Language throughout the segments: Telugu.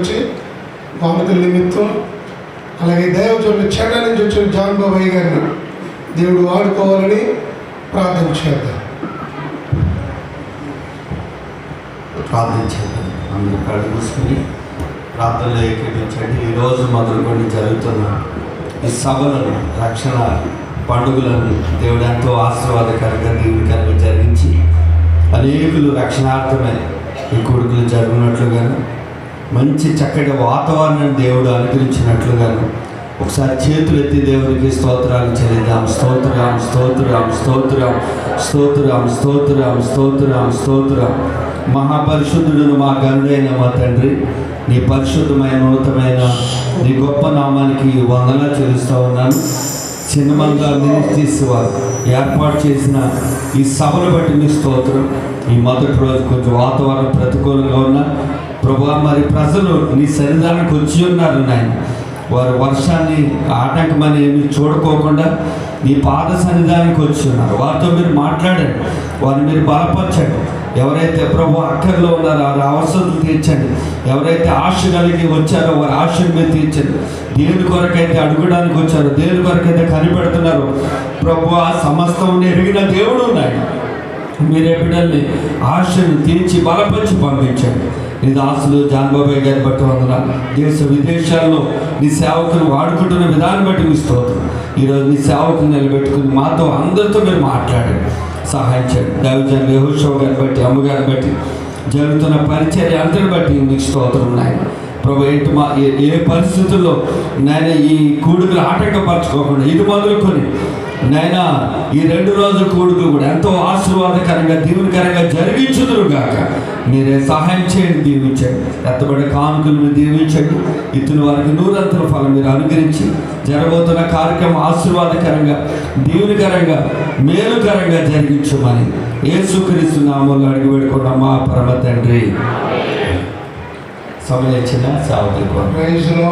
వచ్చి బామతుల నిమిత్తం, అలాగే దైవజనులు చెడ్డ నుంచి వచ్చిన జాన్ బాబాయ్ గారిని దేవుడు వాడుకోవాలని ప్రార్థన చేద్దాం. అందరూ కళ్ళు మూసుకుని ప్రార్థనలో ఏకీభవించండి. ఈరోజు మొదలుకొని జరుగుతున్న ఈ సభలను, రక్షణ పండుగలను దేవుడు ఎంతో ఆశీర్వాదకరంగా దీవునికరంగా జరిగించి అనేకులు రక్షణార్థమై ఈ కొడుకులు జరుగునట్లుగాను, మంచి చక్కటి వాతావరణాన్ని దేవుడు అనుగ్రహించినట్లుగాను ఒకసారి చేతులు ఎత్తి దేవునికి స్తోత్రాలు చెల్లిద్దాం. స్తోత్రం, స్తోత్రం, స్తోత్రం, స్తోత్రం, స్తోత్రం, స్తోత్రం, స్తోత్రం. మహాపరిశుద్ధుడును మా గనుడైన మా తండ్రి, నీ పరిశుద్ధమైన ఉన్నతమైన నీ గొప్ప నామానికి వందనాలు చెల్లిస్తూ ఉన్నాను. చిన్నమంగా మినిస్ట్రీస్ వారు ఏర్పాటు చేసిన ఈ సభను బట్టి నీ స్తోత్రం. ఈ మొదటి రోజు కొంచెం వాతావరణం ప్రతికూలంగా ఉన్నా ప్రభువా, మరి ప్రజలు నీ సన్నిధానానికి వచ్చి ఉన్నారు నాయన. వారు వర్షాన్ని ఆటంకమని ఏమి చూడుకోకుండా నీ పాద సన్నిధానానికి వచ్చి ఉన్నారు. వారితో మీరు మాట్లాడండి, వారిని మీరు బలపరచండి. ఎవరైతే ప్రభు అక్కర్లో ఉన్నారో వారి అవసరం తీర్చండి. ఎవరైతే ఆశ కలిగి వచ్చారో వారి ఆశను మీరు తీర్చండి. దేవుని కొరకైతే అడుగడానికి వచ్చారో, దేవుని కొరకైతే కనిపెడుతున్నారో ప్రభు ఆ సమస్తం ఎరిగిన దేవుడు ఉన్నాడు. మీరే బిడ్డల్ని ఆశను తీర్చి బలపరిచి పంపించండి. నీ దాసులు జాన్ బాబాయ్ గారిని బట్టి వందనాలు. దేశ విదేశాల్లో నీ సేవకుని వాడుకుంటున్న విధానం బట్టి మీ స్తోత్రం. ఈరోజు నీ సేవకుని నిలబెట్టుకుని మాతో అందరితో మీరు మాట్లాడండి, సహాయం చేయండి. దైవజనులు యెహోషువ గారిని బట్టి, అమ్మగారిని బట్టి, జరుగుతున్న పరిచర్య అందరిని బట్టి మీకు స్తోత్రం నాయన. ప్రభు ఏంటి మా ఏ పరిస్థితుల్లో నాయన ఈ కూడుకులు ఆటంకపరచుకోకుండా ఇది మొదలుకొని నాయన ఈ 2 రోజుల కూడుకులు కూడా ఎంతో ఆశీర్వాదకరంగా దీవునికరంగా జరిగించుదురుగాక. మీరే సహాయం చేయండి, దీవించండి. ఎత్తబడే కానుకలను దీవించండి. ఇతని వారికి 100 ఫలం మీరు అనుగ్రహించి జరగబోతున్న కార్యక్రమం ఆశీర్వాదకరంగా, దీవునికరంగా, మేలుకరంగా జరిగించమని యేసుక్రీస్తు నామములో అడిగి పెట్టుకున్న మా పరమ తండ్రి. సమయం ఇచ్చిన సేవకులకు ప్రైజ్లో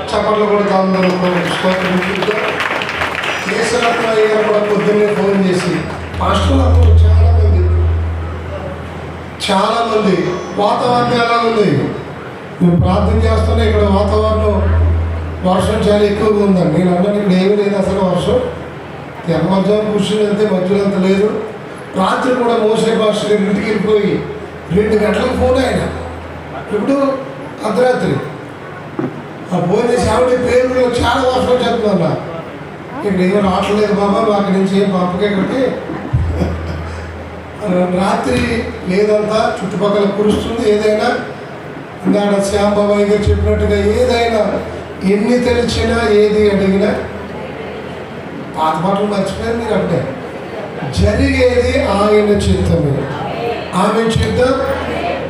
చప్పట్లు కూడా అందరూ కేసరత్న అయ్యారు కూడా పొద్దున్నే ఫోన్ చేసి, పాస్టర్లు అందరూ చాలామంది వాతావరణం ఎలా ఉంది, మేము ప్రార్థన చేస్తున్నా ఇక్కడ వాతావరణం వర్షం చాలా ఎక్కువగా ఉందండి. నేను అన్నాను ఇక్కడ ఏమీ లేదు అసలు వర్షం. తెల్లవారుజాము కూర్చుని వెళ్తే మధ్యలో అంత లేదు. రాత్రి కూడా మోసే పాస్టర్ ఇంటికి వెళ్ళిపోయి 2 గంటలకు ఫోన్ ఆయన. ఇప్పుడు అర్ధరాత్రి ఫోన్ చేసి ఆవిడ పేరులో చాలా వర్షం వచ్చేస్తుందన్న. ఇక్కడ ఏమో రావట్లేదు బాబా, మాకు నుంచి ఏం పంపకే ఇక్కడికి. రాత్రి లేదంతా చుట్టుపక్కల కురుస్తుంది. ఏదైనా ఇందాక శ్యామ్ బాబాయ్ గారు చెప్పినట్టుగా ఏదైనా ఎన్ని తెలిసినా ఏది అడిగినా పాత పాటలు మర్చిపోయారు మీరు. అంటే జరిగేది ఆయన చిత్తమే, ఆమె చిత్తం.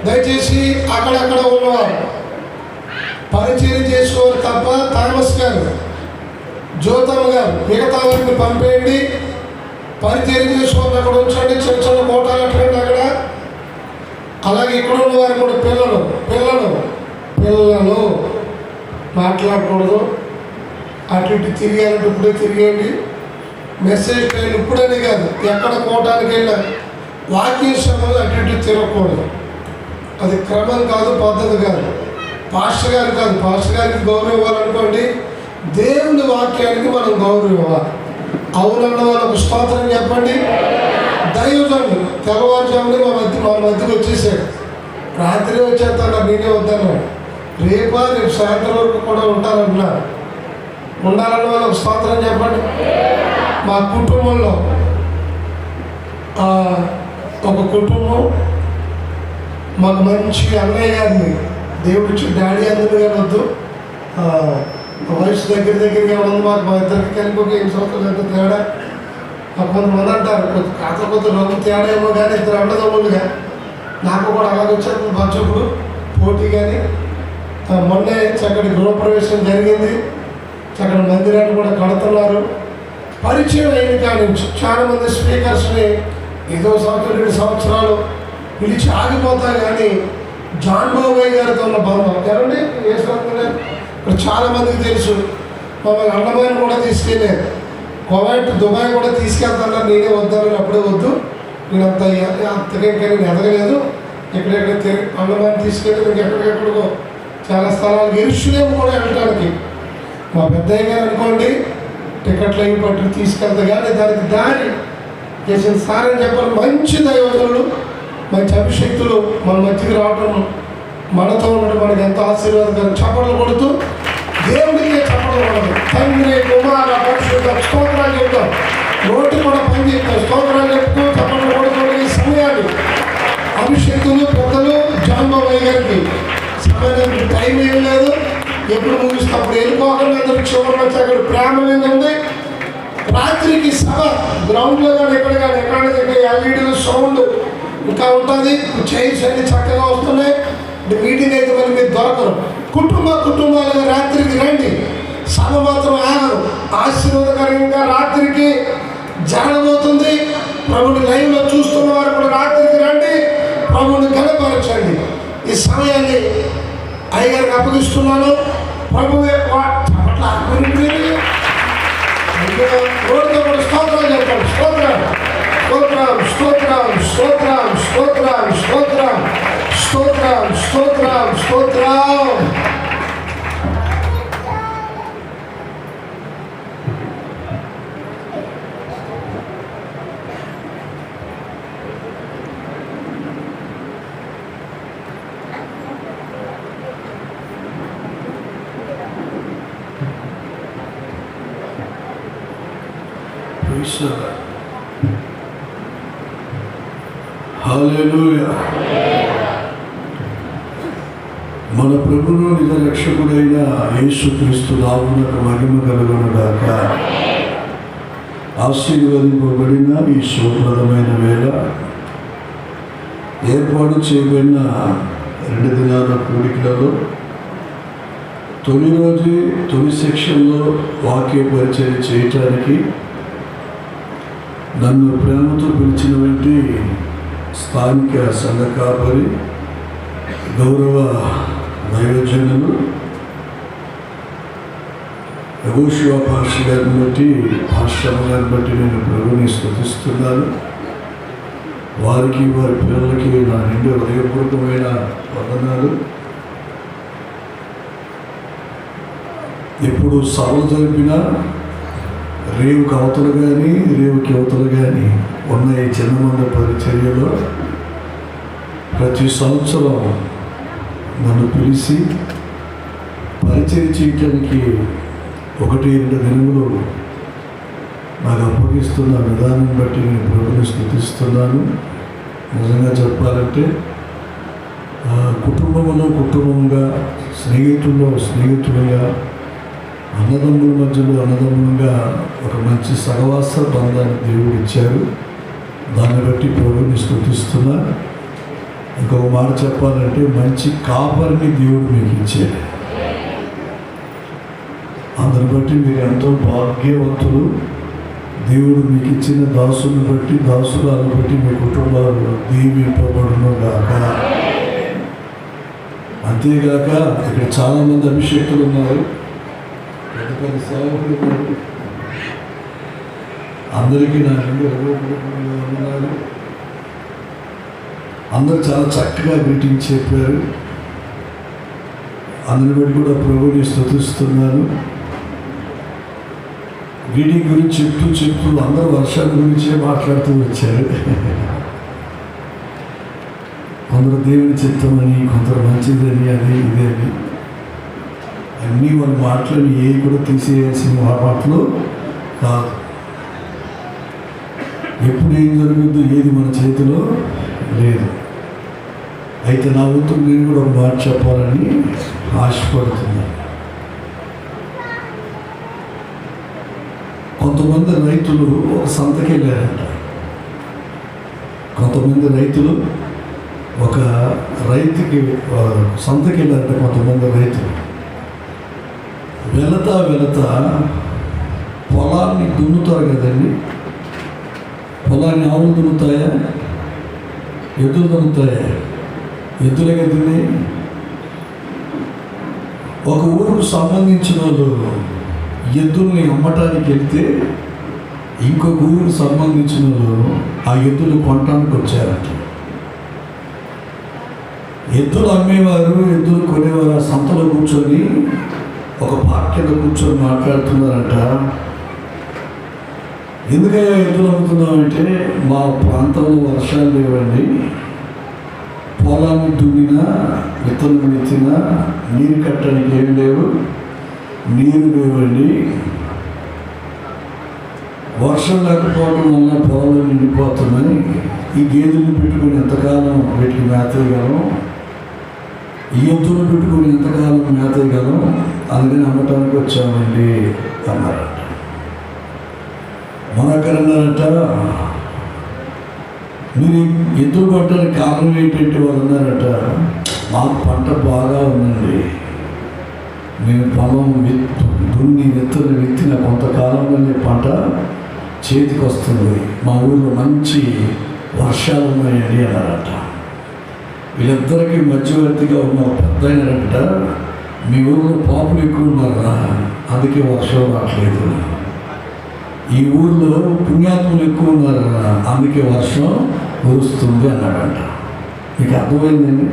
దయచేసి అక్కడక్కడ ఉన్నవారు పరిచయం చేసుకోవాలి తప్ప థామస్ గారు, జ్యోతమ్మ గారు మిగతా వారిని పంపేయండి. పరిచయం చేసుకోవాలి అక్కడ ఉంచండి. చిన్న చిన్న కోటాలు అట్టండి అక్కడ. అలాగే ఇక్కడ ఉన్న వారు కూడా పిల్లలు మాట్లాడకూడదు. అటు ఇటు తిరిగాలంటే ఇప్పుడే తిరిగేయండి. మెసేజ్ టైం ఇప్పుడని కాదు, ఎక్కడ కోటానికి వెళ్ళినా వాక్య సమయంలో అటు ఇటు తిరగకూడదు. అది క్రమం కాదు, పద్ధతి కాదు. పాస్టర్ గారు కాదు, పాస్టర్ గారికి గౌరవం ఇవ్వాలనుకోండి, దేవుని వాక్యానికి మనం గౌరవం ఇవ్వాలి. అవునన్న వాళ్ళకు స్తోత్రం చెప్పండి. దైవజనులు తెల్లవారుజామునే మా మధ్యకి వచ్చేసాడు. రాత్రి వచ్చేస్తాను, నేనే వద్దాను. రేపు సాయంత్రం వరకు కూడా ఉంటానంటున్నారు. ఉండాలన్న వాళ్ళకు స్తోత్రం చెప్పండి. మా కుటుంబంలో ఒక కుటుంబం మాకు మంచి అన్నయ్య గారిని దేవుడు డాడీ అందరూ గారు వద్దు, వయసు దగ్గరగా ఉంది మాకు. మా ఇద్దరికి కలిపి ఒక 8 సంవత్సరాలు ఎంత తేడా. కొంతమంది అంటారు కొంత రంగు తేడా ఏమో కానీ 2 అన్నదమ్ములుగా. నాకు కూడా అలాగే వచ్చారు బచ్చప్పుడు పోటీ. కానీ మొన్నే చక్కటి గృహప్రవేశం జరిగింది. చక్కటి మందిరాన్ని కూడా కడుతున్నారు. పరిచయం అయిన కాడి నుంచి చాలామంది స్పీకర్స్ని ఏదో 2 సంవత్సరాలు పిలిచి ఆగిపోతారు. కానీ జాన్ బాబాయ్ గారితో ఉన్న బంధం ఎవరండి ఏ సంవత్సరం ఇప్పుడు చాలామందికి తెలుసు. మమ్మల్ని అండమాన్ కూడా తీసుకెళ్ళారు, కువైట్, దుబాయ్ కూడా తీసుకెళ్తాను. నేనే వద్దాను, అప్పుడే వద్దు, నేను అంతగా నేను ఎదగలేదు. ఎక్కడెక్కడ అండమాన్ తీసుకెళ్ళి మీకు ఎక్కడికెక్కడికో చాలా స్థలాలు ఎరుషులేము కూడా వెళ్ళడానికి మా పెద్దయ్య గారు అనుకోండి టికెట్లు అవి పట్టుకు తీసుకెళ్తా కానీ దానికి దారి చేసిన సార్ అని చెప్పాలి. మంచి దైవజనులు, మంచి అభిషక్తులు మన మధ్యకి రావడం, మనతో ఉండడం మనకి ఎంతో ఆశీర్వాదకరం. చప్పట్లు కొడుతూ దేవుడికే చప్పట్లు కొడదు. తండ్రి కుమార పరిశుద్ధ స్తోత్రాలు చెప్తాం. నోటి కూడా పని చెప్తాం. స్తోత్రాలు చెప్తూ చప్పట్లు కొడుతూ ఈ సమయాన్ని అభిషక్తులు పెద్దలు జాంబాబాయ్ గారికి సమయానికి టైం ఏం లేదు. ఎప్పుడు ముగిస్తే అప్పుడు వెళ్ళిపోకుండా అందరూ చివరిలో అక్కడ ప్రేమ మీద ఉంది. రాత్రికి సభ గ్రౌండ్లో కానీ ఎక్కడ ఎల్ఈడీలు సౌండ్ ఇంకా ఉంటుంది. చైర్స్ అన్ని చక్కగా వస్తున్నాయి. మీటింగ్ అయితే మరి మీరు దొరకరు. కుటుంబాలుగా రాత్రికి రండి. సభ మాత్రం ఆగరు. ఆశీర్వాదకరంగా రాత్రికి జరగబోతుంది. ప్రభుని లైవ్లో చూస్తున్న వారు కూడా రాత్రికి రండి. ప్రభుని కనపరచండి. ఈ సమయాన్ని అయ్యగారికి అప్పగిస్తున్నాను. ప్రభువే రోడ్డుతో కూడా స్తోత్రాలు చెప్పండి. స్తోత్రం స్తోత్రం స్తోత్రం స్తోత్రం స్తోత్రం స్తోత్రం స్తోత్రం స్తోత్రం స్తోత్రం. హల్లెలూయా. మన ప్రభువు నిజ రక్షకుడైన యేసుక్రీస్తు నామమునకు మహిమ కలుగునుగాక. ఆశీర్వదింపబడిన ఈ శుభప్రదమైన వేళ ఏర్పాటు చేయబడిన 2 దినాల కూడికలలో తొలి రోజు తొలి సెక్షన్లో వాక్య పరిచయం చేయటానికి నన్ను ప్రేమతో పిలిచినటువంటి స్థానిక సంఘ కాపరి గౌరవ దైవజనులు యెహోషువ పాస్టర్ గారిని బట్టి నేను ప్రభువుని స్తుతిస్తున్నాను. వారికి వారి పిల్లలకి నా నిండు హృదయపూర్వకమైన వందనాలు. ఎప్పుడు సభలు జరిపినా రేవుకి అవతలు కానీ రేవుకి అవతలు కానీ ఉన్న ఈ చిన్నమంద పరిచర్యలో ప్రతి సంవత్సరం నన్ను పిలిచి పరిచయం చేయటానికి 1-2 దినములు నాకు అప్పగిస్తున్న విధానం బట్టి నేను ప్రభువుని స్తుతిస్తున్నాను. నిజంగా చెప్పాలంటే కుటుంబంగా స్నేహితులుగా అన్నదమ్ముల మధ్యలో అన్నదమ్ములుగా ఒక మంచి సహవాస బంధాన్ని దేవుడు ఇచ్చారు. దాన్ని బట్టి ప్రభువుని స్తుతిస్తున్నా. ఇంకొక మాట చెప్పాలంటే మంచి కాపరిని దేవుడు మీకు ఇచ్చాడు. అందుని బట్టి మీరు ఎంతో భాగ్యవంతులు. దేవుడు మీకు ఇచ్చిన దాసుని బట్టి దాసురాలను బట్టి మీ కుటుంబాలు దీవింపబడును గాక. అంతేగాక ఇక్కడ చాలామంది అభిషేకులు ఉన్నారు, పెద్ద సేవకులు ఉన్నారు. అందరికీ నా రెండు ఉన్నారు. అందరూ చాలా చక్కగా గ్రీటింగ్ చెప్పారు. అందరి బట్టి కూడా ప్రభువుని స్తుతిస్తున్నాను. గ్రీటింగ్ గురించి చెప్తూ అందరూ వర్షాల గురించే మాట్లాడుతూ వచ్చారు. కొందరు దేవుని చిత్తమని, కొందరు మంచిదని, అది ఇదని అన్నీ వాళ్ళ మాటలని ఏవి కూడా తీసేయాల్సిన మాటలు కాదు. ఎప్పుడు ఏం జరుగుద్దో ఏది మన చేతిలో లేదు. అయితే నా వంతు నేను కూడా ఒక మాట చెప్పాలని ఆశపడుతున్నాను. కొంతమంది రైతులు ఒక సంతకి వెళ్ళారంట. కొంతమంది రైతులు ఒక రైతుకి సంతకి వెళ్ళారంట. కొంతమంది రైతులు వెళతా పొలాన్ని దున్నుతారు కదండి. పొలాన్ని ఆవులు దున్నుతాయా, ఎద్దులు దున్నుతాయా? ఎద్దులే కదండి. ఒక ఊరుకు సంబంధించిన వాళ్ళు ఎద్దుల్ని అమ్మటానికి వెళ్తే ఇంకొక ఊరికి సంబంధించిన వాళ్ళు ఆ ఎద్దులు కొనటానికి వచ్చారంట. ఎద్దులు అమ్మేవారు, ఎద్దులు కొనేవారు ఆ సంతలో కూర్చొని ఒక పార్క్ కింద కూర్చొని మాట్లాడుతున్నారంట. ఎందుకయ్యా ఎద్దులు అమ్ముతున్నామంటే, మా ప్రాంతంలో వర్షాలు లేవండి, పొలాన్ని దున్నినా విత్తనం ఎత్తినా నీరు కట్టడానికి ఏం లేవు, నీరు లేవండి, వర్షం లేకపోవడం వల్ల పొలాలు నిండిపోతున్నాయి, ఈ గేదెలను పెట్టుకుని ఎంతకాలం వీటికి మేతేయగలం, ఈ ఎద్దులు పెట్టుకుని ఎంతకాలం మేతేయగలం, అందుకని అమ్మటానికి వచ్చామండి అన్నారట. మనకన్నారట, మీరు ఎద్దులు పట్టడానికి కారణం ఏంటంటే వాళ్ళు అన్నారట, మాకు పంట బాగా ఉందండి, మేము పొలం దున్ని విత్తనం విత్తిన కొంతకాలంలోనే పంట చేతికి వస్తుంది, మా ఊళ్ళో మంచి వర్షాలు ఉన్నాయండి అన్నారట. వీళ్ళిద్దరికీ మధ్యవర్తిగా ఉన్న పెద్ద అయినారట, మీ ఊళ్ళో పాపులు ఎక్కువ ఉన్నారా, అందుకే వర్షం రావట్లేదు, ఈ ఊళ్ళో పుణ్యాత్ములు ఎక్కువ ఉన్నారా, అందుకే వర్షం కురుస్తుంది అన్నాడంట. మీకు అర్థమైందండి?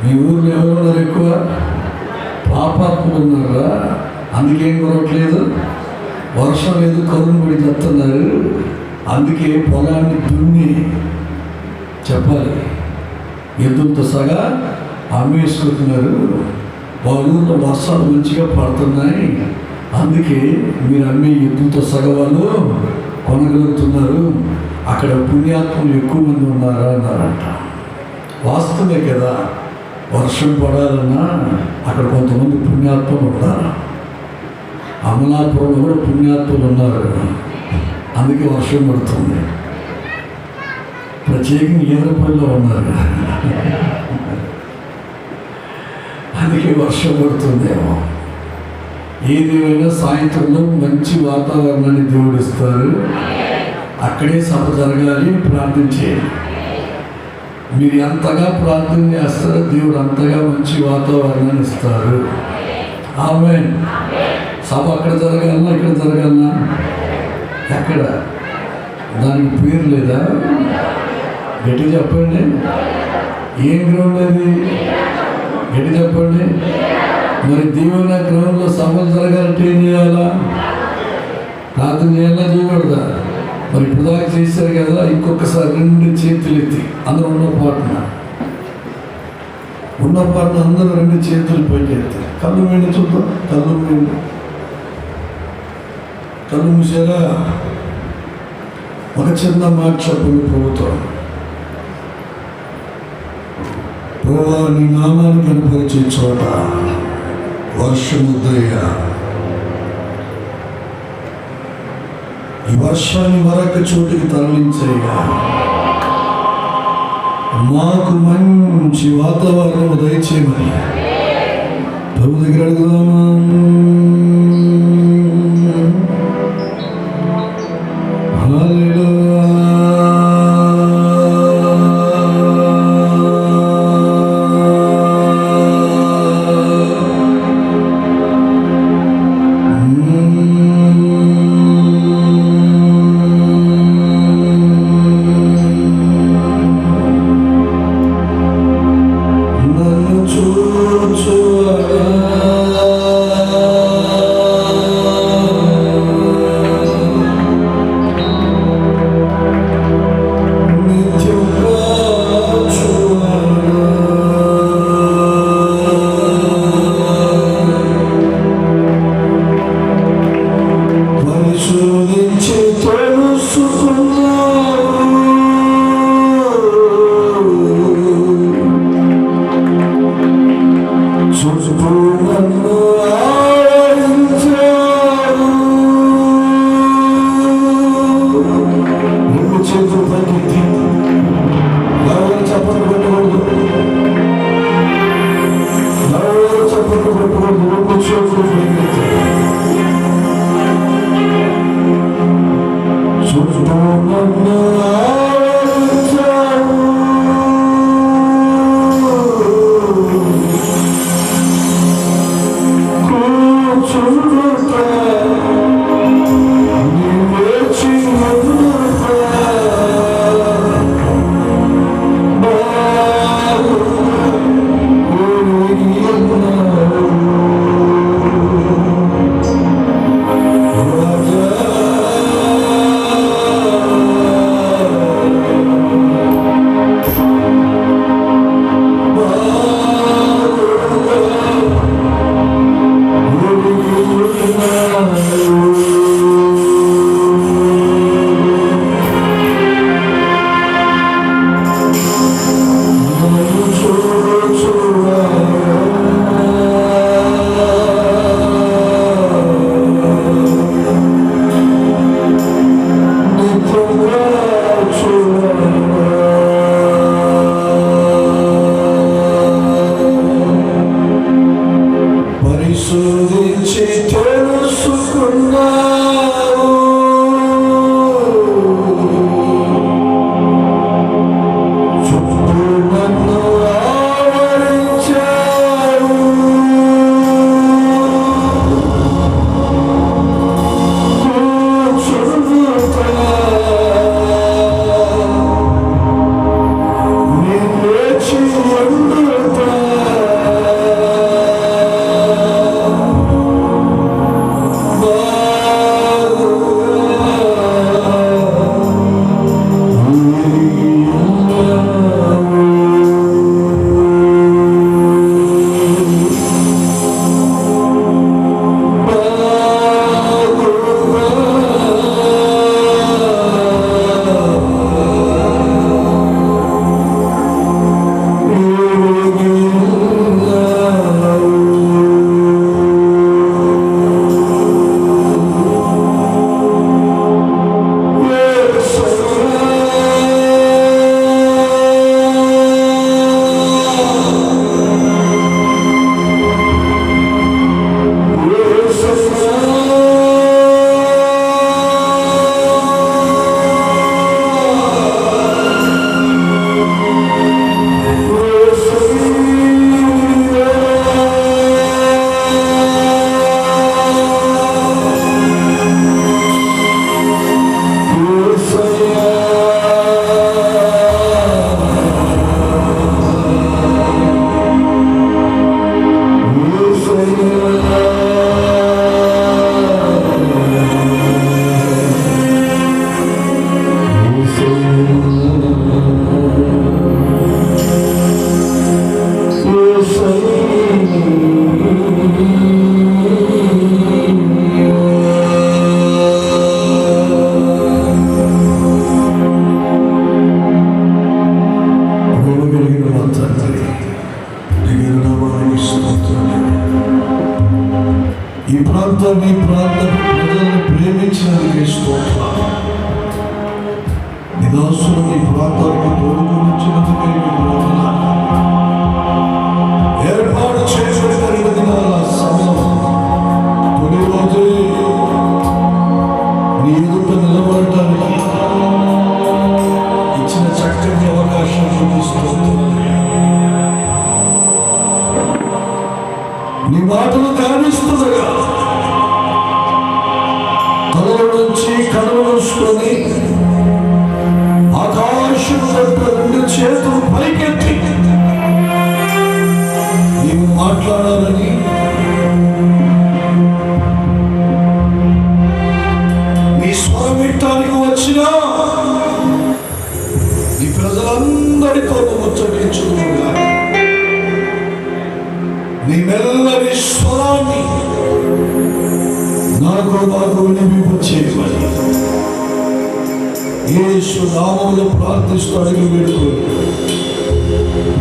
మీ ఊళ్ళో ఎవరు ఉన్నారు ఎక్కువ? పాపాత్ములు ఉన్నారా, అందుకేం కురవట్లేదు, వర్షం లేదు, కరువు పడి చెప్తున్నారు, అందుకే పొలాన్ని దున్ని చెప్పాలి ఎద్దులతో సగా అమ్మేసుకుంటున్నారు, వాళ్ళ ఊళ్ళో వర్షాలు మంచిగా పడుతున్నాయి, అందుకే మీరు అమ్మే ఎద్దులతో సగ వాళ్ళు కొనగలుగుతున్నారు, అక్కడ పుణ్యాత్ములు ఎక్కువ మంది ఉన్నారా అన్నారంట. వాస్తవమే కదా, వర్షం పడాలన్నా అక్కడ కొంతమంది పుణ్యాత్ములు ఉన్నారు, అమలాపురంలో కూడా పుణ్యాత్ములు ఉన్నారు, అందుకే వర్షం పడుతుంది. ప్రత్యేకంగా ఈదరపల్లిలో ఉన్నారు, అందుకే వర్షం పడుతుందేమో. ఏదేమైనా సాయంత్రంలో మంచి వాతావరణాన్ని దేవుడు ఇస్తారు, అక్కడే సభ జరగాలి, ప్రార్థన చేయాలి. మీరు ఎంతగా ప్రార్థన చేస్తారో దేవుడు అంతగా మంచి వాతావరణాన్ని ఇస్తారు. ఆమేన్. సభ అక్కడ జరగాలన్నా ఇక్కడ జరగాలన్నా, ఎక్కడ దానికి పేరు లేదా? గట్టి చెప్పండి, ఏం గ్రౌండ్ అది? గట్టి చెప్పండి. మరి దేవుని గ్రౌండ్లో సభలు జరగాలంటే ఏం చేయాలా? ప్రార్థన చేయాలా, చేయకూడదా? మరి ఇప్పుడు దాకా చేశారు కదా, ఇంకొకసారి 2 చేతులు ఎత్తి అందరూ ఉన్న పాటన అందరూ 2 చేతులు పైకి ఎత్తి, కళ్ళు వేయండి చూద్దాం, కళ్ళు వేయండి, కళ్ళు మూసారా? ఒక చిన్న మాట చెప్పండి ప్రభుత్వం. ప్రభువా, నీ నామాన్ని కనపరిచే చోట వర్షముద్దయ్యా, ఈ వర్షాన్ని మరొక చోటికి తరలించయ్యా, మాకు మంచి వాతావరణం దయచేయమని ప్రభు దగ్గర అడుగుదామా? పరిశోధించి తెలుసుకున్నావు, చుట్టూ నన్ను ఆవరించావు, కూర్చుందుతా నీ లేచి ఉండుతా, ఈ ప్రాంతాన్ని ప్రజలను ప్రేమించినందుకే స్తోత్రాలు. నిదాసులను ఈ ప్రాంతానికి తోడుకొనిచ్చినందుకే మీకు వందనాలు. ఏర్పాటు చేయబడిన 2 దినాల సమయం తొలి రోజే నీ ఎదుట నిలబడటానికి ఇచ్చిన చక్కటి అవకాశం స్తోత్రాలు. నీ మాటలు ధ్యానిస్తుండగా తల నుంచి కనులు మూసుకొని ఆకాశం వైపు 2 చేతులు పైకెత్తి నీవు మాట్లాడాలని నీ స్వరం వినటానికి వచ్చిన ఈ ప్రజలందరితో ముచ్చటించుగా నీ మెల్లని స్వరాన్ని నాకు మాకు వినిపించేయమని యేసు నామములో ప్రార్థిస్తూ అడిగి వేడుకో.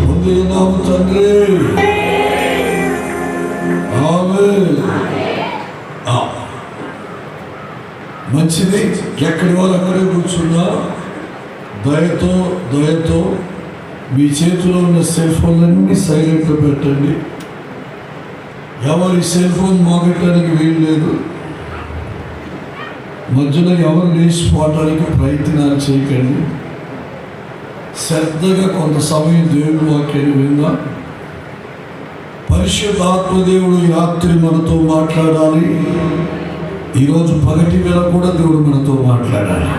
పొందినాము తండ్రి, ఆమేన్. మంచిది. ఎక్కడి వాళ్ళు అక్కడే కూర్చున్నా దయతో మీ చేతిలో ఉన్న సెల్ ఫోన్లన్నీ సైలెంట్లో పెట్టండి. ఎవరి సెల్ ఫోన్ మోగటానికి వీలు లేదు. మధ్యలో ఎవరు లేచిపోవటానికి ప్రయత్నాలు చేయకండి. శ్రద్ధగా కొంత సమయం దేవుడి వాక్యాన్ని విందాం. పరిశుద్ధాత్మ దేవుడు ఈ రాత్రి మనతో మాట్లాడాలి. ఈరోజు పగటి వేళ కూడా దేవుడు మనతో మాట్లాడాలి.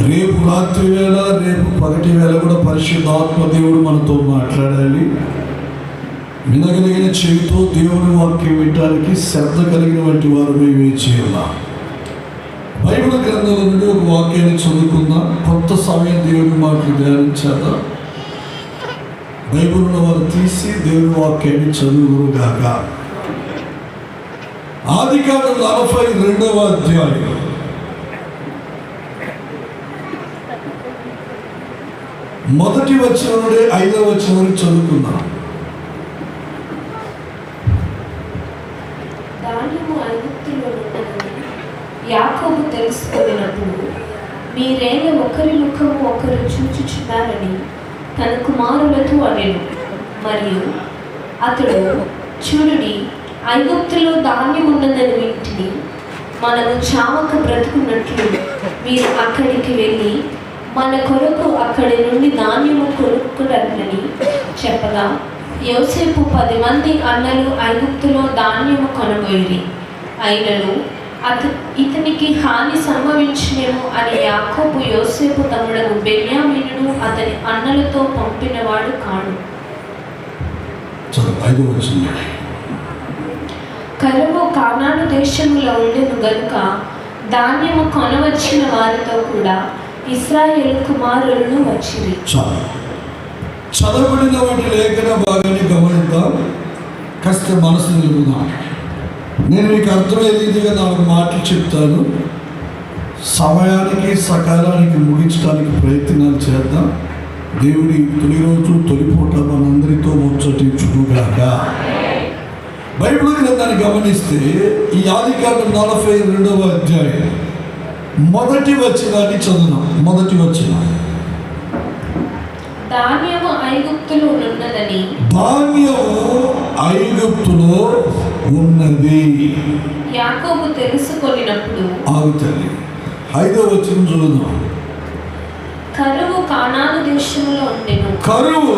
రేపు రాత్రి వేళ, రేపు పగటి వేళ కూడా పరిశుద్ధాత్మ దేవుడు మనతో మాట్లాడాలి. వినగలిగిన చెవితో దేవుని వాక్యం వినడానికి శ్రద్ధ కలిగిన వంటి వారు మేము చేయాలి. బైబిల్ గ్రంథంలో నుండి ఒక వాక్యాన్ని చదువుకుందాం. కొంత సమయం దేవుని మాటలు ధ్యానించేద్దాం. బైబిల్లో వారు తీసి దేవుని వాక్యాన్ని చదువుగాక. ఆదికాండం 42వ అధ్యాయం మొదటి వచనం నుండి 5వ వచనం వరకు చదువుకుందాం. యాకోబు తెలుసుకున్నప్పుడు మీరేమో ఒకరి ముఖము ఒకరు చూచుచున్నారని తన కుమారులతో అనెను. మరియు అతడు చూడుడి, ఐగుప్తులో ధాన్యం ఉన్నదని వింటిని, మనము చావక బ్రతుకున్నట్లు మీరు అక్కడికి వెళ్ళి మన కొరకు అక్కడి నుండి ధాన్యము కొనుక్కురని చెప్పగా, యోసేపు 10 మంది అన్నలు ఐగుప్తులో ధాన్యము కొనబోయిరి. అయినను ఇతనికి హాని సంభవించినేమో అని యాకోబు యోసేపు తమ్ముడను బెన్యామీనును అతని అన్నలతో పంపినవాడు కాడు. కరువు కానాను దేశములో ఉండెను గనుక ధాన్యము కొనవచ్చిన వారితో కూడా ఇశ్రాయేలు కుమారులను వచ్చిరి. చదవబడిన వాటి లేఖన భాగాన్ని గమనిద్దాం, కాస్త మనసు నిలుపుదాం. నేను మీకు అర్థమయ్యే రీతిగా 4 మాటలు చెప్తాను. సమయానికి సకాలానికి ముగించడానికి ప్రయత్నాలు చేద్దాం. దేవుడి తొలి రోజు తొలిపూట మనందరితో ముచ్చటించుగాక. బైబిల్ గ్రంథాన్ని గమనిస్తే ఈ ఆదికాండం 42వ అధ్యాయం మొదటి వచనాన్ని చదువుదాం. మొదటి వచనం, ధాన్యము ఐగుప్తులో ఉన్నదని. ధాన్యము ఐగుప్తులో ఉన్నది యాకోబు తెలుసుకొనినప్పుడు. ఆగుతుంది. 5వ వచనం చదువుదాం. కరువు కానాను దేశంలో ఉండెను. కరువు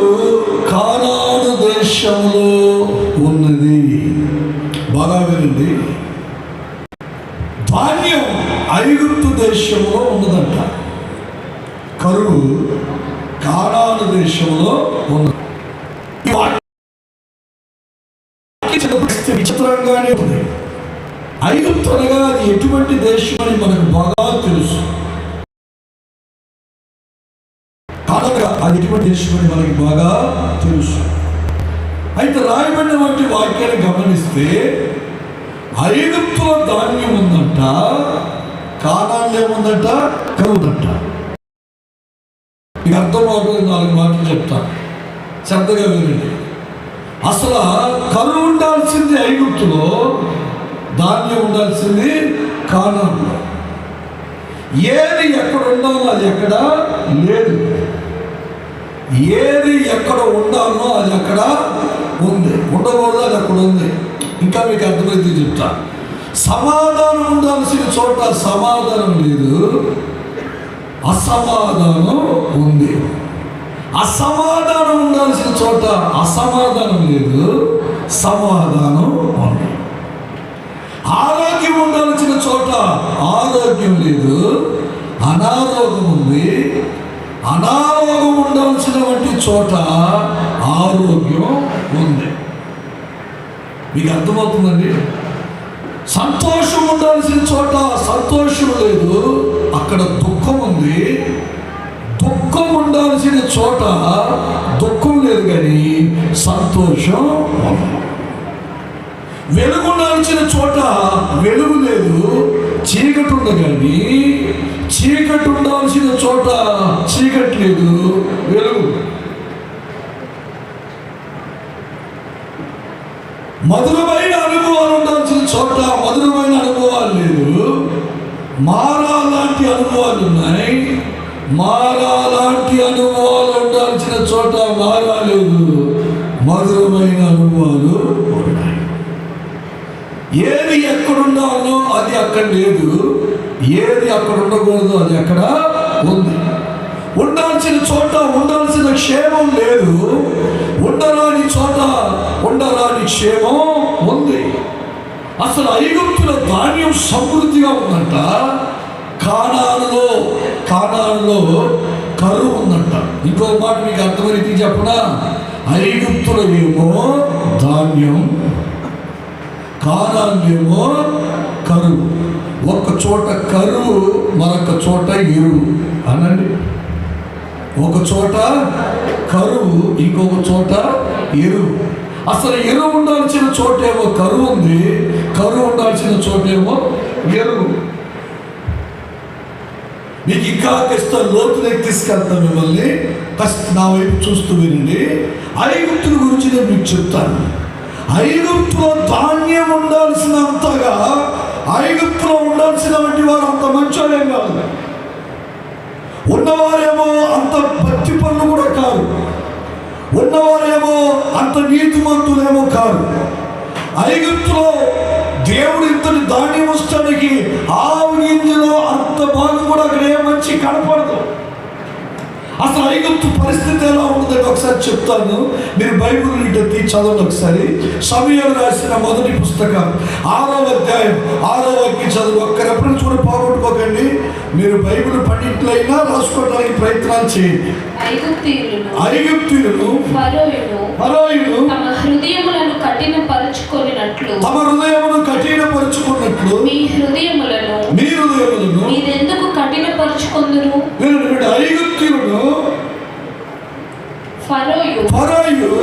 కానాను దేశంలో ఉన్నది. బాగా వినండి, ధాన్యం ఐగుప్తు దేశంలో ఉన్నదంట. కరువు కానాను దేశంలో ఉన్నది. విచిత్రంగానే ఉంది. ఐగుప్తు అనగా అది ఎటువంటి దేశం అని మనకు బాగా తెలుసు. అది ఎటువంటి దేశం అని మనకి బాగా తెలుసు. అయితే రాయబడిన వంటి వాక్యాన్ని గమనిస్తే ఐగుప్తులో ధాన్యం ఉందంట, కానాన్లో ఏముందంట, కరువుదంట. మీకు అర్థం అవుతుంది. 4 మాటలు చెప్తాను, శ్రద్ధగా వినండి. అసలు కరువు ఉండాల్సింది ఐగుప్తులో, ధాన్యం ఉండాల్సింది కానాన్లో. ఏది ఎక్కడ ఉండాలో అది ఎక్కడ లేదు, ఏది ఎక్కడ ఉండాలో అది అక్కడ ఉంది, ఉండకూడదు అది అక్కడ ఉంది. ఇంకా మీకు అర్థమైతే చెప్తా. సమాధానం ఉండాల్సిన చోట సమాధానం లేదు, అసమాధానం ఉంది. అసమాధానం ఉండాల్సిన చోట అసమాధానం లేదు, సమాధానం ఉంది. ఆరోగ్యం ఉండాల్సిన చోట ఆరోగ్యం లేదు, అనారోగ్యం ఉంది. అనారోగ్యం ఉండాల్సిన వంటి చోట ఆరోగ్యం ఉంది. మీకు అర్థమవుతుందండి? సంతోషం ఉండాల్సిన చోట సంతోషం లేదు, అక్కడ దుఃఖం ఉంది. దుఃఖం ఉండాల్సిన చోట దుఃఖం లేదు కానీ సంతోషం ఉంది. వెలుగు ఉండాల్సిన చోట వెలుగు లేదు, చీకటి ఉంది కానీ చీకటి ఉండాల్సిన చోట చీకటి లేదు, వెలుగు. మధురమైన అనుభవాలు ఉండాల్సిన చోట మధురమైన అనుభవాలు లేదు, మారా లాంటి అనుభవాలు ఉన్నాయి. మారా లాంటి అనుభవాలు ఉండాల్సిన చోట మారా లేదు, మధురమైన అనుభవాలు ఉన్నాయి. ఏది ఎక్కడుండాలో అది అక్కడ లేదు, ఏది అక్కడ ఉండకూడదు అది అక్కడ ఉంది. ఉండాల్సిన చోట ఉండాల్సిన క్షేమం లేదు, ఉండరాని చోట ఉండరాని క్షేమం ఉంది. అసలు ఐగుప్తులో ధాన్యం సమృద్ధిగా ఉందంట, కానానులో కరువు ఉందంట. ఇంకో మాట మీకు అర్థమైతే చెప్పనా, ఐగుప్తులో ఏమో ధాన్యం, కానాన్నేమో కరువు. ఒక చోట కరువు, మరొక చోట ఎరువు అనండి. ఒక చోట కరువు, ఇంకొక చోట ఎరువు. అసలు ఎరువు ఉండాల్సిన చోటేమో కరువు ఉంది, కరువు ఉండాల్సిన చోటేమో ఎరువు. మీకు ఇంకా కాస్త లోతులోకి తీసుకెళ్తాను మిమ్మల్ని. కాస్త నా వైపు చూస్తూ వినండి. ఐగుప్తుల గురించి నేను మీకు చెప్తాను. ఐగుప్తులో ధాన్యం ఉండాల్సినంతగా ఐగుప్తులో ఉండాల్సిన వంటి వారు అంత మంచోళ్ళేం కాదు. ఉన్నవారేమో అంత భక్తి పనులు కూడా కాదు, ఉన్నవారేమో అంత నీతిమంతులేమో కాదు. ఐగుప్తులో దేవుడు ఇంతటి ధాన్యం వస్తానికి ఆవు గింజలో అంత భాగం కూడా అక్కడ ఏ మంచి కనపడదు. అసలు ఐగుప్తు పరిస్థితి ఎలా ఉంటుందంటే ఒకసారి చెప్తాను, మీరు బైబిల్ తీసి చదవండి ఒకసారి. సమూయేలు రాసిన మొదటి పుస్తకం 6వ అధ్యాయం 6వ వాక్యం చదువు. ఒక్క రెఫరెన్స్ కూడా పోగొట్టుకోకండి. మీరు బైబిల్ పండితులైనా రాసుకోవడానికి ప్రయత్నాలు చేయండి. ఐగుప్తీయులను ఫరోయులు తమ హృదయములను కఠినపరుచుకొనినట్లు మీ హృదయములను మీరెందుకు కఠినపరుచుకొందురు? ఐగుప్తీయులను ఫరోయు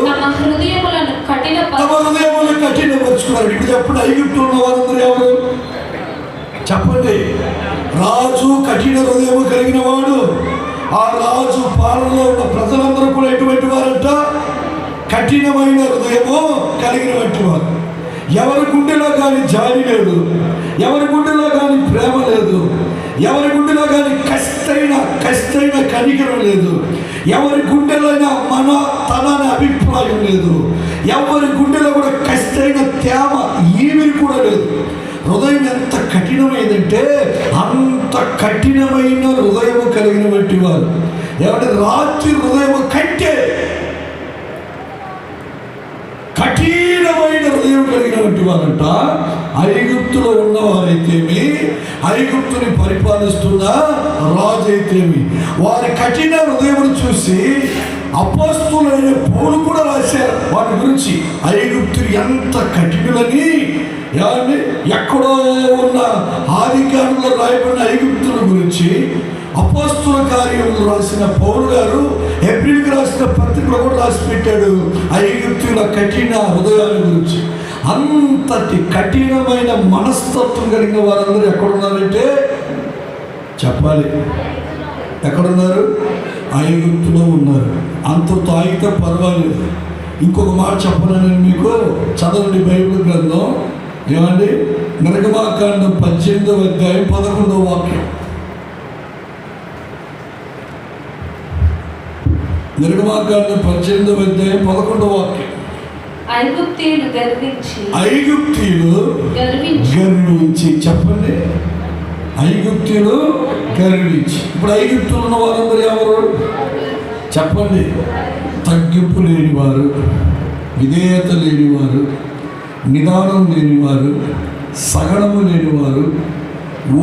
తమ హృదయములను కఠినపరుచుకున్నారు. ఇప్పుడు చెప్పండి, ఐగుప్తులో ఉన్న వారందరూ ఎవరు చెప్పండి? రాజు కఠిన హృదయము కలిగిన వాడు. ఆ రాజు పాలనలో ఉన్న ప్రజలందరూ కూడా ఎటువంటి వారంట? కఠినమైన హృదయము కలిగినటువంటి వారు. ఎవరి గుండెలో కానీ జాలి లేదు, ఎవరి గుండెలో కానీ ప్రేమ లేదు, ఎవరి గుండెలో కానీ కష్టైన కనికరం లేదు, ఎవరి గుండెలైనా మన తనని అభిప్రాయం లేదు, ఎవరి గుండెలో కూడా కష్టైన తేమ ఈమె కూడా లేదు. హృదయం ఎంత కఠినమైందంటే అంత కఠినమైన హృదయము కలిగినటువంటి వారు. ఏమంటే రాత్రి హృదయము కఠినమైన హృదయం కలిగినటువంటి వారంట. ఐగుప్తులో ఉన్నవారైతేమి, ఐగుప్తుని పరిపాలిస్తున్న రాజు అయితేమి, వారి కఠిన హృదయం చూసి అపోస్తలుడైన పౌలు కూడా రాశారు వాటి గురించి. ఐగుప్తులు ఎంత కఠినులని. ఎక్కడో ఉన్న ఆదికాండంలో రాయబడిన ఐగుప్తుల గురించి అపోస్తల కార్యములు రాసిన పౌలు గారు హెబ్రీయులకు రాసిన పత్రికలో కూడా రాసి పెట్టాడు ఐగుప్తుల కఠిన హృదయాల గురించి. అంతటి కఠినమైన మనస్తత్వం కలిగిన వారందరూ ఎక్కడున్నారంటే చెప్పాలి, ఎక్కడున్నారు? ఐగుప్తులో ఉన్నారు. అంతతో ఆగితే పర్వాలేదు. ఇంకొక మాట చెప్పను నేను మీకు. చదవండి బైబిల్ గ్రంథం. ఏమండి? నిర్గమాకాండం 18వ అధ్యాయం 11వ వాక్యం. నిర్గమాకాండం 18వ అధ్యాయం 11వ వాక్యం. ఐగుప్తీయులు గర్వించి చెప్పండి. ఐగుప్తీయులు గర్వించి. ఇప్పుడు ఐగుప్తులు ఉన్న వారందరూ ఎవరు చెప్పండి? తగ్గింపు లేనివారు, విధేయత లేనివారు, నిదానం లేనివారు, సహనము లేనివారు,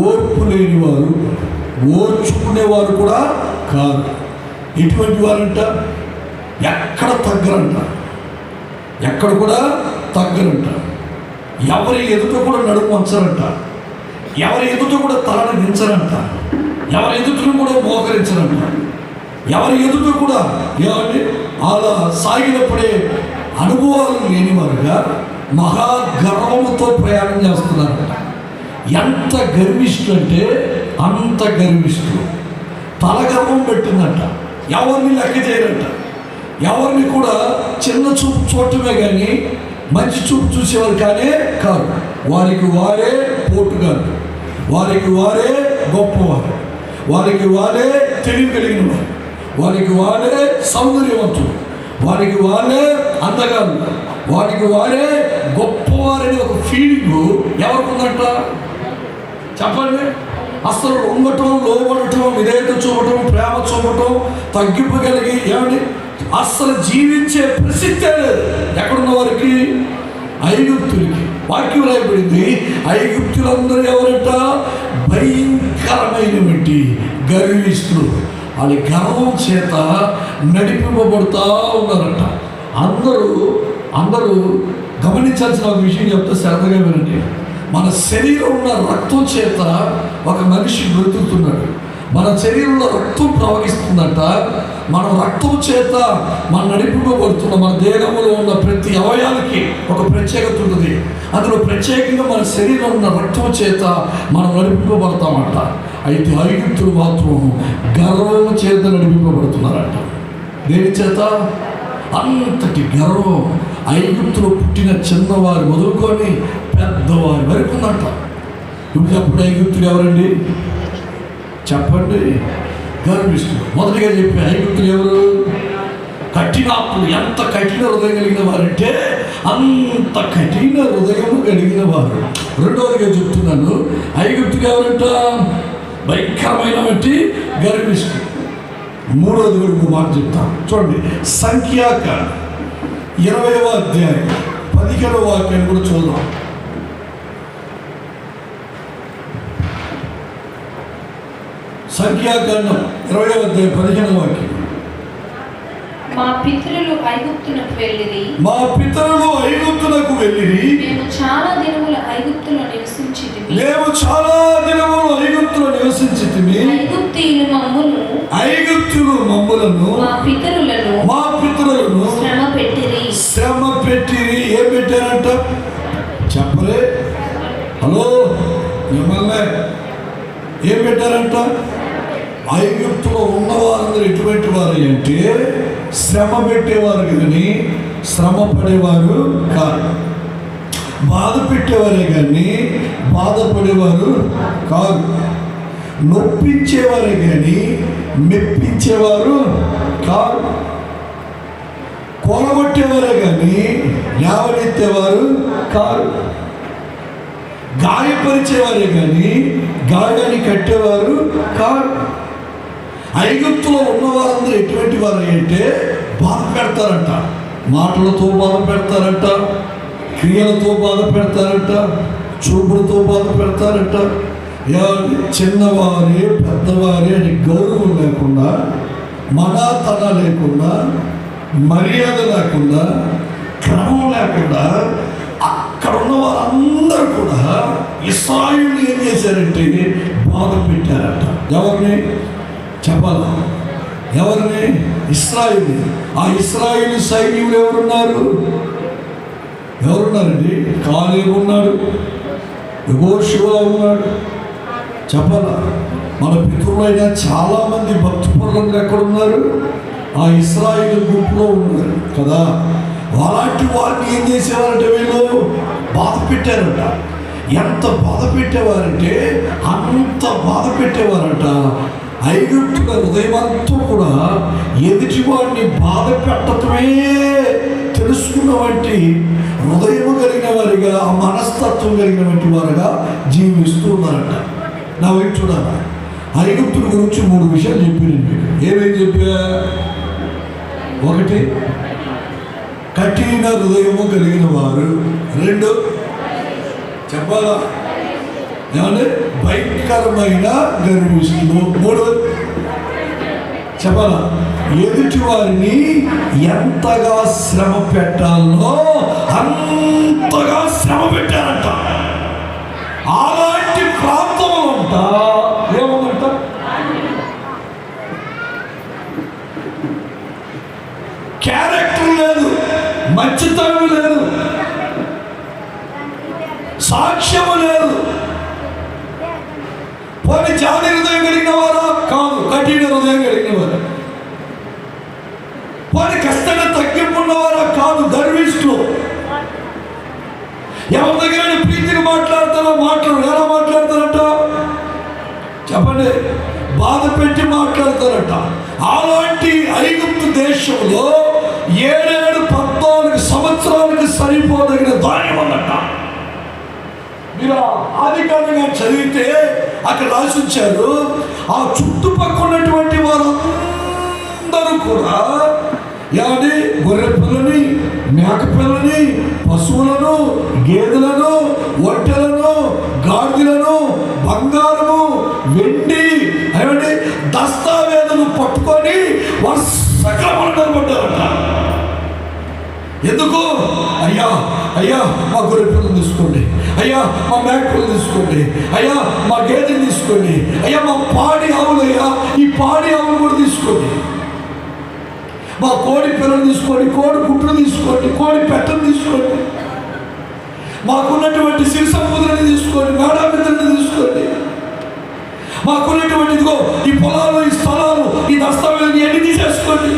ఓర్పు లేనివారు, ఓర్చుకునేవారు కూడా కాదు. ఇటువంటి వారంట ఎక్కడ తగ్గరంట, ఎక్కడ కూడా తగ్గరంట. ఎవరి ఎదుట కూడా నడుము వంచరంట, ఎవరి ఎదుట కూడా తలని దించరంట, ఎవరి ఎదుటను కూడా మోకరించరంట, ఎవరి ఎదుట కూడా ఏమండి అలా సాగినప్పుడే అనుభవాలు లేనివారుగా మహాగర్వముతో ప్రయాణం చేస్తున్నారంట. ఎంత గర్విష్ఠులు అంటే అంత గర్విష్ఠులు. తలగర్వం పెట్టిందంట. ఎవరిని లెక్క చేయరంట, ఎవరిని కూడా చిన్న చూపు చూడటమే కానీ మంచి చూపు చూసేవారు కానీ కాదు. వారికి వారే పోటుగారు, వారికి వారే గొప్పవారు, వారికి వారే తెలివి కలిగిన వారు, వారికి వారే సౌందర్యవంతులు, వారికి వారే అందగారు, వారికి వారే గొప్పవారని ఒక ఫీలింగ్ ఎవరికి ఉందంట చెప్పండి. అసలు ఉండటం, లోబడటం, విధేయత చూపటం, ప్రేమ చూపటం, తగ్గింపు కలిగి ఏమండి అస్సలు జీవించే ప్రసిద్ధే లేదు. ఎక్కడున్న వారికి? ఐగుప్తులకి. వాక్యం రాయబడింది ఐగుప్తులందరూ ఎవరంట? భయంకరమైనటువంటి గర్విష్ఠులు. వాళ్ళ గర్వం చేత నడిపింపబడుతూ ఉన్నారంట. అందరూ గమనించాల్సిన ఒక విషయం చెప్తే శ్రద్ధగా వినండి. మన శరీరం ఉన్న రక్తం చేత ఒక మనిషి బ్రతుకుతున్నాడు. మన శరీరంలో రక్తం ప్రవహిస్తుందంట. మన రక్తం చేత మనం నడిపింపబడుతున్న మన దేహంలో ఉన్న ప్రతి అవయాలకి ఒక ప్రత్యేకత ఉంటుంది. అందులో ప్రత్యేకంగా మన శరీరంలో ఉన్న రక్తం చేత మనం నడిపింపబడతామంట. అయితే ఐగుప్తులు మాత్రం గర్వం చేత నడిపింపబడుతున్నారంట. దేని చేత? అంతటి గర్వం. ఐగుప్తులో పుట్టిన చిన్నవారు మొదలుకొని పెద్దవారు వరకు ఉందంట. ఇప్పుడు చెప్పండి, ఐగుప్తులు ఎవరండి చెప్పండి? గర్విష్ఠులు. మొదటిగా చెప్పి ఐగుప్తులు ఎవరు? కఠినాత్ములు. ఎంత కఠిన హృదయం కలిగిన వారంటే అంత కఠిన హృదయం కలిగిన వారు. రెండవదిగా చెప్తున్నాను, ఐగుప్తుకి ఎవరంట? భయంకరమైన వంటి గర్విష్టి. మూడవది కూడా ఒక మాట చెప్తాను చూడండి. సంఖ్యాకాండం 20వ అధ్యాయం 15వ వాక్యాన్ని కూడా చూద్దాం. సంఖ్యాకాండం 20వ అధ్యాయం 15వ వాక్యం. మా పితరులు ఐగుప్తునకు వెళ్ళిరి. మా పితరులు ఐగుప్తునకు వెళ్ళిరి. మేము చాలా దినములు ఐగుప్తులో నివసించితిమి. మేము చాలా దినములు ఐగుప్తులో నివసించితిమి. ఐగుప్తీయులు మమ్మును మా పితరులను శ్రమ పెట్టిరి. ఏం పెట్టారంట చెప్పలే? హలో, మిమ్మల్ని ఏం పెట్టారంట? ఐగుప్తులో ఉన్నవారందరూ ఎటువంటి వారు అంటే శ్రమ పెట్టేవారు కానీ శ్రమ పడేవారు కాదు. బాధ పెట్టేవారే కానీ బాధపడేవారు కాదు. నొప్పించేవారే కానీ మెప్పించేవారు కాదు. కొనగొట్టేవారే కానీ లేవనెత్తేవారు కాదు. గాయపరిచేవారే కానీ గాయాన్ని కట్టేవారు కాదు. ఐగుప్తులో ఉన్నవారందరూ ఎటువంటి వారు అంటే బాధ పెడతారంట. మాటలతో బాధ పెడతారంట, క్రియలతో బాధ పెడతారంట, చూపులతో బాధ పెడతారంట. చిన్నవారే పెద్దవారే అని గౌరవం లేకుండా, మనాతన లేకుండా, మర్యాద లేకుండా, క్రమం లేకుండా అక్కడ ఉన్న వారందరూ కూడా ఇశ్రాయేలుని ఏం చేశారంటే బాధ పెట్టారంట. ఎవరిని చెప్పాలా? ఎవరిని? ఇశ్రాయేలు. ఆ ఇశ్రాయేలు సైన్యులు ఎవరున్నారండి? కాలేబు ఉన్నాడు, యెహోషువ ఉన్నాడు. చెప్పాలా? మన పితరులైన చాలామంది భక్తిపరులందరూ ఎక్కడున్నారు? ఆ ఇశ్రాయేలు గుంపులో ఉన్నారు కదా. అలాంటి వారిని ఏం చేసేవారంటే వీళ్ళు బాధ పెట్టారంట. ఎంత బాధ పెట్టేవారంటే అంత బాధ పెట్టేవారంట. ఐగుప్తుల హృదయం అంతా కూడా ఎదుటివాడిని బాధ పెట్టడమే తెలుసుకున్న వంటి హృదయం కలిగిన వారిగా, ఆ మనస్తత్వం కలిగిన వంటి వారుగా జీవిస్తూ ఉన్నారంట. నా వైపు చూడాలి. ఐగుప్తుల గురించి 3 విషయాలు చెప్పాను మీకు. ఏమేమి చెప్పా? 1, కఠిన హృదయము కలిగిన వారు. 2, చెప్పాలా? ఏమంటే భయంకరమైన గర్విష్ఠులు. 3, చెప్పాలా? ఎదుటి వారిని ఎంతగా శ్రమ పెట్టాలో అంతగా శ్రమ పెట్టారంట. అలాంటి ప్రాంతంలో అంట ఏమంట? క్యారెక్టర్ లేదు, మంచితనం లేదు, సాక్ష్యము లేదు. పోనీ జాతి హృదయం కలిగిన వారా? కాదు, కఠిన హృదయం కలిగిన వారు. పోనీ కష్టంగా తగ్గింపు ఉన్నవారా? కాదు, గర్విష్ఠులు. ఎవరి దగ్గర ప్రీతిని మాట్లాడతారో ఎలా మాట్లాడతారట చెప్పండి? బాధ పెట్టి మాట్లాడతారట. అలాంటి ఐగుప్తు దేశంలో 7-14 సంవత్సరాలకు సరిపోదగిన ధాన్యం ఉందట. మీరు ఆదికాండంగా చదివితే అక్కడ రాసి ఉంచారు, ఆ చుట్టుపక్కల ఉన్నటువంటి వారందరూ కూడా ఏమని గొర్రె పిల్లని, మేక పిల్లని, పశువులను, గేదెలను, ఒట్టెలను, గాడిదలను, బంగారము, వెండి, ఏమంటే దస్తావేజులు పట్టుకొని వరుసక్రమంగా నిలబడ్డారట. ఎందుకు? అయ్యా అయ్యా మా గొర్రె పిల్లలు తీసుకోండి, అయ్యా మా మేక పిల్లలు తీసుకోండి, అయ్యా మా గేదెని తీసుకోండి, అయ్యా మా పాడి ఆవులు, అయ్యా ఈ పాడి ఆవులు కూడా తీసుకోండి, మా కోడి పిల్లలు తీసుకోండి, కోడి గుడ్లు తీసుకోండి, కోడి పెట్టను తీసుకోండి, మాకున్నటువంటి సిరి సంపదలను తీసుకోండి, మేడామిత్రులను తీసుకోండి, మాకున్నటువంటి ఇదిగో ఈ పొలాలు, ఈ స్థలాలు, ఈ దస్తావేజులు ఇవన్నీ తీసేసుకోండి,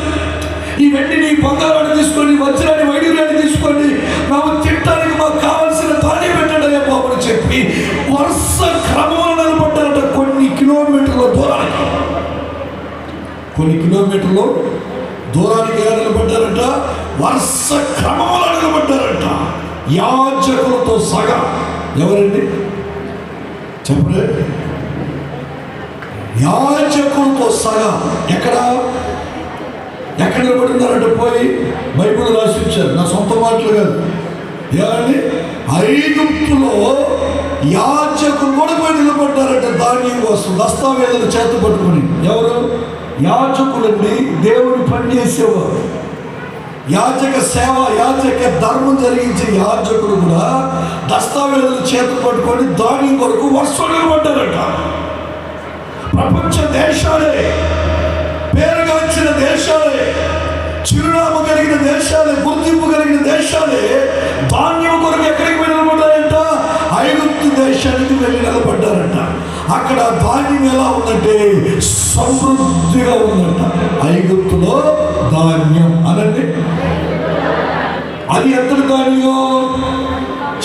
ఈ వెండిని, బంగారాన్ని తీసుకోండి, వజ్రాన్ని, వైడూర్యాన్ని తీసుకోండి, మేము తినడానికి మాకు కావాల్సిన తానే పెట్టండి అయ్యా బాబు అని చెప్పి వరుస క్రమంలో నిలబడ్డారట. కొన్ని కిలోమీటర్ల దూరానికి ఎలా నిలబడ్డారు? వరుస క్రమంలో నిలబడ్డారంట. యాజకులతో సగా. ఎవరండి చెప్పలే? యాజకులతో సగా. ఎక్కడ నిలబడినారంటే పోయి బైబిల్ రాసి ఇచ్చారు, నా సొంత మాటలు కాదు. ఏమండి, ఐగుప్తులో యాజకులు కూడా పోయి నిలబడ్డారంటే ధాన్యం కోసం దస్తావేజులు చేత పట్టుకుని. ఎవరు? యాజకులండి. దేవుని పని చేసేవారు, యాజక సేవ, యాజక ధర్మం జరిగించే యాజకులు కూడా దస్తావేజులు చేత పట్టుకొని ధాన్యం కొరకు వర్షం నిలబడ్డారట. ప్రపంచ దేశాలే, పేరుగాంచిన దేశాలే, చిరునామా కలిగిన దేశాలే, గుర్తింపు కలిగిన దేశాలే ధాన్యం కొరకు ఎక్కడికి వెళ్ళి నిలబడ్డారంట? ఐగుప్తు దేశానికి వెళ్ళి నిలబడ్డారంట. అక్కడ ధాన్యం ఎలా ఉందంటే సమృద్ధిగా ఉందంట. ఐగుప్తులో ధాన్యం అనండి. అది ఎంతటి ధాన్యం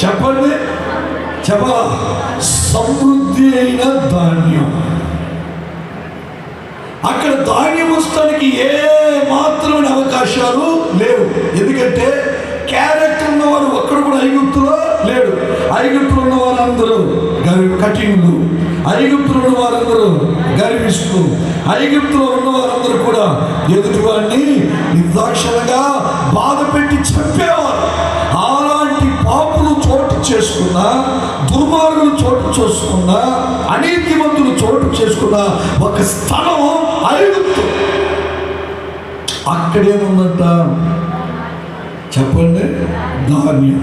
చెప్పండి? సమృద్ధి అయిన ధాన్యం. అక్కడ ధాన్యం వస్తానికి ఏ మాత్రమైన అవకాశాలు లేవు. ఎందుకంటే క్యారెక్టర్ ఉన్నవారు ఒక్కడు కూడా ఐగుప్తులో లేడు. ఐగుప్తులు ఉన్న వారందరూ కఠినులు, ఐగుప్తులు ఉన్న వారందరూ గర్విష్ఠులు, ఐగుప్తులో ఉన్న వారందరూ కూడా ఎదుటివాడిని నిర్దాక్షిణ్యంగా బాధ పెట్టి చెప్పేవారు. అలాంటి పాపులు చోటు చేసుకున్న, దుర్మార్గులు చోటు చేసుకున్న, అనీతిమంతులు చోటు చేసుకున్న ఒక స్థలం ఐగుప్తు. అక్కడేముందంట చెప్పండి? ధాన్యం.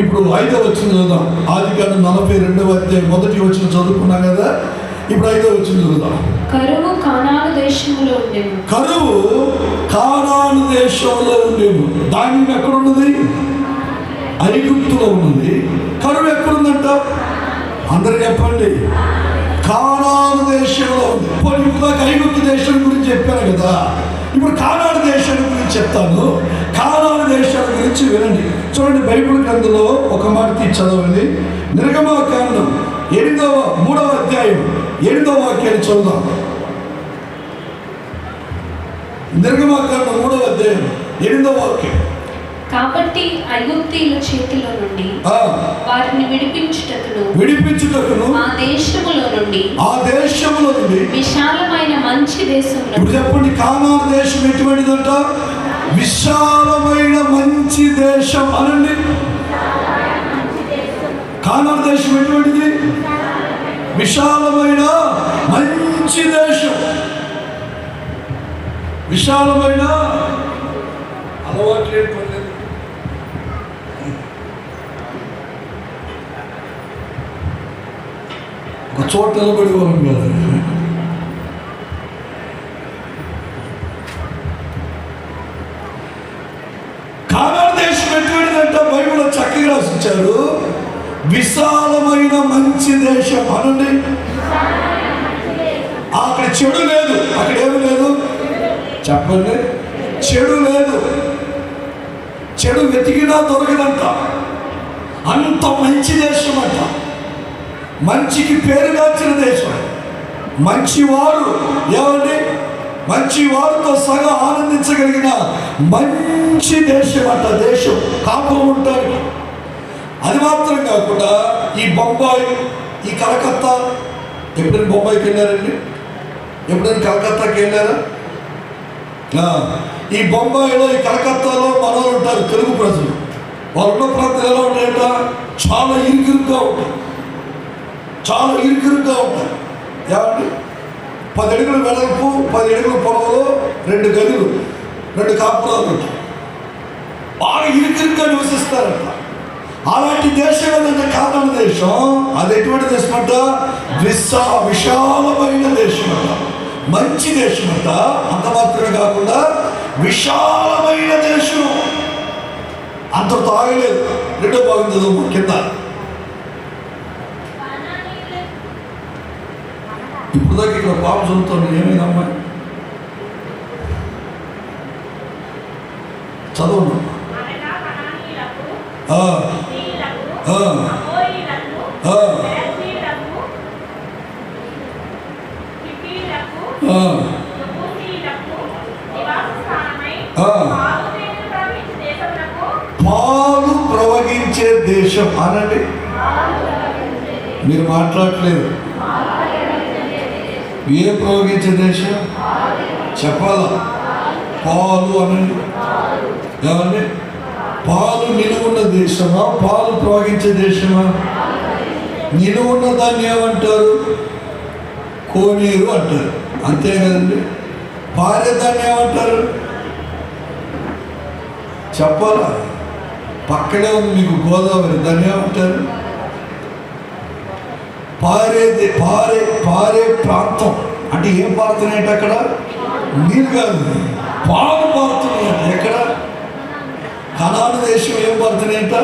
ఇప్పుడు 5వ వచనం చదువుదాం. ఆదికాండం 42వ అధ్యాయం 1వ వచనం చదువుకున్నాం కదా. ఇప్పుడు 5వ వచనం చదువుదాం. కరువు కానాను దేశంలో ఉండేను. ధాన్యం ఎక్కడున్నది? ఐగుప్తులో ఉన్నది. కరువు ఎక్కడుందంట? అందరూ చెప్పండి. కానాను దేశంలో ఉంది. ఇప్పుడు దాకా ఐగుప్తు దేశం గురించి చెప్పాను కదా. ఇప్పుడు కానాను దేశాన్ని గురించి చెప్తాను. కానాను దేశాన్ని గురించి వినండి. చూడండి, బైబిల్ గ్రంథంలో ఒక మాట తీసి చదవండి. నిర్గమకాండం 3వ అధ్యాయం 8వ వాక్యాన్ని చదువుదాం. నిర్గమకాండం 3వ అధ్యాయం 8వ వాక్యం. కాబట్టి ఐగుప్తీయుల చేతిలో నుండి వారిని విడిపించుటకును ఆ దేశములో నుండి విశాలమైన మంచి దేశం. ఇప్పుడు చెప్పండి, కానాను దేశం ఎటువంటిదంట? విశాలమైన మంచి దేశం అనండి. కానాను దేశం ఎటువంటిది? విశాలమైన మంచి దేశం. విశాలమైన అలవాటు ఏర్పడలేదు. ఒక చోట నిలబడి వాళ్ళం కదా. కానాను దేశం ఎటువంటిదంట? బైబిల్లో చక్కగా రాసిచ్చారు. విశాలమైన మంచి దేశం అనండి. అక్కడ చెడు లేదు. అక్కడ ఏమి లేదు చెప్పండి? చెడు లేదు. చెడు వెతికినా దొరకదంట. అంత మంచి దేశం అంట. మంచికి పేరుగాంచిన దేశం. మంచివారు ఏమండి? మంచివారితో సగా ఆనందించగలిగిన మంచి దేశం అంట. దేశం కాపురం ఉంటారు. అది మాత్రం కాకుండా ఈ బొంబాయి, ఈ కలకత్తా, ఎప్పుడైనా బొంబాయికి వెళ్ళారండి? ఎప్పుడైనా కలకత్తాకి వెళ్ళారా? ఈ బొంబాయిలో, ఈ కలకత్తాలో మనోళ్ళు ఉంటారు, తెలుగు ప్రజలు. వాళ్ళు ఉన్న ప్రాంతాలు ఎలా ఉంటాయంట? చాలా ఇరుకురుగ్గా ఉంటాయి. ఏమండి? 10 అడుగుల వెడల్పు, 10 అడుగుల పొడవులో 2 గదులు, 2 కాపురాలు ఉంటాయి. బాగా ఇరుకురుగ్గా నివసిస్తారంట. అలాంటి దేశం ఏదంటే కానాను దేశం. అది ఎటువంటి దేశం అంట? విశాలమైన దేశం అంట. మంచి దేశం అంట. అంత మాత్రమే కాకుండా విశాలమైన దేశం. అంతతో ఆగలేదు. 2వ భాగం చదువు కింద. ఇప్పుడు దాకా ఇక్కడ పాప చదువుతాను. ఏమైనా అమ్మాయి చదవను. దేశం అనండి. మీరు మాట్లాడలేదు. ఏం ప్రవహించే దేశం చెప్పాలా? పాలు అనండి. ఏమండి? పాలు నిలువున్న దేశమా, పాలు ప్రవహించే దేశమా? నిలువున్న దాన్ని ఏమంటారు? కోనేరు అంటారు, అంతే కదండి. పారే దాన్ని ఏమంటారు చెప్పాలా? పక్కనే ఉంది మీకు గోదావరి, దాన్ని ఏమంటారు? పారే ప్రాంతం అంటే ఏం పారుతున్నాయంట అక్కడ? నీళ్ళు కాదు, పాలు పారుతున్నాయంట. ఎక్కడ? కనాను దేశం ఏం పారుతున్నాయంట?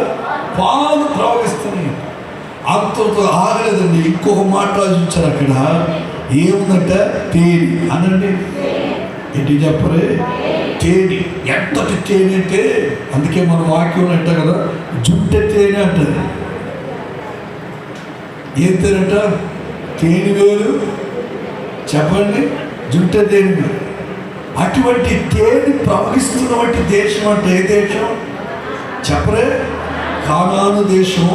పాలు ప్రవహిస్తున్నాయంట. అంతతో ఆగలేదండి, ఇంకొక మాట రాజించారు అక్కడ. ఏముందంట? తేనె అనండి. ఏంటి చెప్పరే? తేనె. ఎంతటి తేనె అంటే, అందుకే మన వాక్యం అంట కదా, జుట్టె తేనె అంటారు. ఏం తేనెట? తేనె వేరు చెప్పండి, జుట్టె తేనె వేరు. అటువంటి తేనె ప్రవహిస్తున్నటువంటి దేశం అంటే ఏ దేశం చెప్పరే? కానాను దేశం.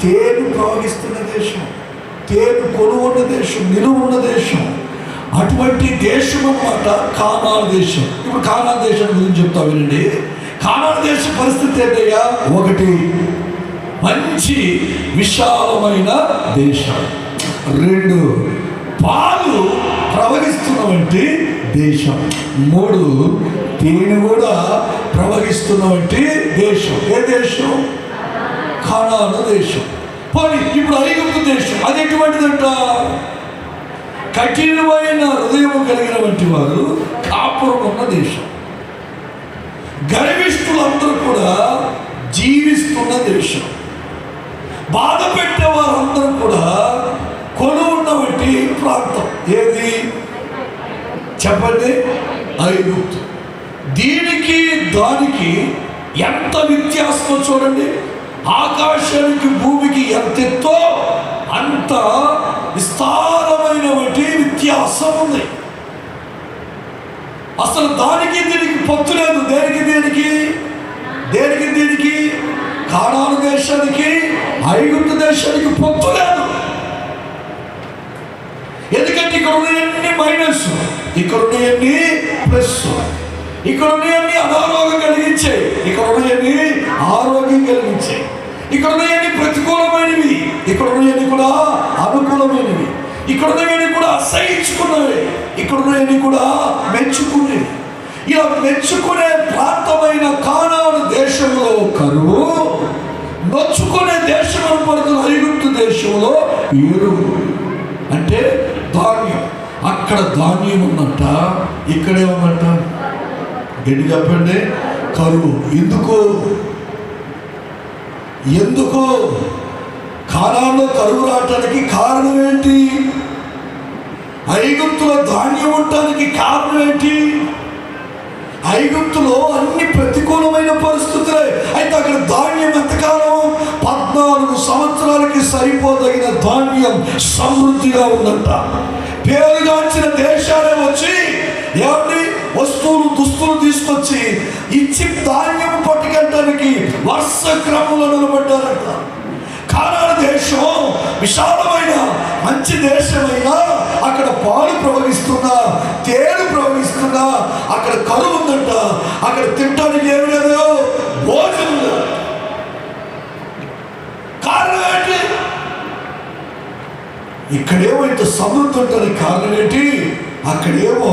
తేనె ప్రవహిస్తున్న దేశం, తేనె కొనుగొన్న దేశం, నిలువున్న దేశం. అటువంటి దేశం అన్నమాట కానాను దేశం. ఇప్పుడు కానాను దేశం గురించి చెప్తా వినండి. కానాను దేశం పరిస్థితి ఏంటయ్యా? ఒకటి, మంచి విశాలమైన దేశం. రెండు, పాలు ప్రవహిస్తున్నటువంటి దేశం. మూడు, తేనె కూడా ప్రవహిస్తున్నటువంటి దేశం. ఏ దేశం? కానాను దేశం. పోనీ ఇప్పుడు ఐగుప్తు దేశం, అది ఎటువంటిదంట? కఠినమైన హృదయం కలిగినటువంటి వారు కాపురం ఉన్న దేశం. గర్విష్ఠులందరూ కూడా జీవిస్తున్న దేశం. బాధ పెట్టే వారందరూ కూడా కొనున్నటువంటి ప్రాంతం. ఏది చెప్పండి? ఐగుప్తు. దీనికి దానికి ఎంత వ్యత్యాసమో చూడండి. ఆకాశానికి భూమికి ఎంత ఎత్తో అంత విస్తారమైనటువంటి వ్యత్యాసం ఉంది. అసలు దానికి దీనికి పొత్తు లేదు. దేనికి కానాను దేశానికి ఐగుప్తు దేశానికి పొత్తు లేదు. ఎందుకంటే ఇక్కడ ఉన్నాయన్నీ మైనస్, ఇక్కడ ఉన్నాయన్నీ ప్లస్. ఇక్కడ ఉన్నాయన్నీ అనారోగ్యం కలిగించాయి, ఇక్కడ ఉన్నాయన్నీ ఆరోగ్యం కలిగించాయి. ఇక్కడ ఉన్నాయన్నీ ప్రతికూలమైనవి, ఇక్కడ ఉన్నాయన్నీ కూడా అనుకూలమైనవి. ఇక్కడ ఉన్నాయన్నీ కూడా అసహించుకున్నవి, ఇక్కడ ఉన్నాయన్నీ కూడా మెచ్చుకునేవి. ఇలా మెచ్చుకునే ప్రాంతమైన కానాను దేశంలో కరువు, నొచ్చుకునే దేశం పడుతున్న ఐగుప్తు దేశంలో ఎరువు అంటే ధాన్యం. అక్కడ ధాన్యం ఉందంట, ఇక్కడే ఉందంట. గట్టి చెప్పండి, కరువు. ఎందుకు కానానులో కరువు రావటానికి కారణం ఏంటి? ఐగుప్తులో ధాన్యం ఉండటానికి కారణం ఏంటి? ఐగుప్తులో అన్ని ప్రతికూలమైన పరిస్థితులే. అయితే అక్కడ ధాన్యం ఎంతకాలం? 14 సంవత్సరాలకి సరిపోదగిన ధాన్యం సమృద్ధిగా ఉందంట. పేరుగాంచిన దేశాలే వచ్చి ఏమండి వస్తువులు దుస్తులు తీసుకొచ్చి ఇచ్చి ధాన్యం పట్టుకెళ్ళడానికి వరుస క్రమంలో నిలబడ్డారంట. కానాను దేశం విశాలమైన మంచి దేశమైనా అక్కడ పాలు ప్రవహిస్తున్నా, తేనె ప్రవహిస్తున్నా, అక్కడ కరువు ఉందంట. అక్కడ తినడానికి ఏమి లేదు, భోజనం లేదు. కారణం ఏంటి? ఇక్కడేమో ఇంత సమృద్ధి ఉంటుంది, కారణం ఏంటి? అక్కడేమో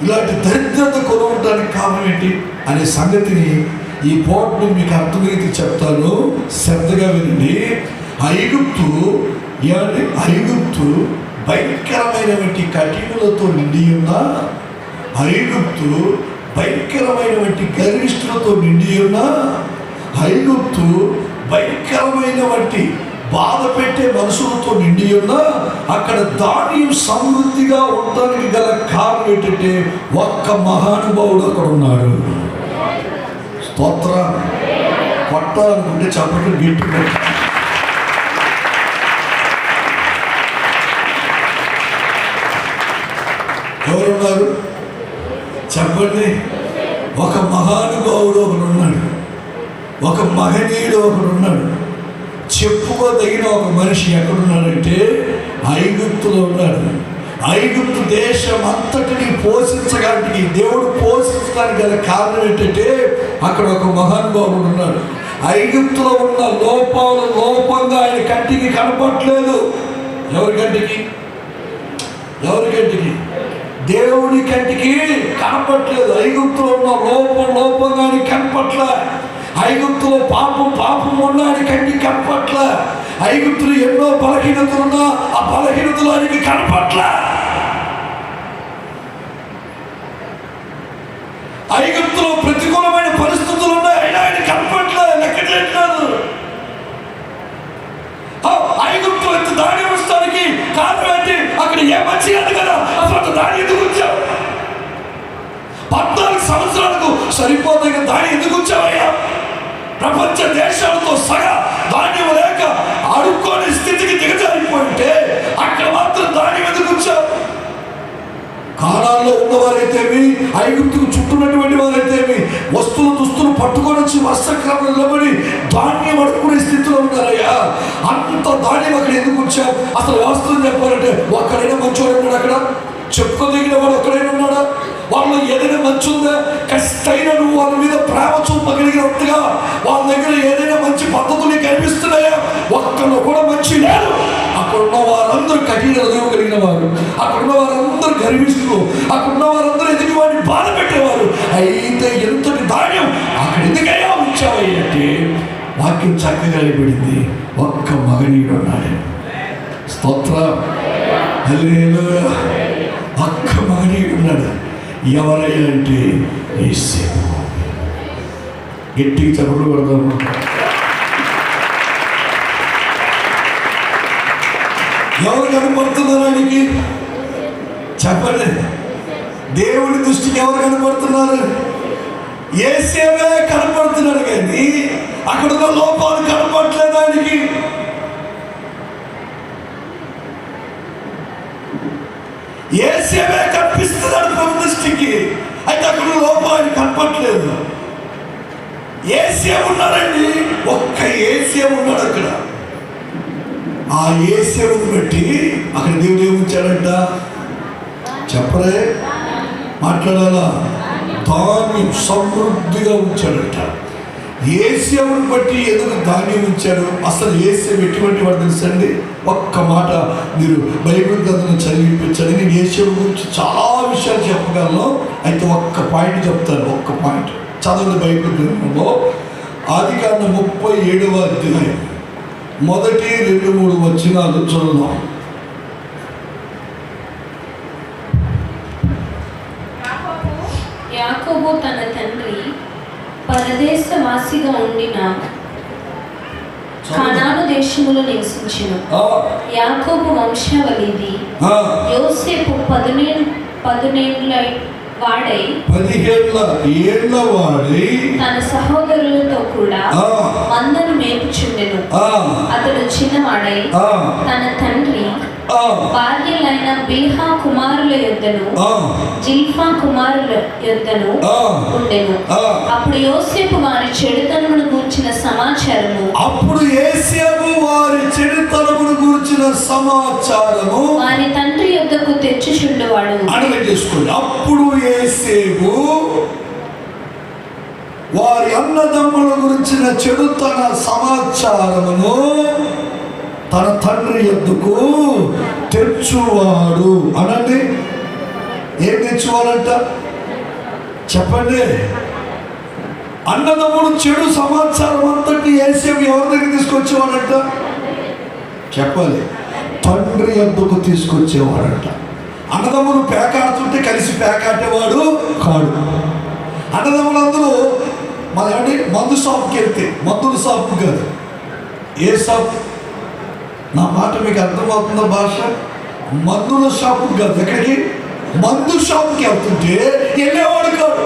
ఇలాంటి దరిద్రత కొనుగొనడానికి కారణం ఏంటి అనే సంగతిని ఈ పోర్టును మీకు అర్థమైతే చెప్తాను, శ్రద్ధగా వినండి. ఐగుప్తు భయంకరమైనటువంటి కఠినులతో నిండి ఉన్న, ఐగుప్తు భయంకరమైనటువంటి గర్విష్ఠులతో నిండి ఉన్న, ఐగుప్తు భయంకరమైనటువంటి బాధ పెట్టే మనుషులతో నిండి ఉన్న, అక్కడ ధాన్యం సమృద్ధిగా ఉండడానికి గల కారణం ఏంటంటే ఒక్క మహానుభావుడు అక్కడ ఉన్నాడు. స్తోత్ర. కొట్టాలనుకుంటే చప్పట్లు గట్టిగా. ఎవరున్నారు చెప్పండి? ఒక మహానుభావుడు ఒకడు ఉన్నాడు. ఒక మహనీయుడు ఒకడు ఉన్నాడు. చెప్పుకోదగిన ఒక మనిషి ఎక్కడున్నాడంటే ఐగుప్తులో ఉన్నాడు. ఐగుప్తు దేశం అంతటిని పోషించడానికి, దేవుడు పోషించడానికి గల కారణం ఏంటంటే అక్కడ ఒక మహానుభావుడు ఉన్నాడు. ఐగుప్తులో ఉన్న లోపంగా ఆయన కంటికి కనపట్లేదు. ఎవరి కంటికి? దేవుని కంటికి కనపట్లేదు. ఐగుప్తులో ఉన్న లోపంగా ఆయన కనపట్లే. ఐగుప్తులో పాపం ఉన్న ఆయన కంటికి కనపట్లే. ఐగుప్తులు ఎన్నో బలహీనతలు ఉన్నా ఆ బలహీనతలు ఆయనకి కనపట్లే. ఐగుప్తులో ప్రతికూలమైన పరిస్థితులు ఉన్నాయి, అయినా ఆయన కనపట్లే, లెక్క చేయట్లేదు. ఐగుప్తులు ఎంత దాడి వస్తానికి కారణం ఏంటి? అక్కడ ఏ మంచి కాదు కదా, అసలు దాడి ఎందుకు వచ్చావు? 14 సంవత్సరాలకు సరిపోతే దాడి ఎందుకు వచ్చావయ్యా? ప్రపంచ దేశాలతో సగా ధాన్యం లేక అడుక్కోని స్థితికి దిగజారిపోయింటే అక్కడ మాత్రం ధాన్యం ఎందుకు వచ్చావు? కాణాల్లో ఉన్నవారైతేమి, ఐగుప్తుకు చుట్టున్నటువంటి వారైతేమి దుస్తులు పట్టుకొని వచ్చి వస్త్రక్రమం నిలబడి ధాన్యం అడుక్కునే స్థితిలో ఉన్నారయ్యా. అంత ధాన్యం అక్కడ ఎందుకు వచ్చావు? అసలు వాస్తవం చెప్పాలంటే ఒక్కడైనా మంచివాడు ఉన్నాడు అక్కడ? చెప్పుకోదగిన వాడు ఒక్కడైనా ఉన్నాడా? వాళ్ళలో ఏదైనా మంచి ఉందా? కష్టైన నువ్వు వాళ్ళ మీద ప్రేమ చూపగలిగినట్టుగా వాళ్ళ దగ్గర ఏదైనా మంచి పద్ధతులు కనిపిస్తున్నాయా? ఒక్కళ్ళు కూడా మంచి లేదు. అక్కడున్న వారందరూ కఠిన హృదయం కలిగిన వారు, అక్కడున్న వారందరూ గర్విస్తులు, అక్కడున్న వారందరూ ఎదుటి వాడిని బాధ పెట్టేవారు. అయితే ఎంతటి ధాన్యం అక్కడ ఎందుకయ్యా ఉంచావయ్యంటే వాక్యం చక్కగా అయిపోయింది. ఒక్క మగనీయుడు ఉన్నాడు. స్తోత్రం, హల్లెలూయా. ఒక్క మగనీయుడు ఉన్నాడు. ఎవరయ్యా అంటే యేసేపు. గట్టిగా చప్పుడు కొడదాము. ఎవరు కనపడుతున్నారు ఆయనకి? చెప్పండి. దేవుడి దృష్టికి ఎవరు కనపడుతున్నారు? యేసేపే కనపడుతున్నాడు, కానీ అక్కడున్న లోపాలు కనపడట్లేదు ఆయనకి. యేసేపే కనిపిస్తున్నాడు ప్రభు దృష్టికి, అయితే అక్కడ లోపాలు కనపడట్లేదు. యేసేపు ఉన్నాడండి, ఒక్క యేసేపు ఉన్నాడు అక్కడ. ఆ యేసేపుని బట్టి అక్కడ దేవుడు ఏముంచాడంట? చెప్పరే, మాట్లాడాలా? ధాన్యం సమృద్ధిగా ఉంచాడంట. యేసేపుని బట్టి ఎందుకు ధాన్యం ఉంచాడు? అసలు యేసేపు ఎటువంటి వాడు తెలుసండి? ఒక్క మాట మీరు బైబిల్ గ్రంథం చదివిపించండి. నేను యేసేపు గురించి చాలా విషయాలు చెప్పగలను, అయితే ఒక్క పాయింట్ చెప్తాను. ఒక్క పాయింట్ చదవండి. బైబిల్ గ్రంథంలో ఆదికాండం 37వ అధ్యాయం మొదటి 2-3 వచనాలు చదువుదాం. యాకోబు తన తండ్రి పరదేశవాసిగా ఉండిన కనాను దేశములో నివసించెను. యాకోబు వంశావళిది. యోసేపు 15 ఏళ్ల వాడై తన సహోదరులతో కూడా మందను మేపుచుండెను. అతడు చిన్నవాడై తన తండ్రి భార్యలైన బిల్హా కుమారుల యొద్దను జిల్ఫా కుమారుల యొద్దను ఉండెను. అప్పుడు యోసేపు వారి చెడుతనమును గూర్చిన సమాచారము వారి తండ్రి యొద్దకు తెచ్చుచుండేవాడు. అప్పుడు యేసేపు వారి అన్నదమ్ముల గురించిన చెడుతన సమాచారమును తన తండ్రి యొద్దకు తెచ్చువాడు. అనండి, ఏం తెచ్చువాడంట? చెప్పండి. అన్నదమ్ముడు చెడు సమాచారం అంతటి యేసేపు ఎవరి దగ్గర తీసుకొచ్చేవాడంట? చెప్పాలి. తండ్రి యొద్దకు తీసుకొచ్చేవాడంట. అన్నదమ్ములు పేకాడుతుంటే కలిసి పేకాటేవాడు కాడు. అన్నదమ్ములందరూ ఏమండి మందు షాప్కి వెళ్తే, మందుల షాపు కాదు, ఏ షాప్? నా మాట మీకు అర్థమవుతుందో భాష? మందుల షాపు కాదు. ఎక్కడికి? మందు షాపుకి వెళ్తుంటే వెళ్ళేవాడు కాదు.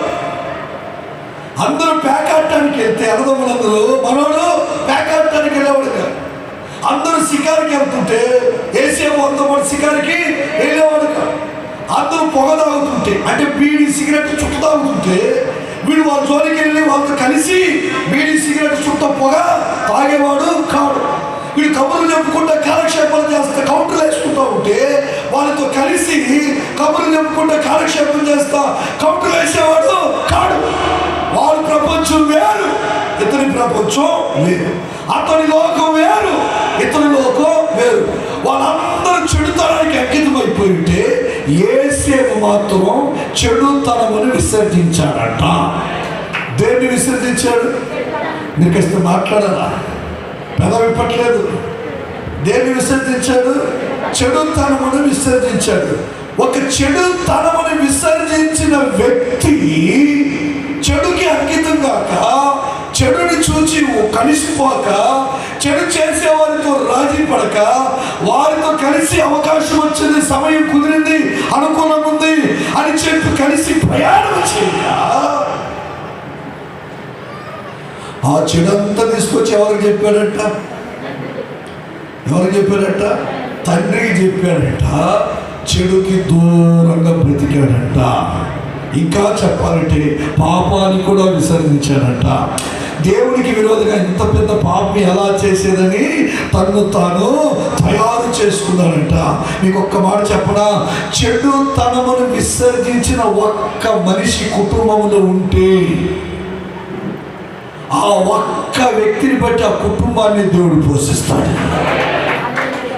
అందరూ పేకాడటానికి వెళ్తే అన్నదమ్ములందరూ మనోడు పేకాడటానికి వెళ్ళేవాడు కాదు. అందరూ షికారుకి వెళ్తుంటే యేసేపు అంతా పాటు షికారుకి వెళ్ళేవాడు కాదు. అందరూ పొగ తాగుతుంటే, అంటే బీడి సిగరెట్ చుట్టూ తాగుతుంటే వీడు వాళ్ళ జోలికి వెళ్ళి వాళ్ళతో కలిసి బీడీ సిగరెట్ చుట్టూ పొగ తాగేవాడు కాడు. వీడు కబుర్లు చెప్పుకుంటా కాలక్షేపాలు చేస్తా కౌంటర్లు వేసుకుంటా ఉంటే వాళ్ళతో కలిసి కబుర్లు చెప్పుకుంటా కాలక్షేపం చేస్తా కౌంటర్లు వేసేవాడు కాడు. వాడి ప్రపంచం వేరు, ఇతని ప్రపంచం వేరు. అతని లోకం వేరు, ఇతని లోకం వేరు. వాళ్ళందరూ చెడుతనానికి అంకితమైపోయి ఉంటే యేసేపు మాత్రం చెడుతనమును విసర్జించాడట. దేన్ని విసర్జించాడు? మీరు కాస్త మాట్లాడాలా? పెదవి పట్టలేదు. దేన్ని విసర్జించాడు? చెడుతనమును విసర్జించాడు. ఒక చెడుతనమును విసర్జించిన వ్యక్తి చెడుకి అంకితం కాక, చెడుని చూచి కలిసిపోక, చెడు చేసే వారితో రాజీ పడక, వారితో కలిసి అవకాశం వచ్చింది, సమయం కుదిరింది, అనుకూలం ఉంది అని చెప్పి కలిసి ప్రయాణం చేయక, ఆ చెడంతా తీసుకొచ్చి ఎవరికి చెప్పాడట? ఎవరికి చెప్పాడట? తండ్రికి చెప్పాడట. చెడుకి దూరంగా బ్రతికాడట. ఇంకా చెప్పాలంటే పాపాన్ని కూడా విసర్జించాడట. దేవునికి విరోధంగా ఇంత పెద్ద పాపం ఎలా చేసేదని తను తాను తయారు చేసుకున్నాడంట. మీకు ఒక్క మాట చెప్పనా? చెడు తనమును విసర్జించిన ఒక్క మనిషి కుటుంబంలో ఉంటే ఆ ఒక్క వ్యక్తిని బట్టి ఆ కుటుంబాన్ని దేవుడు పోషిస్తాడు.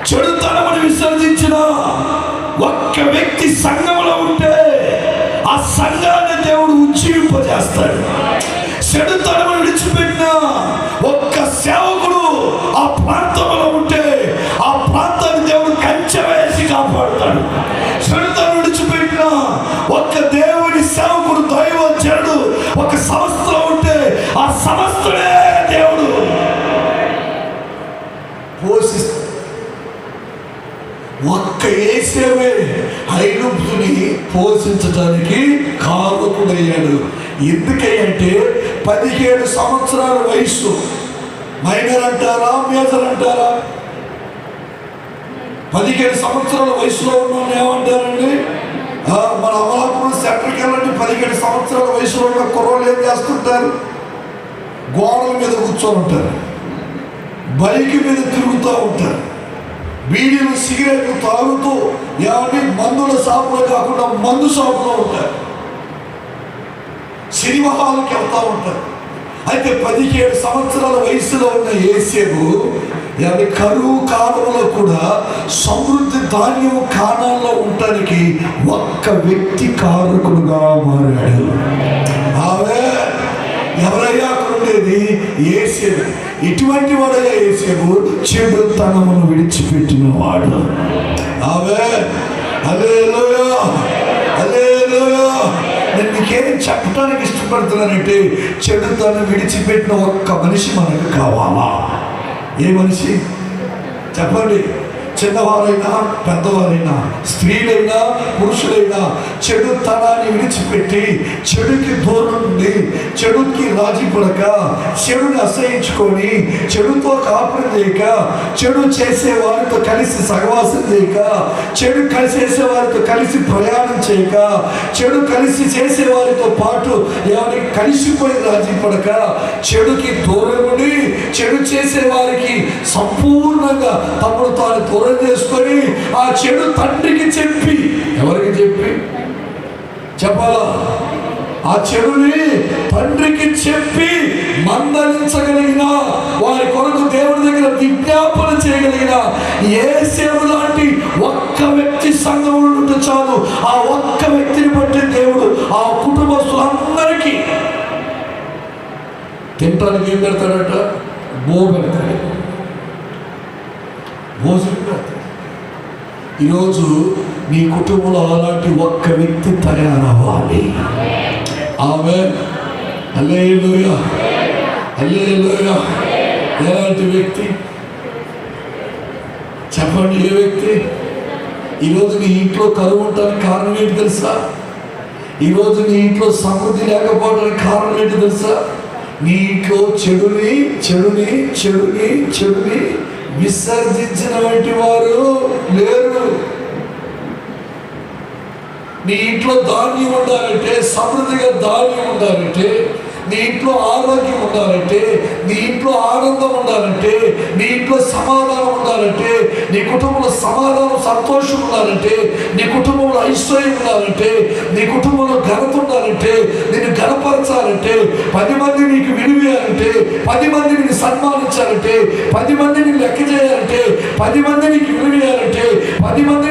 చెడుతనమును విసర్జించిన ఒక్క వ్యక్తి సంఘంలో ఉంటే ఆ సంఘాన్ని దేవుడు ఉజ్జీవింపజేస్తాడు. చెడుతనమును విడిచిపెట్టిన ఒక్క సేవకుడు ఆ ప్రాంతంలో ఉంటే ఆ ప్రాంతాన్ని దేవుడు కంచె వేసి కాపాడుతాడు. చెడుతనం విడిచిపెట్టిన ఒక్క దేవుడి సేవకుడు, దైవజనుడు ఒక సంస్థలో ఉంటే ఆ సంస్థనే దేవుడు పోషిస్తాడు. ఒక్క యేసేవే ఐగుప్తుని పోషించడానికి కారకుడయ్యాడు. ఎందుకంటే 17 సంవత్సరాల వయసు. మైనర్ అంటారా, మేజర్ అంటారా? 17 సంవత్సరాల వయసులో ఉన్న ఏమంటారండి? మన అమలాపురం సెంటర్కి వెళ్ళండి. 17 సంవత్సరాల వయసులో ఉన్న కుర్రోళ్ళు ఏం చేస్తుంటారు? గోడల మీద కూర్చొని ఉంటారు, బైక్ మీద తిరుగుతూ ఉంటారు, బీడీలు సిగరెట్లు తాగుతూ, ఏమంటే మందుల షాపులో కాకుండా మందు షాపులో ఉంటారు, సినిమా హాల్కి వెళ్తూ ఉంటారు. అయితే 17 సంవత్సరాల వయసులో ఉన్న యేసేపు కరువు కాలంలో కూడా సమృద్ధి ధాన్యం కాణాల్లో ఉండటానికి ఒక్క వ్యక్తి కారకుడుగా మారాడు. ఆమె ఎవరయ్యా అక్కడ ఉండేది? యేసేపు. ఎటువంటి వాడయ్యా యేసేపు? చెడుతనమును విడిచిపెట్టిన వాడు. ఆమె హల్లెలూయా, హల్లెలూయా. నేను మీకేం చెప్పడానికి ఇష్టపడుతున్నానంటే, చెడుతనం విడిచిపెట్టిన ఒక్క మనిషి మనకు కావాలా? ఏ మనిషి చెప్పండి? చిన్నవారైనా పెద్దవారైనా, స్త్రీలైనా పురుషులైనా చెడుతనాన్ని విడిచిపెట్టి చెడుకి దూరం నుండి, చెడుకి రాజీ పడక, చెడుని అసహించుకొని, చెడుతో కాపురం చేయక, చెడు చేసే వారితో కలిసి సహవాసం చేయక, చెడు చేసే వారితో కలిసి ప్రయాణం చేయక, చెడు కలిసి చేసే వారితో పాటు ఎవరి కలిసిపోయి రాజీ పడక, చెడుకి దూరం ఉండి చెడు చేసే వారికి సంపూర్ణంగా తమను తాను దూరం చేసుకొని ఆ చెడు తండ్రికి చెప్పి, ఎవరికి చెప్పి చెప్పాలా? ఆ చెడుని తండ్రికి చెప్పి మందలించగలిగిన, వారి కొరకు దేవుడి దగ్గర విజ్ఞాపన చేయగలిగిన యేసేపు లాంటి ఒక్క వ్యక్తి సంఘంలో ఉంటే చాలు. ఆ ఒక్క వ్యక్తిని బట్టి దేవుడు ఆ కుటుంబస్తులందరికీ తినటానికి ఏం పెడతాడట? పెడతాడు, భోజనం పెడతాడు. ఈరోజు మీ కుటుంబంలో అలాంటి ఒక్క వ్యక్తి తయారవ్వాలి. ఆమేన్, హల్లెలూయా, హల్లెలూయా. ఎలాంటి వ్యక్తి చెప్పండి? ఏ వ్యక్తి? ఈరోజు నీ ఇంట్లో కరువు ఉండటానికి కారణం ఏంటి తెలుసా? ఈరోజు నీ ఇంట్లో సమృద్ధి లేకపోవడానికి కారణం ఏంటి తెలుసా? నీ ఇంట్లో చెడుని చెడుని చెడుని చెడుని విసర్జించిన వంటి వారు లేరు. నీ ఇంట్లో ధాన్యం ఉండాలంటే, సమృద్ధిగా ధాన్యం ఉండాలంటే, నీ ఇంట్లో ఆరోగ్యం ఉండాలంటే, నీ ఇంట్లో ఆనందం ఉండాలంటే, నీ ఇంట్లో సమాధానం ఉండాలంటే, నీ కుటుంబంలో సమాధానం సంతోషం ఉండాలంటే, నీ కుటుంబంలో ఐశ్వర్యం ఉండాలంటే, నీ కుటుంబంలో ఘనత ఉండాలంటే, నిన్ను ఘనపరచాలంటే, 10 మంది నీకు విలువేయాలంటే, 10 మంది నిన్ను సన్మానించాలంటే, 10 మంది నిన్ను లెక్క చేయాలంటే, 10 మంది నీకు విలువేయాలంటే, 10 మంది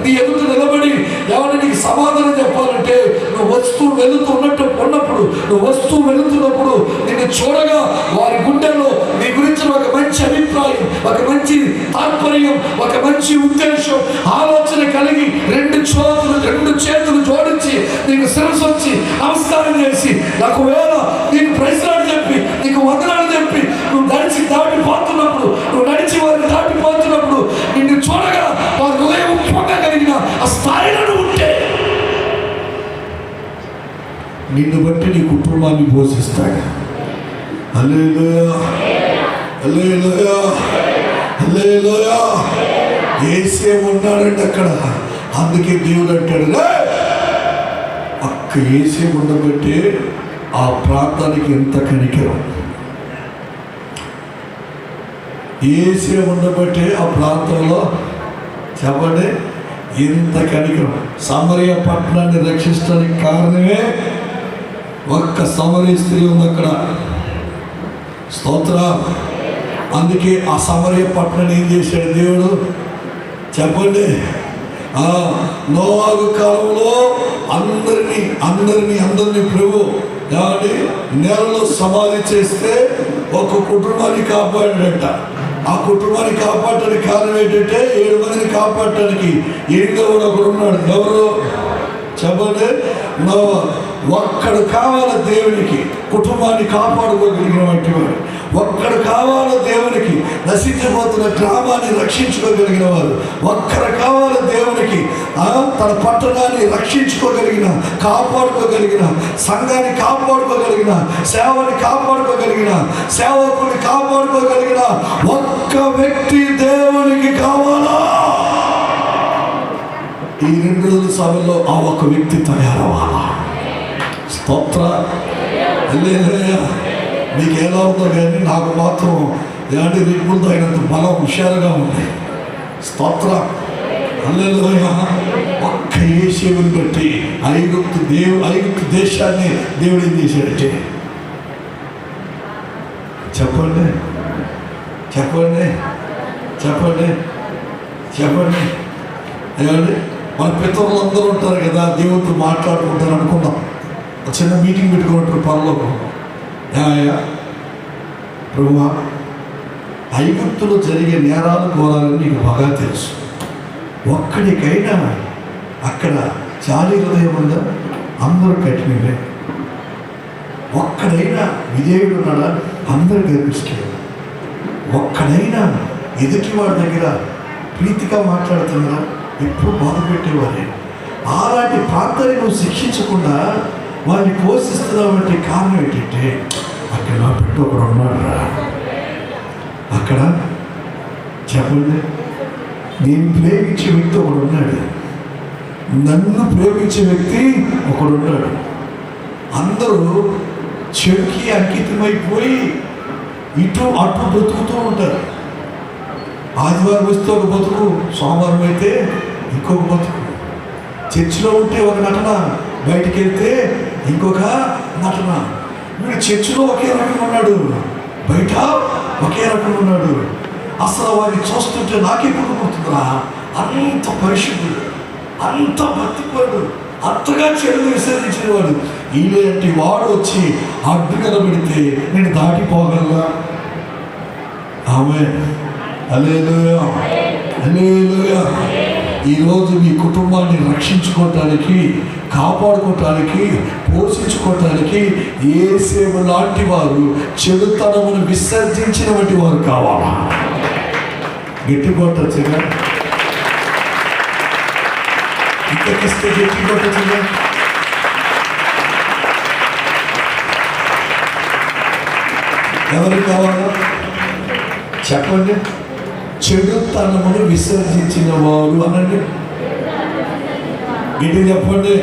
నీ ఎదుట నిలబడి ఎవరు నీకు సమాధానం చెప్పాలంటే, నువ్వు వస్తూ ఉన్నప్పుడు నువ్వు వస్తూ వెళుతున్నప్పుడు నిన్ను చూడగా వారి గుండెల్లో నీ గురించి ఒక మంచి అభిప్రాయం, ఒక మంచి తాత్పర్యం, ఒక మంచి ఉద్దేశం, ఆలోచన కలిగి 2 చేతులు జోడించి నీకు శిరస్సు వచ్చి నమస్కారం చేసి, ఒకవేళ నీకు ప్రశ్నలు చెప్పి, నీకు వందనాలు చెప్పి, నువ్వు దాటిపోతున్నప్పుడు, నువ్వు నడిచి వారిని దాటిపోతున్నప్పుడు నిన్ను చూడగా వారి హృదయం పొందగలిగిన ఆ స్థాయిలో ఉంటే నిన్ను బట్టి నీ కుటుంబాన్ని పోషిస్తాడు. హల్లెలూయా, హల్లెలూయా, హల్లెలూయా. యేసే ఉన్నాడండి అక్కడ. అందుకే దేవుడు అంటాడు, అక్క యేసే ఉండబట్టే ఆ ప్రాంతానికి ఎంత కనికరం. యేసే ఉండబట్టే ఆ ప్రాంతంలో చెప్పండి ఎంత కనికరం. సమరయ పట్టణాన్ని రక్షించడానికి కారణమే ఒక్క సమరయ స్త్రీ ఉంది అక్కడ. స్తోత్రం. అందుకే ఆ సమరయ పట్టణాన్ని ఏం చేశాడు దేవుడు చెప్పండి. నోవాహు కాలంలో అందరినీ ప్రభు ఏమండి నేలలో సమాధి చేస్తే ఒక కుటుంబాన్ని కాపాడాడట. ఆ కుటుంబాన్ని కాపాడటానికి కారణం ఏంటంటే 7 మందిని కాపాడటానికి 8వ ఒకడు ఉన్నాడు. ఎవరు చెప్పండి? ఒక్కడు కావాలి దేవునికి కుటుంబాన్ని కాపాడుకోగలిగిన వంటి వాడు. ఒక్కడు కావాలి దేవునికి నశించిపోతున్న గ్రామాన్ని రక్షించుకోగలిగిన వారు. ఒక్కరు కావాలి దేవునికి తన పట్టణాన్ని రక్షించుకోగలిగిన, కాపాడుకోగలిగిన, సంఘాన్ని కాపాడుకోగలిగిన, సేవని కాపాడుకోగలిగిన, సేవకుని కాపాడుకోగలిగిన ఒక్క వ్యక్తి దేవునికి కావాలా? ఈ 2 రోజుల సభలో ఆ ఒక్క వ్యక్తి తయారవ్వాలా? స్తోత్ర. మీకు ఎలా ఉందో కానీ నాకు మాత్రం ఎలాంటి రిగ్గులతో అయినంత బలం హుషారుగా ఉంది. స్తోత్ర. హల్లెలూయా. ఒక్క యేసుని బట్టి ఐగుప్తు దేశాన్ని దేవుడు ఏం చేశాడంటే చెప్పండి చెప్పండి చెప్పండి చెప్పండి. ఏమండి మన పితరులు అందరూ ఉంటారు కదా, దేవుడితో మాట్లాడుకుంటారు అనుకుందాం. చిన్న మీటింగ్ పెట్టుకుంటారు పరలోకం. ప్రభువా, ఐగుప్తులో జరిగే నేరాలు ఘోరాలని నీకు బాగా తెలుసు. ఒక్కడికైనా అక్కడ జాలి హృదయం ఉందా? అందరూ కఠినమే. ఒక్కడైనా విధేయుడు ఉన్నాడా? అందరూ గర్విస్తారు. ఒక్కడైనా ఎదుటివాడి దగ్గర ప్రీతిగా మాట్లాడుతున్నారా? ఎప్పుడు బాధ పెట్టేవారే. అలాంటి ప్రాంతాన్ని నువ్వు శిక్షించకుండా వారిని పోషిస్తున్నావంటే కారణం ఏంటంటే అక్కడ నా బిడ్డ ఒకడు ఉన్నాడు రా. అక్కడ చెప్పండి, నేను ప్రేమించే వ్యక్తి ఒకడు ఉన్నాడు, నన్ను ప్రేమించే వ్యక్తి ఒకడు ఉన్నాడు. అందరూ చెడుకి అంకితమైపోయి ఇటు అటు బ్రతుకుతూ ఉంటారు. ఆదివారం వస్తే ఒక బతుకు, సోమవారం అయితే ఇంకొక బతుకు. చర్చిలో ఉంటే ఒక నటన, బయటికి వెళ్తే ఇంకొక నటన. వీడు చర్చిలో ఒకే రకంగా ఉన్నాడు, బయట ఒకే రకంగా ఉన్నాడు. అసలు వాడిని చూస్తుంటే నాకే పుట్టుకుంటుందిరా. అంత పరిశుద్ధుడు, అంత భక్తిపరుడు, అంతగా చెడు విసర్జించిన వాడు. ఇలాంటి వాడు వచ్చి అడ్డు నిలబెడితే నేను దాటిపోగలరా? ఆమేన్. హల్లెలూయా, హల్లెలూయా. ఈరోజు మీ కుటుంబాన్ని రక్షించుకోవటానికి, కాపాడుకోవటానికి, పోషించుకోవటానికి యేసేపు లాంటి వారు, చెడుతనమును విసర్జించిన వంటి వారు కావాలా? గట్టి కొట్టచ్చుగా, ఇంకొకస్తే గట్టి కొట్టచ్చుగా. ఎవరు కావాలా చెప్పండి? చెడుతనమును విసర్జించిన వారు అనండి. ఏంటి చెప్పండి?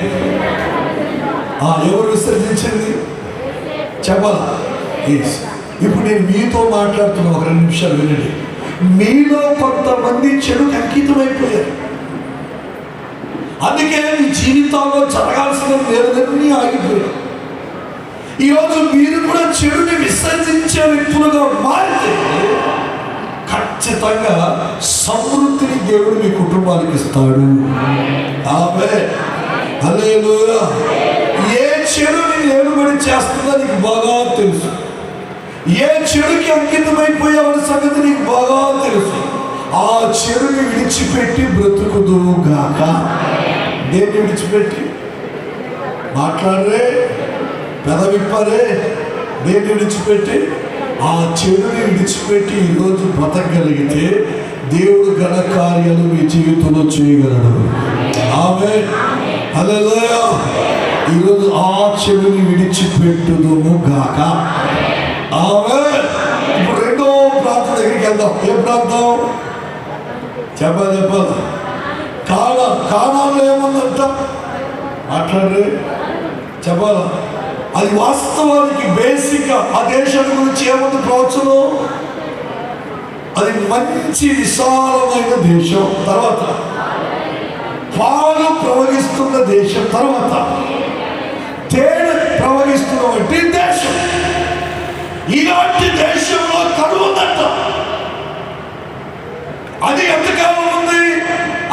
ఎవరు విసర్జించింది చెప్పాలా? ఇప్పుడు నేను మీతో మాట్లాడుతున్నా, ఒక 2 నిమిషాలు వినండి. మీలో కొంతమంది చెడుకు అంకితమైపోయారు. అందుకే మీ జీవితాల్లో జరగాల్సిన వేదనన్నీ ఆగిపోయాయి. ఈరోజు మీరు కూడా చెడుని విసర్జించే వ్యక్తులుగా మారితే ఖచ్చితంగా సమృద్ధిని దేవుడు మీ కుటుంబానికి ఇస్తాడు. ఆమేన్, హల్లెలూయా. ఏ చెడుని ఏలుబడి చేస్తుందో నీకు బాగా తెలుసు. ఏ చెడుకి అంకితమైపోయావన్న సంగతి నీకు బాగా తెలుసు. ఆ చెడుని విడిచిపెట్టి బ్రతుకుదువు గాక. దేన్ని విడిచిపెట్టి? మాట్లాడరే, పెదవిప్పరే. దేన్ని విడిచిపెట్టి? ఆ చెడుని విడిచిపెట్టి ఈరోజు బ్రతకగలిగితే దేవుడు ఘన కార్యాలు మీ జీవితంలో చేయగలడు. ఆమేన్, హల్లెలూయా. ఈరోజు ఆ చెడుని విడిచిపెట్టుదుము గాక. ఆమేన్. ఇప్పుడు 2వ ప్రాంతం దగ్గరికి వెళ్దాం. ఏ ప్రాంతం? చెప్పాలి. కానాన్లో ఏముందంట? మాట్లాడరే, చెప్పాలా? అది వాస్తవానికి బేసిక్. ఆ దేశం గురించి ఏముంది ప్రవచనం? అది మంచి విశాలమైన దేశం. తర్వాత పాలు ప్రవహిస్తున్న దేశం. తర్వాత తేనె ప్రవహిస్తున్నటువంటి దేశం. ఇలాంటి దేశంలో కరువు ఉందంట. అది ఎంతకాలం ఉంది?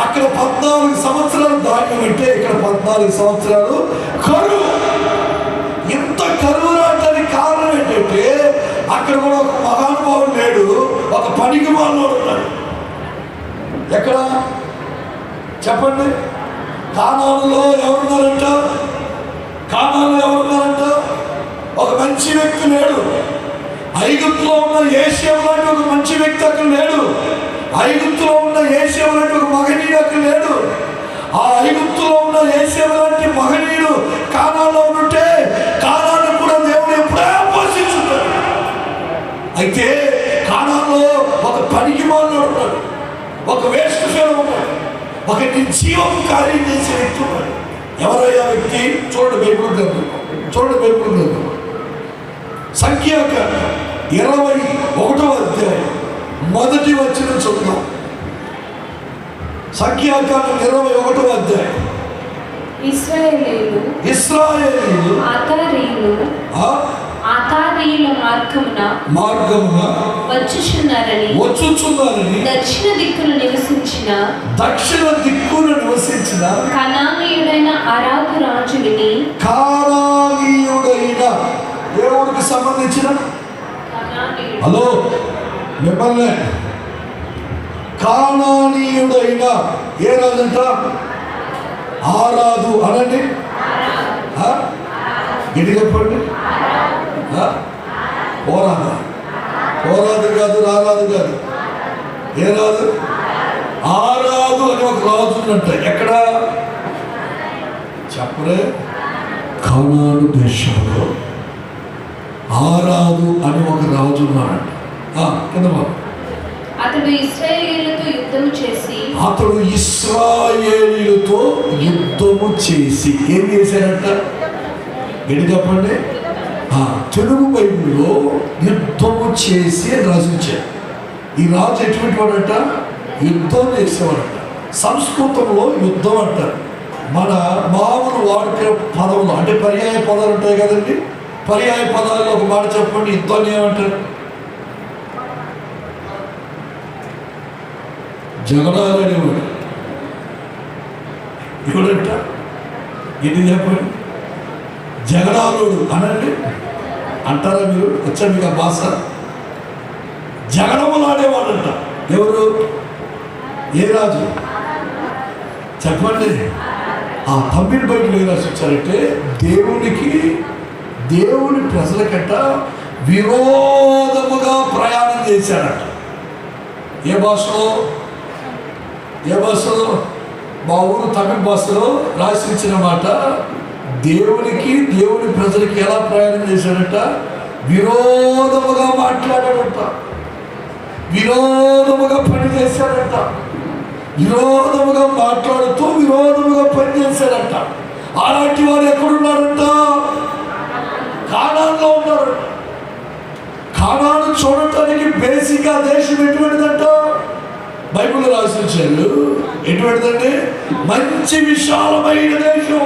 అక్కడ 14 సంవత్సరాలు ధాన్యం అంటే ఇక్కడ 14 సంవత్సరాలు కరువు. ఇంత కరువు రావడానికి కారణం ఏంటంటే అక్కడ కూడా ఒక మహానుభావుడు లేడు, ఒక పనికి మాలోడు ఉన్నాడు. ఎక్కడ చెప్పండి? కానానులో ఎవరున్నారంట? కానానులో ఎవరున్నారంట? ఒక మంచి వ్యక్తి లేడు. ఐగుప్తులో ఉన్న యేషేము లాంటి ఒక మంచి వ్యక్తి అక్కడ లేడు. ఐగుప్తులో ఉన్న యేషేము లాంటి ఒక మహనీయుడు అక్కడ లేడు. ఆ ఐగుప్తులో ఉన్న యేషేము లాంటి మహనీయుడు కానానులో ఉంటే కానాను కూడా దేవుడు ఎప్పుడే పోషించుతాడు. అయితే కానానులో ఒక పనికి మాలోడు ఉన్నాడు, ఒక వేస్ట్ ఫెలో ఉన్నాడు, ఒక నిర్జీవం కార్యం చేసే వ్యక్తి ఉన్నాడు. ఎవరయ్యా వ్యక్తి? చూడండి బైబిల్ గ్రంథం. సంఖ్యాకాండం 21వ అధ్యాయం 1వ వచనం చదువుదాం. సంఖ్యాకాండం 21వ అధ్యాయం. ఇశ్రాయేలీయులు ఆతారీయుల మార్గమున వచ్చుచున్నారని దక్షిణ దిక్కును నివసించిన కనానీయుడైన అరాగు రాజు విని. కానానీయుడైన దేవుడికి సంబంధించిన హలో మిమ్మల్ని కానానీయుడైన ఏ రాజంట? ఆరాదు అనండి. ఇది చెప్పండి. పోరాదు కాదు, రారాదు కాదు. ఏ రాదు? ఆరాదు అని ఒక రాజు ఉందంట. ఎక్కడ చెప్పరే? కానాను దేశంలో ఆరాదు అని ఒక రాజు ఉన్నాడంట. కింద అతడు ఇశ్రాయేలీయులతో యుద్ధము చేసి ఏం చేశాడంట? ఏంటి చెప్పండి? తెలుగు బైబిల్లో యుద్ధము చేసి రాసించాడు. ఈ రాజు ఎటువంటి వాడంట? యుద్ధం చేసేవాడంట. సంస్కృతంలో యుద్ధం అంటారు. మన మామూలు వాడుక పదములు అంటే పర్యాయ పదాలు ఉంటాయి కదండి. పర్యాయ పదాల్లో ఒక మాట చెప్పండి. యుద్ధాన్ని ఏమంటారు? జగడాలు అనేవాడు. ఇప్పుడంట ఇది చెప్పండి. జగడాలుడు అనండి అంటారా మీరు? వచ్చా మీకు ఆ భాష? జగడములాడేవాడంట. ఎవరు? ఏ రాజు చెప్పండి? తమిళ బయటలు ఏ రాసి వచ్చారంటే దేవుని ప్రజలకంట విరోధముగా ప్రయాణం చేశాడట. ఏ భాషలో? మా ఊరు తమిళ భాషలో రాసి ఇచ్చిన మాట. దేవుని ప్రజలకి ఎలా ప్రయాణం చేశాడట? విరోధముగా మాట్లాడాడట, విరోధముగా పని చేశాడట. విరోధముగా మాట్లాడుతూ విరోధముగా పనిచేశాడంట. అలాంటి వాడు ఎక్కడున్నాడంట? కానాన్లో ఉన్నాడు. కానాను చూడటానికి బేసిక్గా దేశం ఎటువంటిదంట? బైబిల్లో రాసి వచ్చారు. ఎటువంటిదండి? మంచి విశాలమైన దేశం.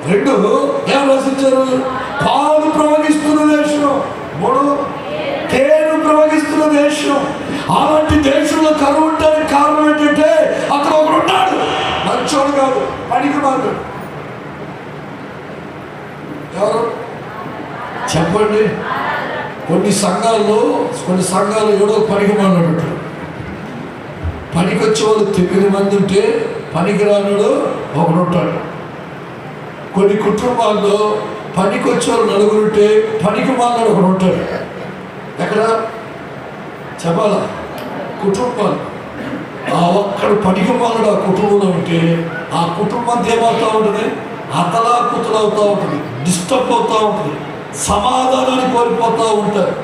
2 ఏం రాసించారు? పాలు ప్రవహిస్తున్న దేశం. 3 తేనె ప్రవహిస్తున్న దేశం. అలాంటి దేశంలో కరువు ఉండడానికి కారణం ఏంటంటే అక్కడ ఒకడు ఉన్నాడు, మంచోడు కాదు, పనికి మాడు. ఎవరు చెప్పండి? కొన్ని సంఘాలు ఎవడో పనికి మాట్లాడు. పనికి వచ్చే వాళ్ళు 9 మంది ఉంటే పనికి రానుడు ఒకడు ఉంటాడు. కొన్ని కుటుంబాల్లో పనికి వచ్చేవాళ్ళు 4 ఉంటే పనికి మాట్లాడు ఒకడు ఉంటాడు. ఎక్కడ చెప్పాలా? కుటుంబాలు. ఆ ఒక్కడు పనికి మాట్లాడు ఆ కుటుంబంలో ఉంటే ఆ కుటుంబం ఏమవుతూ ఉంటుంది? అతలాకుతలు అవుతూ ఉంటుంది, డిస్టర్బ్ అవుతూ ఉంటుంది, సమాధానాన్ని కోల్పోతూ ఉంటారు,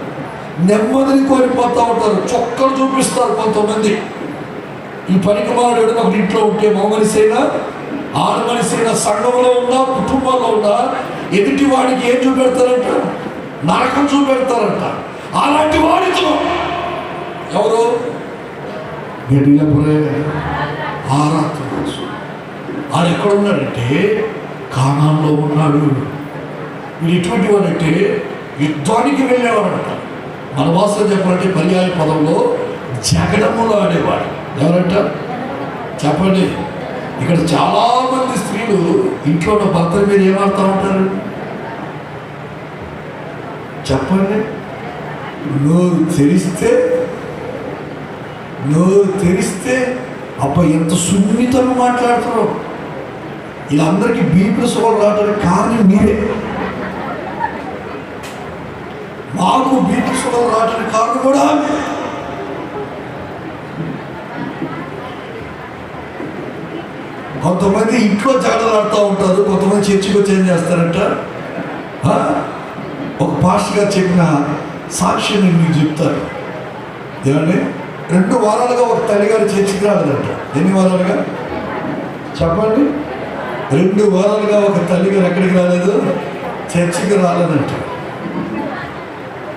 నెమ్మదిని కోల్పోతూ ఉంటారు, చొక్కలు చూపిస్తారు కొంతమంది. ఈ పనికి మాట్లాడు ఒక ఇంట్లో ఉంటే మగ మనిషి అయినా ఆడ మనిషి అయినా సంఘంలో ఉన్నా కుటుంబంలో ఉన్నా ఎదుటి వాడికి ఏం చూపెడతారంట? నరకం చూపెడతారంట. అలాంటి వాడితో ఎవరు? గడిలపురే ఆరాధన. ఆడు ఎక్కడ ఉన్నాడంటే కానాన్లో ఉన్నాడు. వీడు ఎటువంటి వాడంటే యుద్ధానికి వెళ్ళేవాడంట. మన భాషలో చెప్పాలంటే పర్యాయ పదంలో జగడములో ఆడేవాడు. ఎవరంట చెప్పండి? ఇక్కడ చాలామంది స్త్రీలు ఇంట్లో ఉన్న భర్తల మీద ఏమాడుతూ ఉంటారు చెప్పండి? నోరు తెరిస్తే అబ్బా ఎంత సున్నితంగా మాట్లాడుతున్నావు. వీళ్ళందరికీ బీపీ షుగర్ రావడానికి కారణం మీరే. మాకు బీపీ షుగర్ రావడానికి కారణం కూడా కొంతమంది ఇంట్లో జాడలు ఆడుతూ ఉంటారు, కొంతమంది చర్చికి వచ్చి ఏం చేస్తారంట. ఒక పాస్టర్ గారు చెప్పిన సాక్ష్యం నేను మీకు చెప్తాను. ఏమండి? 2 వారాలుగా ఒక తల్లిగారు చర్చికి రాలేదంట. ఎన్ని వారాలుగా చెప్పండి? 2 వారాలుగా ఒక తల్లిగారు ఎక్కడికి రాలేదు? చర్చికి రాలేదంట.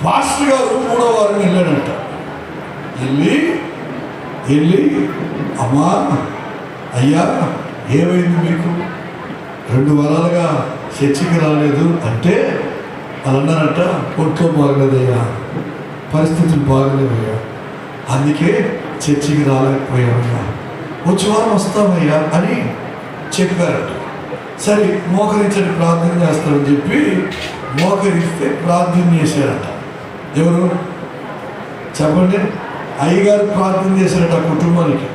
పాస్టర్ గారు 3వ వారం వెళ్ళాడంట. వెళ్ళి అమ్మా అయ్యా ఏమైంది మీకు? 2 వారాలుగా చర్చికి రాలేదు అంటే వాళ్ళు అన్నారంట, ఒంట్లో బాగలేదయ్యా, పరిస్థితులు బాగలేదయ్యా, అందుకే చర్చికి రాలేకపోయామయ్యా, వచ్చే వారం వస్తామయ్యా అని చెప్పారట. సరే మోకరించని ప్రార్థన చేస్తామని చెప్పి మోకరిస్తే ప్రార్థన చేశారట. ఎవరు చెప్పండి? అయ్యగారు ప్రార్థన చేశారట ఆ కుటుంబానికి.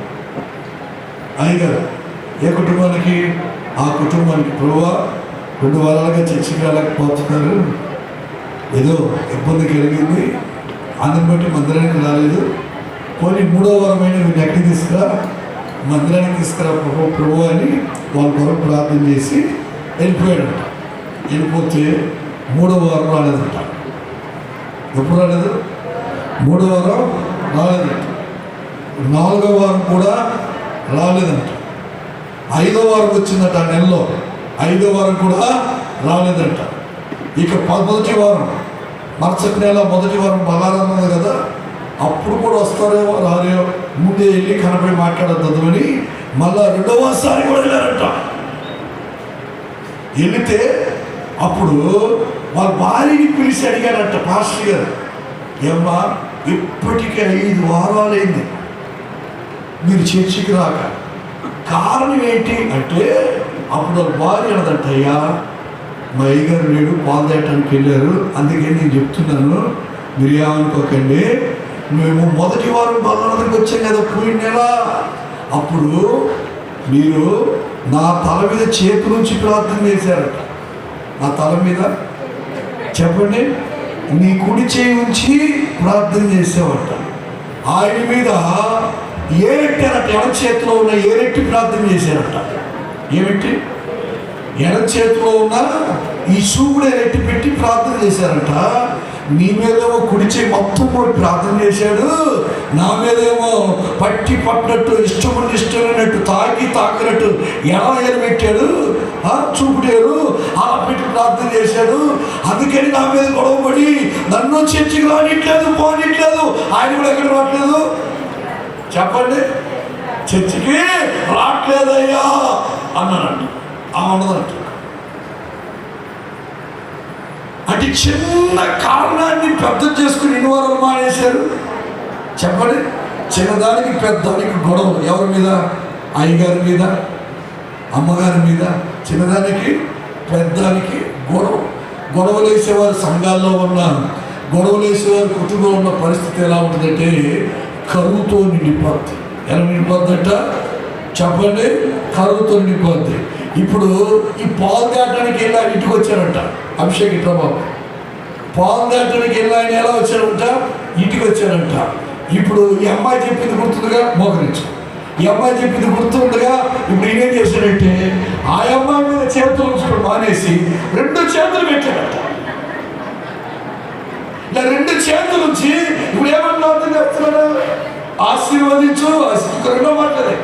అయ్యగారు ఏ కుటుంబానికి? ఆ కుటుంబానికి. ప్రభువా 2 వారాలుగా చర్చికి రాలేకపోతున్నారు, ఏదో ఇబ్బంది కలిగింది, అందుని బట్టి మందిరానికి రాలేదు, పోనీ 3వ వారమైన వీళ్ళు ఎక్కడికి తీసుకురా, మందిరానికి తీసుకురా ప్రభు అని వాళ్ళ కొరకు ప్రార్థన చేసి వెళ్ళిపోయాడంట. వెళ్ళిపోతే 3వ వారం రాలేదంట. ఎప్పుడు రాలేదు? 3వ వారం రాలేదంట. 4వ వారం కూడా రాలేదంట. 5వ వారం వచ్చిందట ఆ నెలలో. 5వ వారం కూడా రాలేదంట. ఇక 11వ వారం మరుసటి నెల 1వ వారం బలారం ఉంది కదా, అప్పుడు కూడా వస్తారేమో రారేమో, ముందే వెళ్ళి కనపడి మాట్లాడద్దు అని మళ్ళా 2వసారి కూడా వెళ్ళారంట. వెళితే అప్పుడు వాళ్ళ భార్యని పిలిచి అడిగారంట పాస్టర్ గారు, ఏమ్మా ఇప్పటికీ 5 వారాలైంది మీరు చర్చికి రాక, కారణం ఏంటి అంటే, అప్పుడు వాళ్ళ భార్య అన్నదంట, అయ్యా మా అయ్యగారు లేడు, పాలు తేయటానికి వెళ్ళారు, అందుకే నేను చెప్తున్నాను, మీరు ఏమనుకోకండి, మేము 1వ వారం బలనదికి వచ్చాం కదా పోయిన నెల, అప్పుడు మీరు నా తల మీద చేతి నుంచి ప్రార్థన చేశారట. నా తల మీద చెప్పండి, నీ కుడి చేయి ఉంచి ప్రార్థన చేసేవాట. ఆయన మీద ఏరెట్టారట, ఎడ చేతిలో ఉన్న ఏరెట్టి ప్రార్థన చేశారట. ఏమిటి? ఎడ చేతిలో ఉన్న ఈ సూగుడే రెట్టి పెట్టి ప్రార్థన చేశారంట. నీ మీదేమో కుడి చేయి మొత్తం పోయి ప్రార్థన చేశాడు, నా మీదేమో పట్టి పట్టినట్టు ఇష్టమైనట్టు తాకినట్టు ఎలా పెట్టాడు, చూపుడేరు అలా పెట్టి ప్రార్థన చేశాడు. అందుకని నా మీద గొడవపడి నన్ను చర్చికి రానిట్లేదు, పోనిట్లేదు. ఆయన కూడా ఎక్కడ రావట్లేదు చెప్పండి, చర్చికి రావట్లేదయ్యా అన్నానంట. ఉన్నదంట. అంటే చిన్న కారణాన్ని పెద్ద చేసుకుని ఎన్ని వారాలు మానేశారు చెప్పండి. చిన్నదానికి పెద్దదానికి గొడవలు. ఎవరి మీద? అయ్యగారి మీద, అమ్మగారి మీద. చిన్నదానికి పెద్దదానికి గొడవలు వేసేవారు సంఘాల్లో ఉన్నారు. గొడవలు వేసేవారు కుటుంబంలో ఉన్న పరిస్థితి ఎలా ఉంటుందంటే కరువుతో నిండిపోద్ది. ఎలా నిండిపోద్దంట చెప్పండి? కరువుతో నిండిపోద్ది. ఇప్పుడు ఈ పాలు దాటానికి వెళ్ళి ఆయన ఇంటికి వచ్చారంట. అభిషేక్ ఇట్లబాబు పాలు దాటానికి వెళ్ళి ఆయన ఎలా వచ్చారంట? ఇంటికి వచ్చారంట. ఇప్పుడు ఈ అమ్మాయి చెప్పింది గుర్తుందిగా, మోకరించు. ఈ అమ్మాయి చెప్పింది గుర్తుందిగా. ఇప్పుడు ఈయనేం చేశాడంటే ఆ అమ్మాయి మీద చేతులు ఉంచుకొని మానేసి 2 చేతులు పెట్టాడంట. ఇలా 2 చేతులు ఉంచి ఇప్పుడు ఏమన్నా అర్థం చేస్తున్నాడు? ఆశీర్వదించు. రెండో మాట్లాడే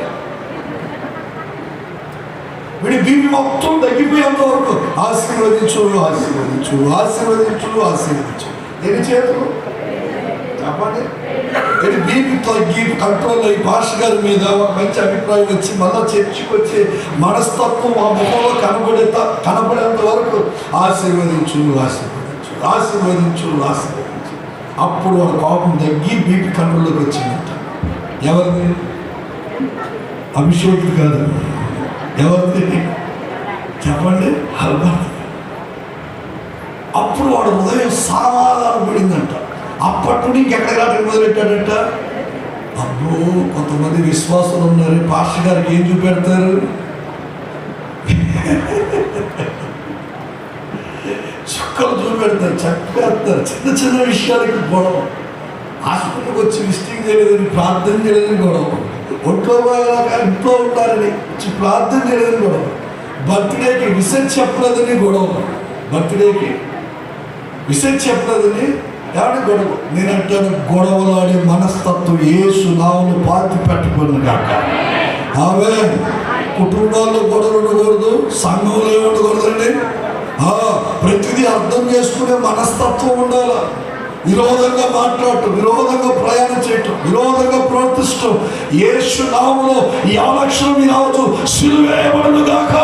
వీడి బీపీ మొత్తం తగ్గిపోయేంత వరకు ఆశీర్వదించు, ఆశీర్వదించు, ఆశీర్వదించు, ఆశీర్వదించు. ఎన్ని చేతులు చెప్పండి. ఇది బీపీ తగ్గి కంట్రోల్ అయ్యి పాస్టర్ గారి మీద మంచి అభిప్రాయం వచ్చి మళ్ళీ చర్చికి వచ్చి మనస్తత్వం ఆ ముఖంలో కనబడేంత వరకు ఆశీర్వదించు, ఆశీర్వదించు, ఆశీర్వదించు, ఆశీర్వదించు. అప్పుడు వాళ్ళ కోపం తగ్గి బీపీ కంట్రోల్లోకి వచ్చిందంట. ఎవరిని? అభిషేక్ కాదు. ఎవరిది చెప్పండి? అల్బర్ట్. అప్పుడు వాడు హృదయం సమాధానం పడిందంట. అప్పటి నుండి ఇంకెక్కడికి రావడానికి మొదలెట్టాడంట. అబ్బో కొంతమంది విశ్వాసులు ఉన్నారు, పాస్టర్ గారికి ఏం చూపెడతారు? చుక్కలు చూపెడతారు, చెప్పేస్తారు. చిన్న చిన్న విషయాలకి గొడవ. హాస్పిటల్కి వచ్చి విజిటింగ్ చేయలేదని, ప్రార్థన చేయలేదని గొడవ. ఒంట్లో ఇంట్లో ఉంటారని ప్రార్థన చేయలేదని గొడవ. బర్త్డేకి విషయం చెప్పలేదని గొడవ. బర్త్డేకి విషయం చెప్పలేదని ఎవరి గొడవ? నేను అంటాను, గొడవలాడే మనస్తత్వం యేసు నామములో పాతి పెట్టుకుని కాక. ఆమె కుటుంబాల్లో గొడవలు ఉండకూడదు, సంఘంలో ఉండకూడదండి. ప్రతిదీ అర్థం చేసుకునే మనస్తత్వం ఉండాలి. విరోధంగా మాట్లాడటం, విరోధంగా ప్రయాణం చేయటం, విరోధంగా ప్రవర్తిస్తూ యేసు నామములో ఈ ఆలక్ష్యం మీ రావచ్చు సిలువేయబడును గాక.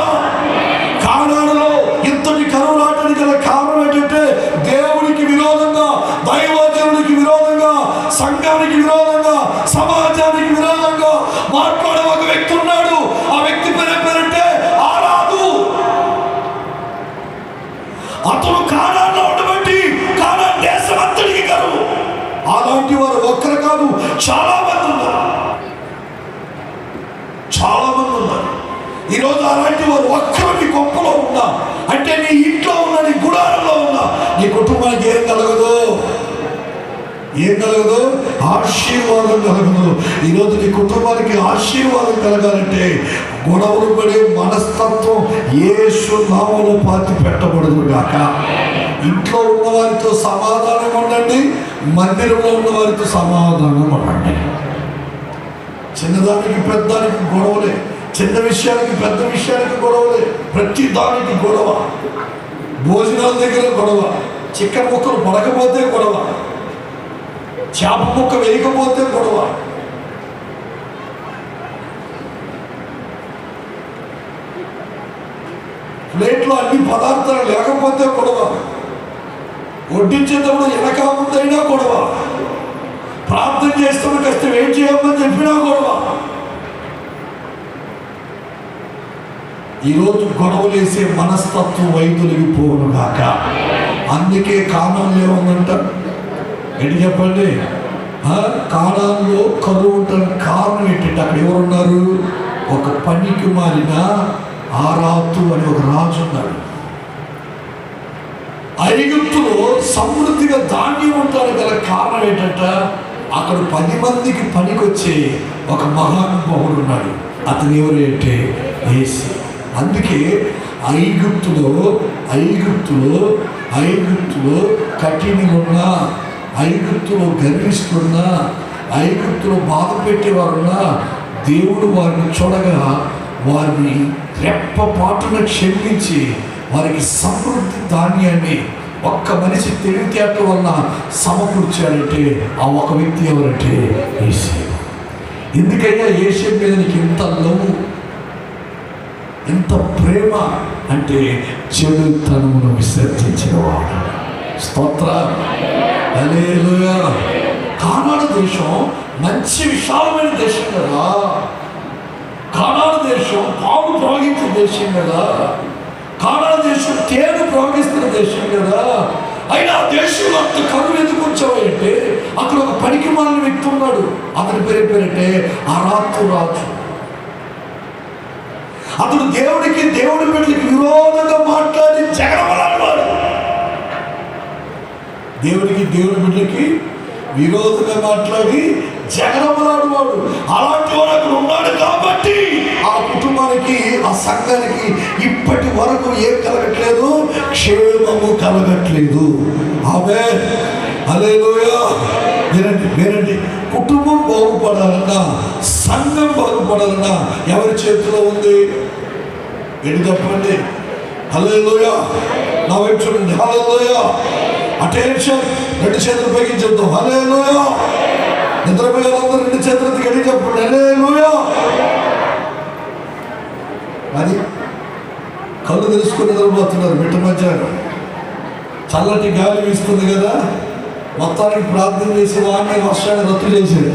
కానానులో ఇంతటి కరువులాటనికి గల కారణం ఏంటంటే దేవునికి విరోధంగా, దైవజనునికి విరోధంగా, సంఘానికి విరోధంగా, సమాజానికి విరోధంగా మాట్లాడే ఒక వ్యక్తి ఉన్నాడు. ఆ వ్యక్తి పేరంటే ఆరాదు. అతను కానాన్లో ఉండబట్టి కానాన్ దేశం అంతటికి కరువు. అలాంటి వారు ఒక్కరు కాదు, చాలా మంది ఉన్నారు. చాలా మంది ఉన్నారు. ఈరోజు అలాంటి వారు ఒక్కరు నీ గొప్పలో ఉన్నా అంటే, నీ ఇంట్లో ఉన్నా, నీ గుడారంలో ఉన్నా, నీ కుటుంబానికి ఏం కలగదు? ఏం కలగదు? ఆశీర్వాదం కలగదు. ఈరోజు నీ కుటుంబానికి ఆశీర్వాదం కలగాలంటే గొడవలు పడే మనస్తత్వం యేసు నామములో పాతి పెట్టబడదు గాక. ఇంట్లో ఉన్న వారితో సమాధానం ఉండండి, మందిరంలో ఉన్న వారితో సమాధానం ఉండండి. చిన్నదానికి పెద్దానికి గొడవలే, చిన్న విషయానికి పెద్ద విషయానికి గొడవలే, ప్రతి దానికి గొడవ. భోజనాల దగ్గర గొడవ, చికెన్ ముక్కలు పడకపోతే గొడవ, చేప ముక్క వేయకపోతే గొడవ. ప్లేట్లో అన్ని పదార్థాలు లేకపోతే గొడవ, వడ్డించేటప్పుడు వెనక ముందైనా గొడవ, ప్రార్థన చేస్తున్న కాస్త వెయిట్ చేయమని చెప్పినా గొడవ. ఈరోజు గొడవలేసే మనస్తత్వం వైద్యులకి పోను కాక. అందుకే కానాన్లో ఏముందంట? ఏంటి చెప్పండి? కానాన్లో కరువు ఉండడానికి కారణం ఏంటంటే అక్కడ ఎవరున్నారు? ఒక పనికి మారిన ఆరాతు అని ఒక రాజు ఉన్నాడు. ఐగుప్తులో సమృద్ధిగా ధాన్యం ఉండడానికి గల కారణం ఏంటంట? అక్కడ 10 మందికి పనికొచ్చే ఒక మహానుభావుడు ఉన్నాడు. అతను ఎవరు అంటే యేసు. అందుకే ఐగుప్తులో ఐగుప్తులో కఠినులున్నా, ఐగుప్తులో గర్విస్తున్నా, ఐగుప్తులో బాధ పెట్టేవారున్నా దేవుడు వారిని చూడగా వారిని రెప్పపాటున క్షమించి వారికి సమృద్ధి ధాన్యాన్ని ఒక్క మనిషి తెలివితేటల వలన సమకూర్చాడంటే ఆ ఒక వ్యక్తి ఎవరంటే యేసయ్య. ఎందుకయ్యా యేసయ్య మీద నీకు ఇంత లవ్, ఎంత ప్రేమ అంటే చెడుతనమును విసర్జించినవాడు. స్తోత్రం, హల్లెలూయా. కానాను దేశం మంచి విశాలమైన దేశం కదా, కానాను దేశం పాము ప్రవహించే దేశం కదా, కానాను దేశం తేనె ప్రవహిస్తున్న దేశం కదా. అయినా ఆ దేశంలో అంత కరువు ఎందుకు వచ్చావంటే అక్కడ ఒక పనికి మాలిన వ్యక్తి ఉన్నాడు. అతని పేరేంటే అరాతు రాజు. అతడు దేవుడికి దేవుడి బిడ్డలకి విరోధంగా మాట్లాడి జగడమలాడవాడు. దేవుడికి దేవుడి బిడ్డలకి విరోధంగా మాట్లాడి జగడమలాడువాడు. అలాంటి వాడు అక్కడ ఉన్నాడు కాబట్టి ఆ కుటుంబానికి, ఆ సంఘానికి ఇప్పటి వరకు ఏం కలగట్లేదు, క్షేమము కలగట్లేదు. ఆమేన్, హల్లెలూయా. వినండి, కుటుంబం బాగుపడాలన్నా, సంఘం బాగుపడాలన్నా ఎవరి చేతిలో ఉంది? ఏంటి చెప్పండి? హల్లెలూయా. నా వైపు చూడండి, హల్లెలూయా. అటెన్షన్, రెండు చేతులు పైకి చెప్తాం హల్లెలూయా. నిద్రపోయేవాళ్ళందరూ రెండు చేతులు గడి చెప్పండి హల్లెలూయా. అది కళ్ళు తెలుసుకుని నిద్రపోతున్నారు. మిట్ట మధ్యాహ్నం చల్లటి గాలి వీస్తుంది కదా, మొత్తానికి ప్రార్థన చేసి వాడిని వర్షాన్ని రద్దు చేశాడు.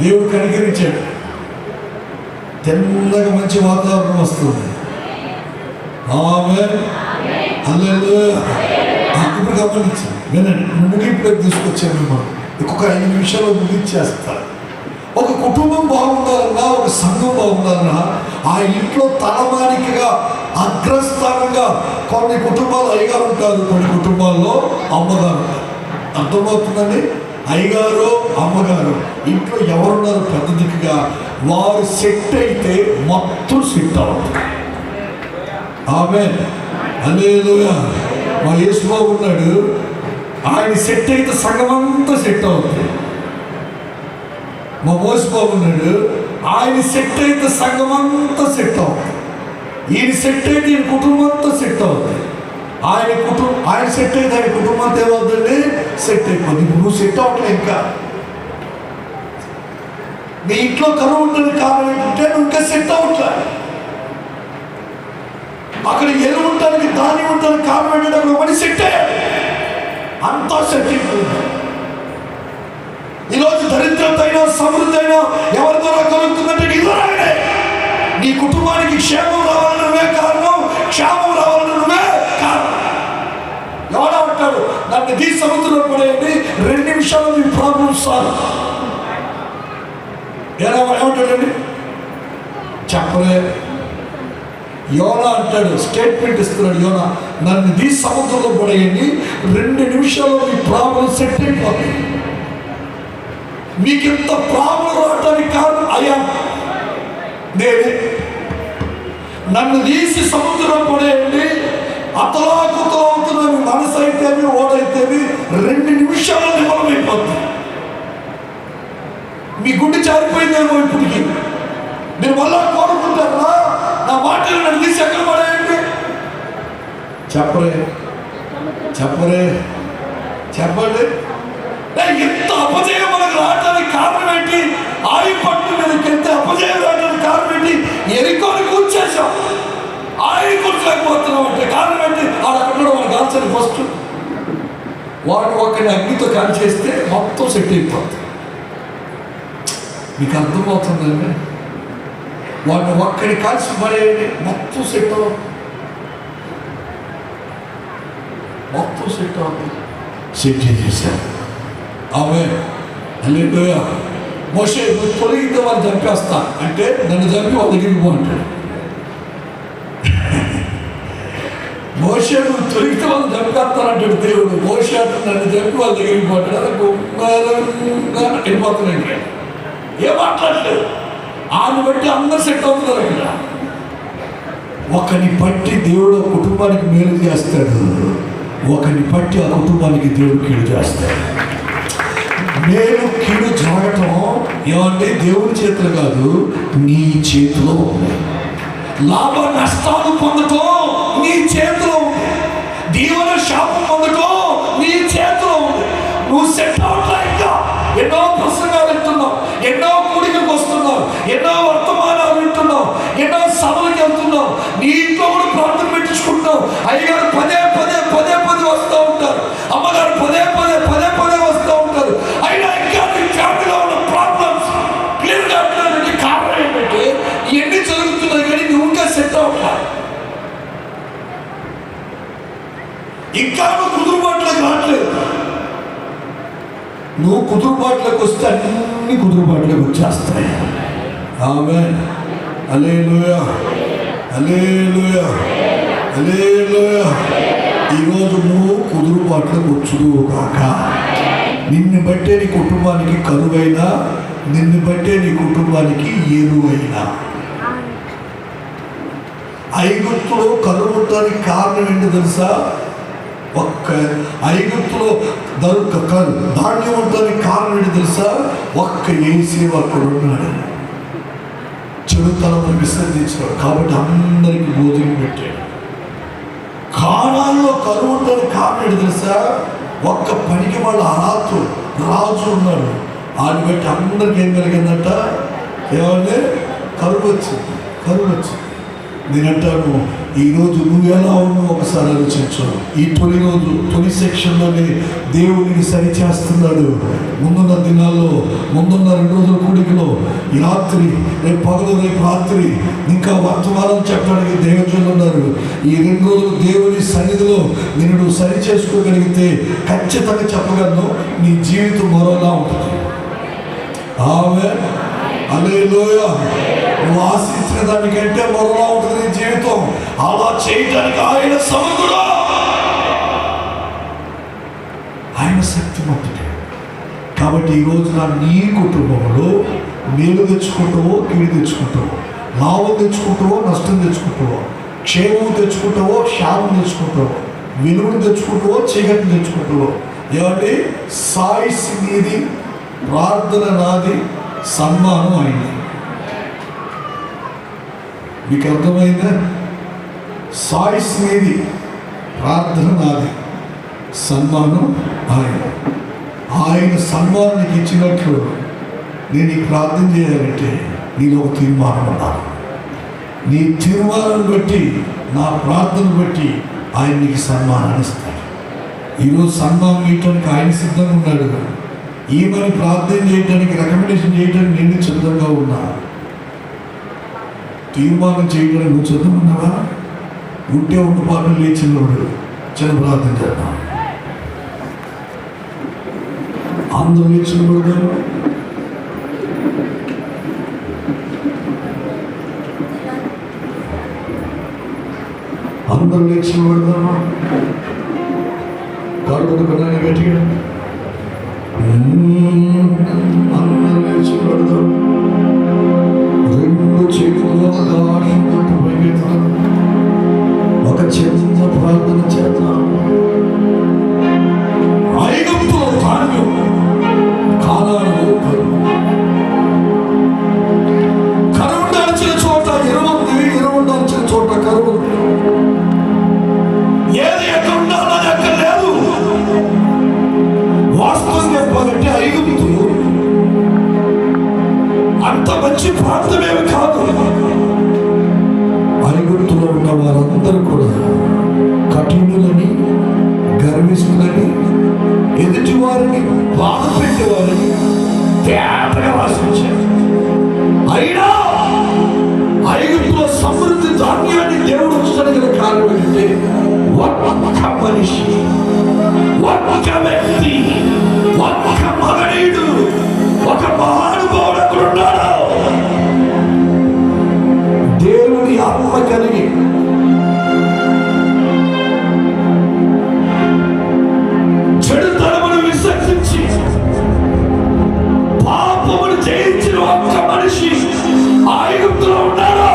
దేవుడు కనికరించాడు. తెల్లగా మంచి వాతావరణం వస్తుంది. ఆమేన్, హల్లెలూయా. ఇప్పుడు గమనించి వినండి, ముగింపులోకి తీసుకొచ్చాను మిమ్మల్ని. ఇంకొక 5 నిమిషాల్లో ముగించేస్తాను. ఒక కుటుంబం బాగుండాలన్నా, ఒక సంఘం బాగుండాలన్నా ఆ ఇంట్లో తలమానికగా అగ్రస్థానంగా కొన్ని కుటుంబాలు అయ్యగారు ఉంటారు, కొన్ని కుటుంబాల్లో అమ్మగారు ఉంటారు. అర్థమవుతుందండి? అయ్యగారు అమ్మగారు ఇంట్లో ఎవరున్నారు పెద్ద దిక్కుగా, వారు సెట్ అయితే మొత్తం సెట్ అవుతుంది. ఆమేన్, హల్లెలూయా. మా యేసుబాబు ఉన్నాడు, ఆయన సెట్ అయితే సంఘమంతా సెట్ అవుతుంది. మా మోసబాబు ఉన్నాడు, ఆయన సెట్ అయితే సంఘమంతా సెట్ అవుతుంది. ఈయన సెట్ అయితే ఈయన కుటుంబం అంతా సెట్ అవుతుంది. ఆయన సెట్ అయితే ఆయన కుటుంబం అంతా ఏమవుతుంది? సెట్ అయిపోతుంది. ఇప్పుడు నువ్వు సెట్ అవ్వట్లేదు. ఇంకా నీ ఇంట్లో కరువు ఉంటుంది కారణం ఏంటంటే నువ్వు ఇంకా సెట్ అవ్వట్లేదు. అక్కడ ఎరువు ఉంటానికి ధాన్యం ఉంటానికి కారణం ఏంటంటే అక్కడ మనిషి సెట్ అయ్యాడు, అంతా సెట్ అయిపోయింది. ఈరోజు దరిద్రత అయినా సమృద్ధి అయినా ఎవరి ద్వారా కలుగుతుందంటే నీ ద్వారానే. నీ కుటుంబానికి క్షేమం రావాలని నువ్వే కారణం, క్షేమం రావాలని నువ్వే కారణం. ఎవడో అంటాడు నన్ను దీ సముద్రంలో పడేయండి, 2 నిమిషాలు నీ ప్రాబ్లం సాల్వ్. ఏమంటాడండి? చెప్పలే. యోనా అంటాడు, స్టేట్మెంట్ ఇస్తున్నాడు యోనా, నన్ను దీ సముద్రంలో పడేయండి, 2 నిమిషాల్లో మీ ప్రాబ్లం సెట్ అయిపోతుంది. మీకు ఇంత ప్రాబ్లం రావడానికి కారణం అయ్యా నేనే. నన్ను తీసి సముద్రం పడేయండి, అతలాకుతలు అవుతున్న మీ మనసు అయితేవి ఓడైతేవి 2 నిమిషాల్లో నిమలమైపోతుంది. మీ గుండె చారిపోయిందేమో ఇప్పటికి. మీరు మళ్ళా కోరుకుంటారా నా మాటలు నన్ను తీసి ఎక్కడ పడేయండి? చెప్పరే చెప్పండి. ఎంత అపజయం మనకు రావడానికి కారణం ఏంటి? ఆయి పట్టు మీదకి ఎంత అపజయం రావడానికి కారణం ఏంటి? ఎరికోని కూర్చేసాం, ఆయి కూర్చోలేకపోతున్నాం అంటే కారణం ఏంటి? ఆడ అక్కడ మనకు కాల్చని ఫస్ట్ వాడు ఒక్కడిని అగ్నితో కాల్చేస్తే మొత్తం సెట్ అయిపోతుంది. మీకు అర్థమవుతుందండి? వాడిని ఒక్కడి కాల్చి పడేయండి, మొత్తం సెట్ అవుతుంది. సెట్ చేసేసారు. ఆమేన్, హల్లెలూయా. మోషే నువ్వు తొలగితే వాళ్ళు చంపేస్తా అంటే నన్ను చంపి వాళ్ళ దగ్గరికి పోంటాడు. మోషే నువ్వు తొలగితే వాళ్ళు చంపేస్తానంటాడు దేవుడు. మోషే అంటే నన్ను చంపి వాళ్ళ దగ్గరికి పోంటాడు. అలా గుమ్మారంగా వెళ్ళిపోతున్నాడు. ఏం మాట్లాడలేదు. ఆయన బట్టి అందరు సెట్ అవుతున్నారు. అక్కడ ఒకని బట్టి దేవుడు ఆ కుటుంబానికి మేలు చేస్తాడు, ఒకని బట్టి ఆ కుటుంబానికి దేవుడు కీడు చేస్తాడు. మేలు కీడు జరగటం ఏమంటే దేవుడి చేతులు కాదు, నీ చేతిలో ఉంది. లాభ నష్టాలు పొందటం నీ చేతిలో ఉంది. దీవెన శాపం పొందటం నీ చేతిలో ఉంది. నువ్వు సెట్ అవుట్ ఇంకా ఎన్నో ప్రసంగాలు వింటున్నావు, ఎన్నో కూడికలకు వస్తున్నావు, ఎన్నో వర్తమానాలు వింటున్నావు, ఎన్నో సభలకు వెళ్తున్నావు, నీ ఇంట్లో కూడా ప్రార్థన పెట్టించుకుంటున్నావు. అయ్యగారు పదే పదే పదే పదే వస్తూ ఉంటారు, అమ్మగారు పదే పదే పదే పదే వస్తూ ఉంటారు. అయినా ఇంకా నీ ఫ్యామిలీలో ఉన్న ప్రాబ్లమ్స్ క్లియర్గా ఉండడానికి కారణం ఏంటంటే ఇవన్నీ జరుగుతున్నాయి కానీ నువ్వు ఇంకా సెట్ అవుతావు. ఇంకా నువ్వు కుదురుబాట్లోకి రావట్లేదు. నువ్వు కుదురుబాట్లోకి వస్తే అన్ని కుదురుబాట్లోకి వచ్చేస్తాయి. ఆమేన్. హల్లెలూయా, హల్లెలూయా, హల్లెలూయా. ఈరోజు నువ్వు కుదురుబాట్లోకి వచ్చుదు కాక. నిన్ను బట్టే నీ కుటుంబానికి కరువైనా, నిన్ను బట్టే నీ కుటుంబానికి ఎరువైనా. ఐగుప్తులో కరువు ఉండడానికి కారణం ఏంటో తెలుసా? ఒక్క ఐగుప్తులో ధాన్యం ఉండడానికి కారణం ఏంటో తెలుసా? ఒక్క యేసేపు అక్కడ ఉన్నాడు, చెడుతనం విసర్జించాడు కాబట్టి అందరికి భోజనం పెట్టాడు. కానాల్లో కరువు ఉండడానికి కారణం ఏంటో తెలుసా? ఒక్క పనికి వాళ్ళ రాజు ఉన్నాడు, ఆయన బట్టి అందరికి ఏం కలిగిందంట? ఏమంటే కరువు వచ్చింది, కరువు వచ్చింది. నేనంటాను, ఈరోజు నువ్వు ఎలా ఉన్నావు ఒకసారి ఆలోచించు. ఈ తొలి సెక్షన్లోనే దేవుడిని సరిచేస్తున్నాడు. ముందున్న దినాల్లో, ముందున్న 2 రోజుల కూడికలో, ఈ రాత్రి, రేపు పగలు, రేపు రాత్రి ఇంకా వర్తమానం చెప్పడానికి దేవజనులు ఉన్నారు. ఈ 2 రోజులు దేవుని సన్నిధిలో నిన్ను సరి చేసుకోగలిగితే ఖచ్చితంగా చెప్పగలను, నీ జీవితం మరోలా ఉంటుంది. ఆమేన్. హల్లెలూయా. నువ్వు ఆశించిన దానికంటే మరోలా ఉంటుంది నీ జీవితం. అలా చేయడానికి ఆయన సమర్థుడు, ఆయన శక్తిమంతుడు. కాబట్టి ఈ రోజున నీ కుటుంబంలో మేలు తెచ్చుకుంటావో కీడు తెచ్చుకుంటావో, లాభం తెచ్చుకుంటావో నష్టం తెచ్చుకుంటావో, క్షేమం తెచ్చుకుంటావో శాపం తెచ్చుకుంటావో, వెలుగును తెచ్చుకుంటావో చీకటిని తెచ్చుకుంటావో, ఏమంటే సాయిస్ నీది, ప్రార్థన నాది, సన్మానం అయింది. మీకు అర్థమైందా? సాయిస్ నీది, ప్రార్థన నాది, సన్మానం ఆయన సన్మానం నీకు ఇచ్చినట్లు నేను నీకు ప్రార్థన చేయాలంటే నీలో ఒక తీర్మానం ఉండాలి. నీ తీర్మానాన్ని బట్టి, నా ప్రార్థన బట్టి ఆయన నీకు సన్మానాన్ని ఇస్తాడు. ఈరోజు సన్మానం ఇవ్వడానికి ఆయన సిద్ధంగా ఉన్నాడు. ఈమెను ప్రార్థన చేయడానికి, రికమెండేషన్ చేయడానికి నేను సిద్ధంగా ఉన్నా. తీర్మానం చేయడానికి నువ్వు సిద్ధంగా ఉన్నావా? ఉంటే పాటలు లేచినవాడు చిన్న ప్రార్థన చేద్దాం. అందరూ లేచినవాడు, అందరూ లేచినవాడు, కాళ్ళు కొనాలి గట్టిగా. అందరూ లేచినవాడు, 2 చేతుల్లో ఒక చిన్న ప్రార్థన చేద్దాం. ఐగుప్తులో ధాన్యం, కానానులో కరువు. కరువు దాల్చిన చోట ఎరువుంది, ఎరువు దాల్చిన చోట కరువు. ఏది ఎక్కడ ఉండాలో అది అక్కడ లేదు. వాస్తవం చెప్పాలంటే ఐగుప్తు అంత మంచి ప్రాంతమేమి కాదు. ఐగుప్తులో ఉన్న వారందరూ కూడా కఠినులని, గర్విష్ఠులని, ఎదుటి వారిని బాధ పెట్టేవారిని తేటగా వాసించారు. అయినా ఐగుప్తులో సమృద్ధి ధాన్యాన్ని దేవుడు ఉంచడానికి కారణం ఏంటంటే ఒక్క మనిషి, ఒక్క వ్యక్తి, ఒక్క మగనీయుడు, ఒక మహానుభావుడు అక్కడ ఉన్నాడు. దేవుని ఆత్మ కలిగి చెడుతనమును విసర్జించి పాపమును జయించిన ఒక్క మనిషి ఐగుప్తులో ఉన్నాడు.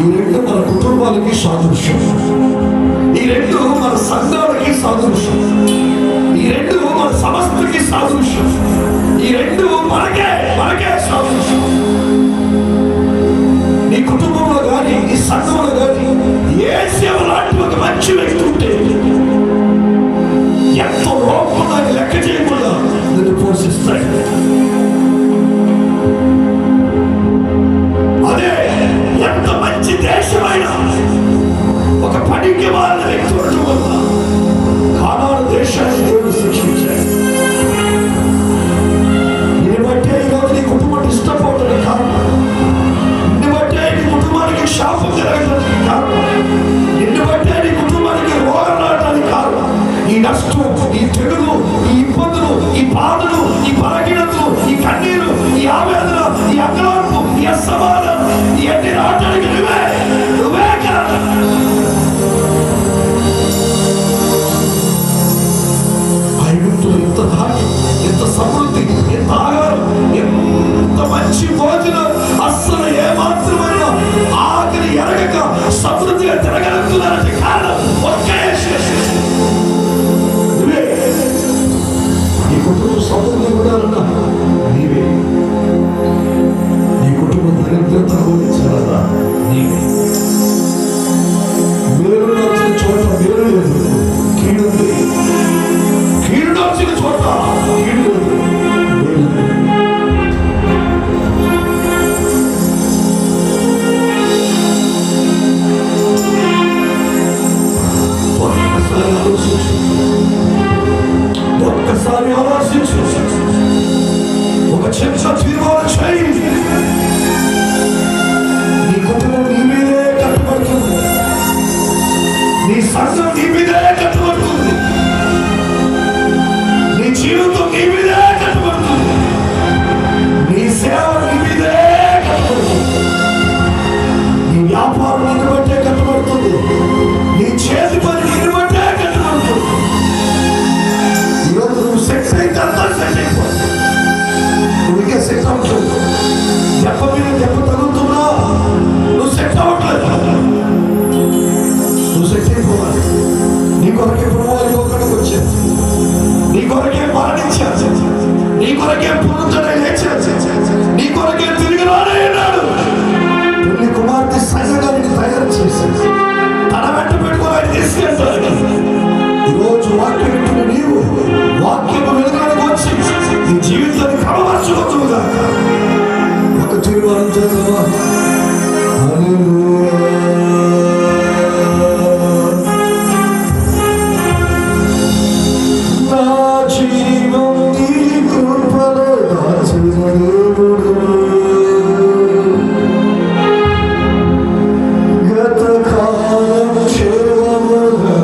ఈ రెండు మన కుటుంబాలకి సాదృశ్యం, ఈ రెండు మన సంఘాలకి సాదృశ్యం, ఈ రెండు మన సమస్తకి సాదృశ్యం, ఈ రెండు మనకే సాదృశ్యం. నీ కుటుంబంలో కానీ నీ సంఘంలో కానీ యేసు లాంటి ఒక మంచి వ్యక్తి ఉంటే ఎంతో లోపం దాన్ని లెక్క చేయకుండా నిన్ను పోషిస్తాయి. అదే ఎంత మంచి దేశమైన ఒక పనికి మారిన వ్యక్తి ఉండటం వల్ల కానాను దేశాన్ని దేవుడు శిక్షించాడు. దీన్ని బట్టే ఈరోజు నీ కుటుంబం ఇష్టపోవడానికి కారణం, నిన్ను బట్టే నీ కుటుంబానికి శాపం జరగడానికి కారణం, నిన్ను బట్టే నీ కుటుంబానికి రోగం రావడానికి కారణం ఈ నష్టం, ఈ తెగులు, ఈ ఇబ్బందులు, ఈ బాధలు, ఈ బలహీనతలు, ఈ కన్నీరు, ఈ ఆవేదన, ఈ అగ్రవర్పు, ఈ అసమాధానం, ఇవన్నీ రావడానికి నువ్వే కారణం. ఐగుప్తులో ఎంత ధాన్యం, ఎంత సమృద్ధి, ఎంత ఆహారం, ఎంత మంచి భోజనం, అస్సలు ఏమాత్రమైన ఆకలి ఎరగక సమృద్ధిగా తిరగలుగుతున్నారంటే కారణం ఒకే నువ్వే. నీ కుటుంబం సమృద్ధి ఉండాలన్నా నీవే. నీ కుటుంబం దరిద్రత అనుభవించాలన్నా నీవే. మేలు నచ్చిన చోట మేలు లేదు, కీడు ఉంది. కీడు నచ్చిన చోట కీడు లేదు, మేలు. ఒక్కసారి ఆలోచించు, ఒక చిన్న తీర్మానం చేయి. నీ కుటుంబం నీ మీదే కట్టుబడుతుంది, నీ సంఘం నీ మీదే కట్టుబడుతుంది, నీ జీవితం నీ మీదే కట్టుబడుతుంది, నీ సేవ నీ మీదే కట్టుబడుతుంది, నీ వ్యాపారం నిన్ను బట్టే కట్టుబడుతుంది, నీ చేతి పని నిన్ను బట్టే కట్టుబడుతుంది. ఈరోజు నువ్వు సెక్స్ అయితే అంతా సెట్ అయిపోతుంది, నువ్వు ఇంకా సెట్ అవ్వట్లేదు. దెబ్బ మీద దెబ్బ తగులుతున్నా నువ్వు సెట్ అవ్వట్లేదు. నువ్వు సెట్ అయిపోవాలి. నీ కొరకే ప్రభువు ఇంకొకటికి వచ్చాను, నీ కొరకే మరణించాను, నీ కొరకే పునరుద్ధరణ లేచాను, నీ కొరకే తిరిగి రానయ్యాడు. పెళ్లి కుమార్తె సంఘాన్ని తయారు చేశాను, తన వెంట పెట్టుకుని ఆయన తీసుకెళ్తాడు. ఈరోజు వాక్యం వింటున్న నీవు వాక్యం వెలుగులోకి వచ్చి నీ జీవితాన్ని క్రమపరచుకోవచ్చుగా. ఒక తీర్మానం చేద్దామా? నా జీవం నీ కృపలో దాచిన దేవుడు, గత కాలం క్షేమముగా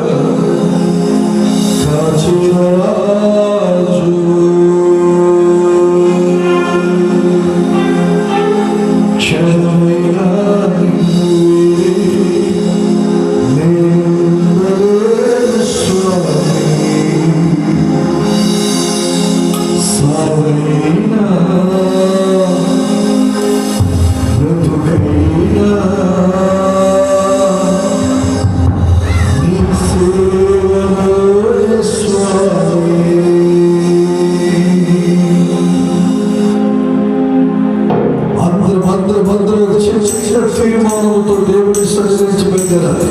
కాచిన రాజు, క్షణమైన నేను స్వామి, సావైనా బ్రతుకైనా నీ సేవలో స్వామి. అందరూ ఒక చిన్న తీర్మానంతో దేవుని సన్నిధించి పెట్టారు.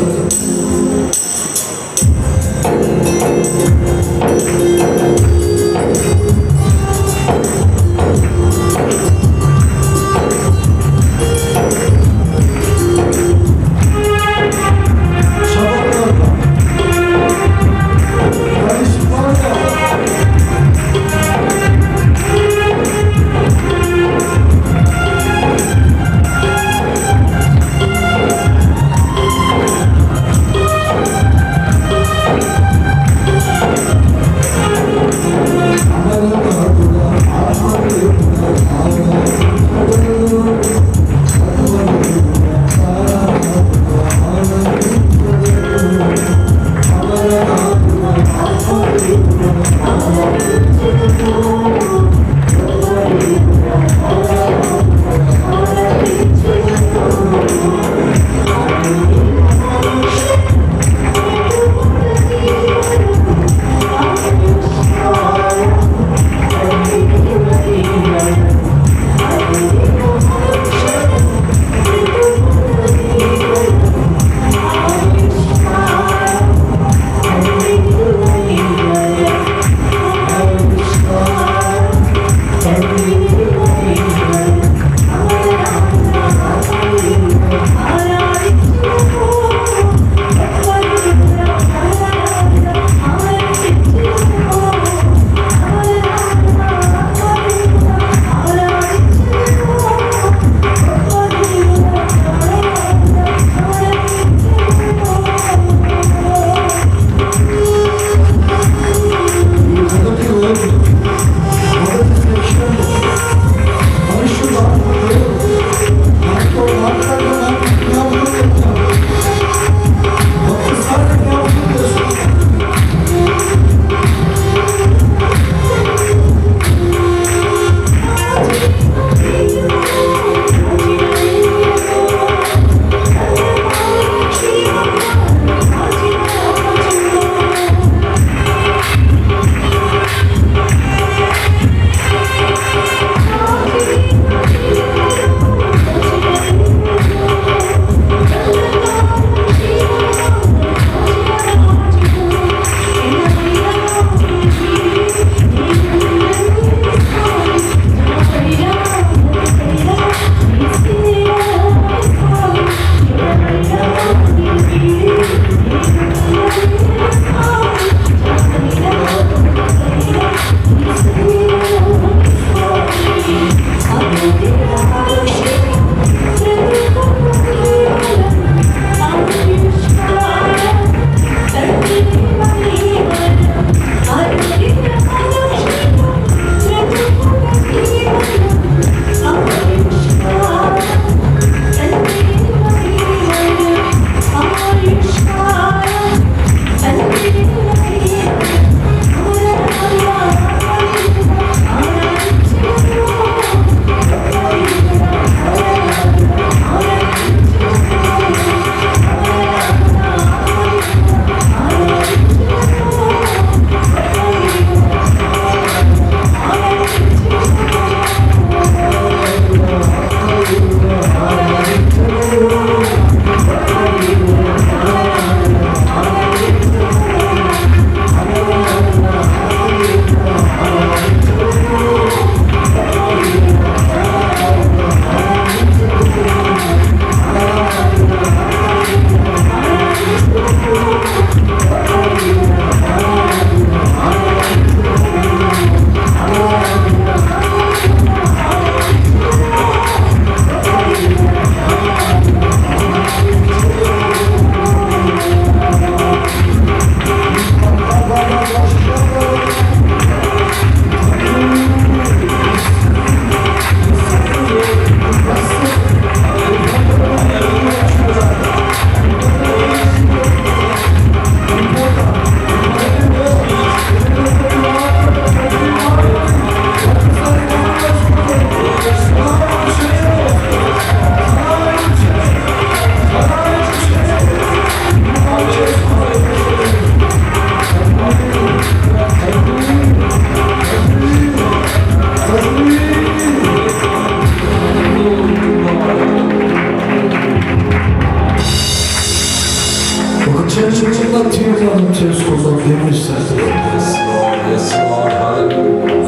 చిన్న తీర్మానం చేసుకుందాం. దేవుని శాస్త్రం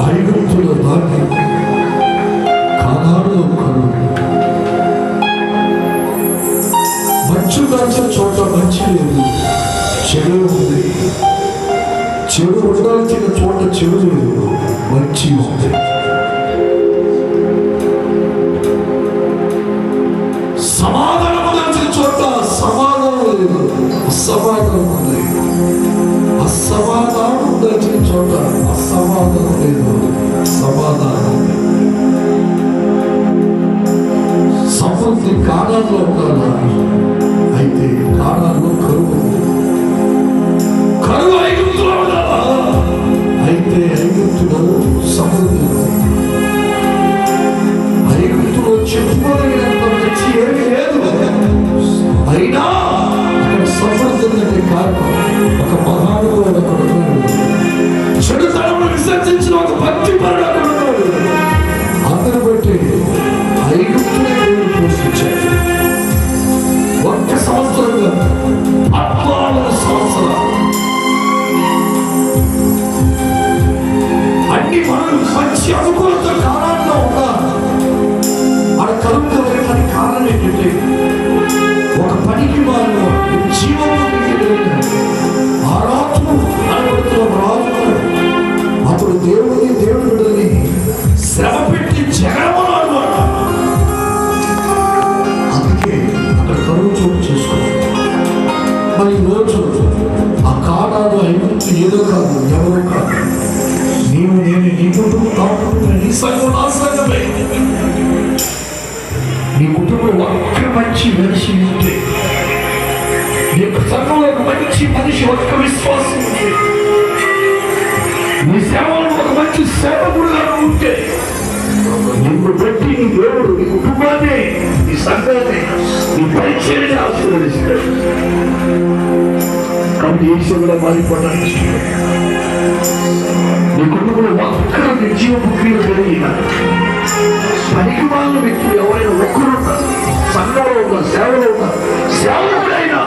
ఐగుప్తులో దాన్ని కానాడులో కరువు. మంచు దాల్చిన చోట మంచి లేదు, చెడు ఉంది. చెడు ఉండాల్సిన చోట చెడు లేదు, మంచి ఉంది. సమాధానం దాల్చిన చోట సమాధానం లేదు, అసమాధానం ఉంది. అసమాధానం దాల్చిన చోట అసమాధానం లేదు, సమాధానం ఉంది. సమృద్ధి కాలాల్లో ఉండాలా, అయితే కాలాల్లో కరువు. కరువు ఐగుప్తులో ఉండాలా, అయితే ఐగుప్తులో సమృద్ధి. ఐగుప్తులో చెప్పుకోలేనంత మంచి ఏమీ లేదు, అయినా అక్కడ సమృద్ధి ఉందంటే కారణం ఒక మహానుభావుడు అక్కడ ఉన్నాడు. చెడుతనమును విసర్జించిన ఒక భక్తి పరుడు అక్కడ ఉన్నాడు. అందరు బట్టి ఐగుప్తుని దేవుడు పోషించాడు. 1 సంవత్సరంగా 14 సంవత్సరాలు అన్ని మనలు మంచి అనుకూలత కాలంలో ఉన్నా మన కలుగుతూ వెళ్ళడానికి కారణం ఏంటంటే ఒక పనికి వాళ్ళు ఆరాధన అనబడుతున్న రాజు అప్పుడు దేవుడు బిడ్డని శ్రమ పెట్టి జగడమన్నాడు. అందుకే అక్కడ కరువు చోటు చేసుకోవాలి. మరి ఈరోజు ఆ కాలాలు ఐగుప్తు ఏదో కాదు, ఎవరో కాదు, నీవు నేను, నీ కుటుంబం, నీ సంఘం, నా సంఘమే. నీ కుటుంబంలో ఒక్క మంచి మనిషి ఉంటే, నీ సంఘంలో ఒక మంచి మనిషి, ఒక్క విశ్వాసం ఉంటే, నీ సేవలో ఒక మంచి సేవకుడుగా ఉంటే, నిన్ను బట్టి నీ దేవుడు నీ కుటుంబాన్ని, నీ సంఘాన్ని, నీ పరిచయాన్ని ఆశీర్వదిస్తాడు. కాబట్టి ఈ సేవలో మారిపోవడానికి ఇష్టపడతాడు. నీ కుటుంబంలో ఒక్కరు నిర్జీవపు క్రియలు జరిగిన పనికి వాళ్ళ వ్యక్తులు ఎవరైనా ఒక్కరు ఉన్నారు, సంఘంలో ఉన్న సేవలో ఉన్న సేవకుడైనా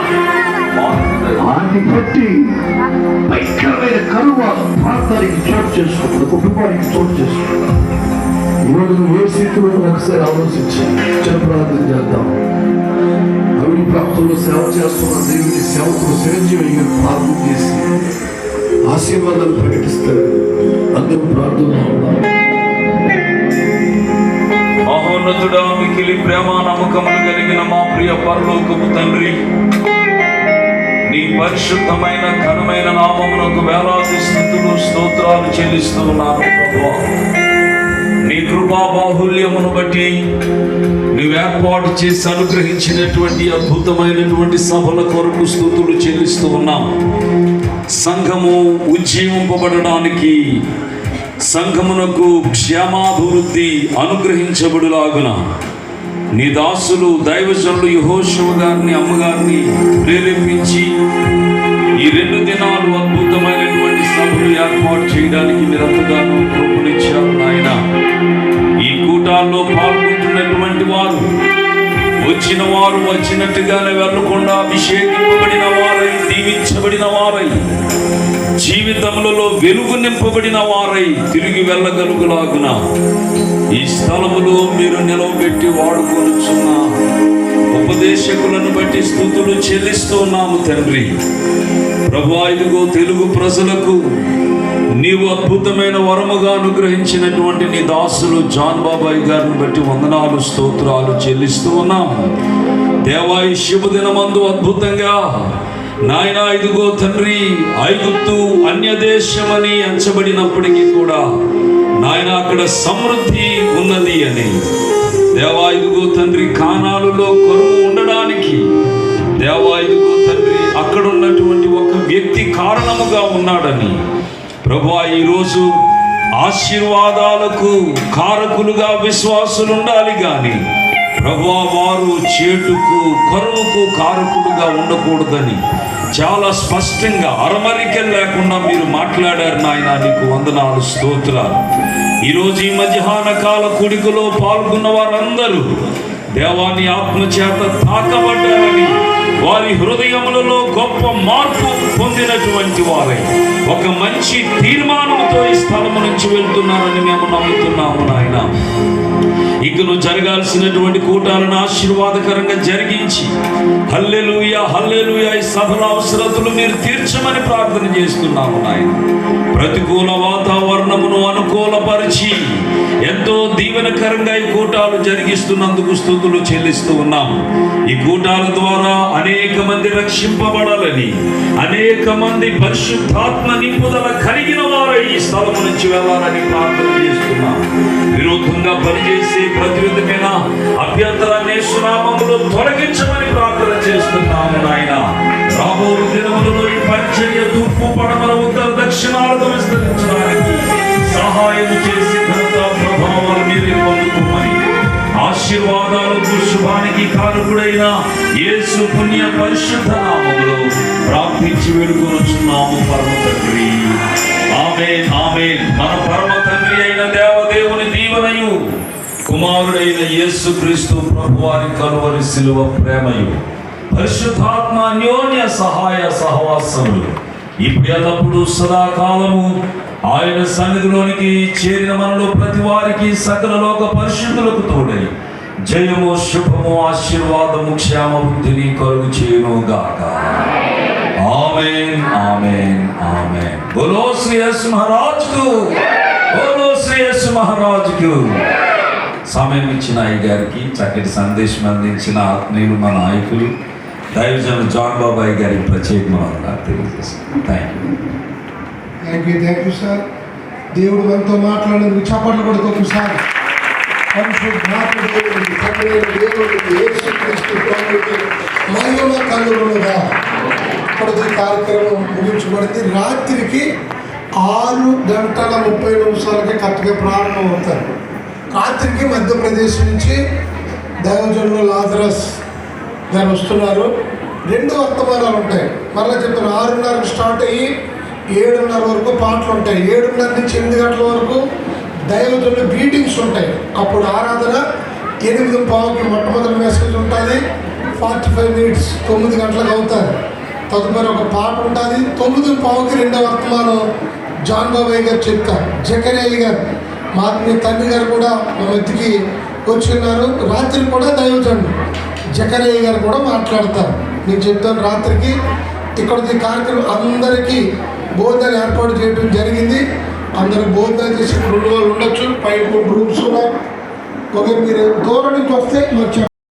వాటిని బట్టి భయంకరమైన కరువు ప్రాంతానికి చోటు చేసుకుంటుంది, కుటుంబానికి చోటు చేసుకుంటుంది. ఈరోజు నువ్వు ఏ స్థితిలో ఒకసారి ఆలోచించి ప్రార్థన చేద్దాం. అవిడి ప్రాంతంలో సేవ చేస్తున్న దేవుని సేవకుడు చిరంజీవి ప్రార్థన చేసి ఆశీర్వాదాలు ప్రకటిస్తారు. అందరూ ప్రార్థనలో ఉన్నారు. మహోన్నతుడా, మికిలి ప్రేమ నమ్మకములు కలిగిన మా ప్రియ పరలోకపు తండ్రి, నీ పరిశుద్ధమైన ఘనమైన నామమునకు వేలాది స్తుతులు స్తోత్రాలు చెల్లిస్తూ ఉన్నాను ప్రభువా. నీ కృపా బాహుల్యమును బట్టి నువ్వు ఏర్పాటు చేసి అనుగ్రహించినటువంటి అద్భుతమైనటువంటి సభల కొరకు స్తుతులు చెల్లిస్తూ ఉన్నాం. సంఘము ఉజ్జీవింపబడడానికి, సంఘమునకు క్షేమాభివృద్ధి అనుగ్రహించబడులాగున నీ దాసులు దైవజనులు యెహోషువ గారిని, అమ్మగారిని ప్రేరేపించి ఈ 2 దినాలు అద్భుతమైనటువంటి సభలు ఏర్పాటు చేయడానికి మీరంతగానో కృపనిచ్చారు నాయన. ఈ కూటాల్లో పాల్గొంటున్నటువంటి వారు వచ్చిన వారు వచ్చినట్టుగానే వెళ్ళకుండా అభిషేకింపబడిన వారై, దీవించబడిన వారై, జీవితములలో వెలుగు నింపబడిన వారై తిరిగి వెళ్ళగలుగులాగున ఈ స్థలములో మీరు నిలవబెట్టి వాడుకొనుచున్న ఉపదేశకులను బట్టి స్తుతులు చెల్లిస్తూ ఉన్నాము తండ్రి. ప్రభువా, ఇదిగో తెలుగు ప్రజలకు నీవు అద్భుతమైన వరముగా అనుగ్రహించినటువంటి నీ దాసులు జాన్ బాబాయ్ గారిని బట్టి వందనాలు స్తోత్రాలు చెల్లిస్తూ ఉన్నాం. దేవా, ఈ శుభదినమందు అద్భుతంగా నాయన ఇదిగో తండ్రి, ఐగుప్తు అన్యదేశమని ఎంచబడినప్పటికీ కూడా నాయన అక్కడ సమృద్ధి ఉన్నది అని, దేవా ఇదిగో తండ్రి, కానాలులో కరువు ఉండడానికి దేవా ఇదిగో తండ్రి అక్కడ ఉన్నటువంటి ఒక వ్యక్తి కారణముగా ఉన్నాడని ప్రభువా, ఈరోజు ఆశీర్వాదాలకు కారకులుగా విశ్వాసులు ఉండాలి కానీ ప్రభువా వారు చేటుకు కరువుకు కారకులుగా ఉండకూడదని చాలా స్పష్టంగా అరమరికలు లేకుండా మీరు మాట్లాడారు నాయన. నీకు వందనాలు స్తోత్రాలు. ఈరోజు ఈ మధ్యాహ్న కాల కూడికలో పాల్గొన్న వారందరూ దేవాని ఆత్మచేత తాకబడ్డారని, వారి హృదయములలో గొప్ప గొప్ప మార్పు పొందినటువంటి వారై ఒక మంచి తీర్మానంతో ఈ స్థలము నుంచి వెళ్తున్నారని మేము నమ్ముతున్నాము నాయన. ఇకను జరగాల్సినటువంటి కూటాలను ఆశీర్వాదకరంగా జరిగించి హల్లెలూయా హల్లెలూయా ఈ సభల అవసరతలు మీరు తీర్చమని ప్రార్థన చేస్తున్నాము నాయన. ప్రతికూల వాతావరణమును అనుకూలపరిచి ఎంతో దీవెనకరంగా ఈ కూటాలు జరిగిస్తున్నందుకు స్తుతులు చెల్లిస్తూ ఉన్నాము. ఈ కూటాల ద్వారా అనేక మంది రక్షింపబడాలని, అనేక మంది పరిశుద్ధాత్మ నింపుదల కలిగిన వారు ఈ స్థలం నుంచి వెళ్ళాలని ప్రార్థన చేస్తున్నాము. విరోధంగా పనిచేసే ప్రతి విధమైన అభ్యంతరాన్ని యేసునామములో తొలగించమని ప్రార్థన చేస్తున్నాము నాయన. రాబోయే దినములలో ఈ పరిచర్య తూర్పు పడమర ఉత్తర దక్షిణాలకు విస్తరించడానికి సహాయం చేసి ఘనత ప్రభావాలు మీరే పొందుకోమని ఆశీర్వాదాలకు శుభానికి కారకుడైన యేసు పుణ్య పరిశుద్ధ నామములో ప్రార్థించి వేడుకొనుచున్నాము పరమ తండ్రి. ఆమేన్ ఆమేన్. మన పరమ తండ్రి అయిన దేవదేవుని దీవెనయు కుమారుడైన యేసుక్రీస్తు ప్రభువారి కలువరి శిలువ ప్రేమయు పరిశుద్ధాత్మ అన్యోన్య సహాయ సహవాసములు ఇప్పుడు ఎల్లప్పుడూ సదాకాలము ఆయన సన్నిధిలోనికి చేరిన మనలో ప్రతి వారికి సకల లోక పరిశుద్ధులకు తోడై జయము శుభము ఆశీర్వాదము క్షేమ బుద్ధిని కలుగు చేయును గాక. ఆమేన్ ఆమేన్ ఆమేన్. బోలో శ్రీ యేసు మహారాజ్ కు, బోలో శ్రీ యేసు మహారాజ్ కు. సమయం ఇచ్చిన అయ్య గారికి చక్కటి సందేశం అందించిన ఆత్మీయులు మా నాయకులు దైవజనులు జాన్ బాబాయ్ గారికి ప్రత్యేకమైన తెలియజేస్తాను. Thank you sir. దేవుడు మనతో మాట్లాడేందుకు చప్పట్లు కొడుతూ ఒకసారి మహిమ కలుగునుగా. ఇప్పటికీ కార్యక్రమం ముగించబడింది. రాత్రికి 6:30 కరెక్ట్గా ప్రారంభం అవుతారు. రాత్రికి మధ్యప్రదేశ్ నుంచి దైవజనులు లాజరస్ గారు వస్తున్నారు. 2 వర్తమానాలు ఉంటాయి. మరలా చెప్తాను, 6:30 స్టార్ట్ అయ్యి 7:30 వరకు పాటలు ఉంటాయి. 7:30 నుంచి 8 గంటల వరకు దైవజనులు గ్రీటింగ్స్ ఉంటాయి. అప్పుడు ఆరాధన 8:15కి మొట్టమొదటి మెసేజ్ ఉంటుంది. 45 మినిట్స్ 9 గంటలకు అవుతారు. తదుపరి ఒక పాట ఉంటుంది. 9:15కి 2వ వర్తమానం జాన్ బాబాయ్ గారు చెప్తారు. జకరియా గారు మా తండ్రి గారు కూడా మా మధ్యకి వచ్చిన్నారు. రాత్రి కూడా దైవజనుడు జకరియా గారు కూడా మాట్లాడతారు. నేను చెప్తాను, రాత్రికి ఇక్కడ కార్యక్రమం అందరికీ భోజనాలు ఏర్పాటు చేయడం జరిగింది. అందరూ భోజనాలు చేసి 2 రోజులు ఉండొచ్చు. పైన రూమ్స్ ఉన్నాయి. ఒక మీరు దూరం నుంచి వస్తే మరి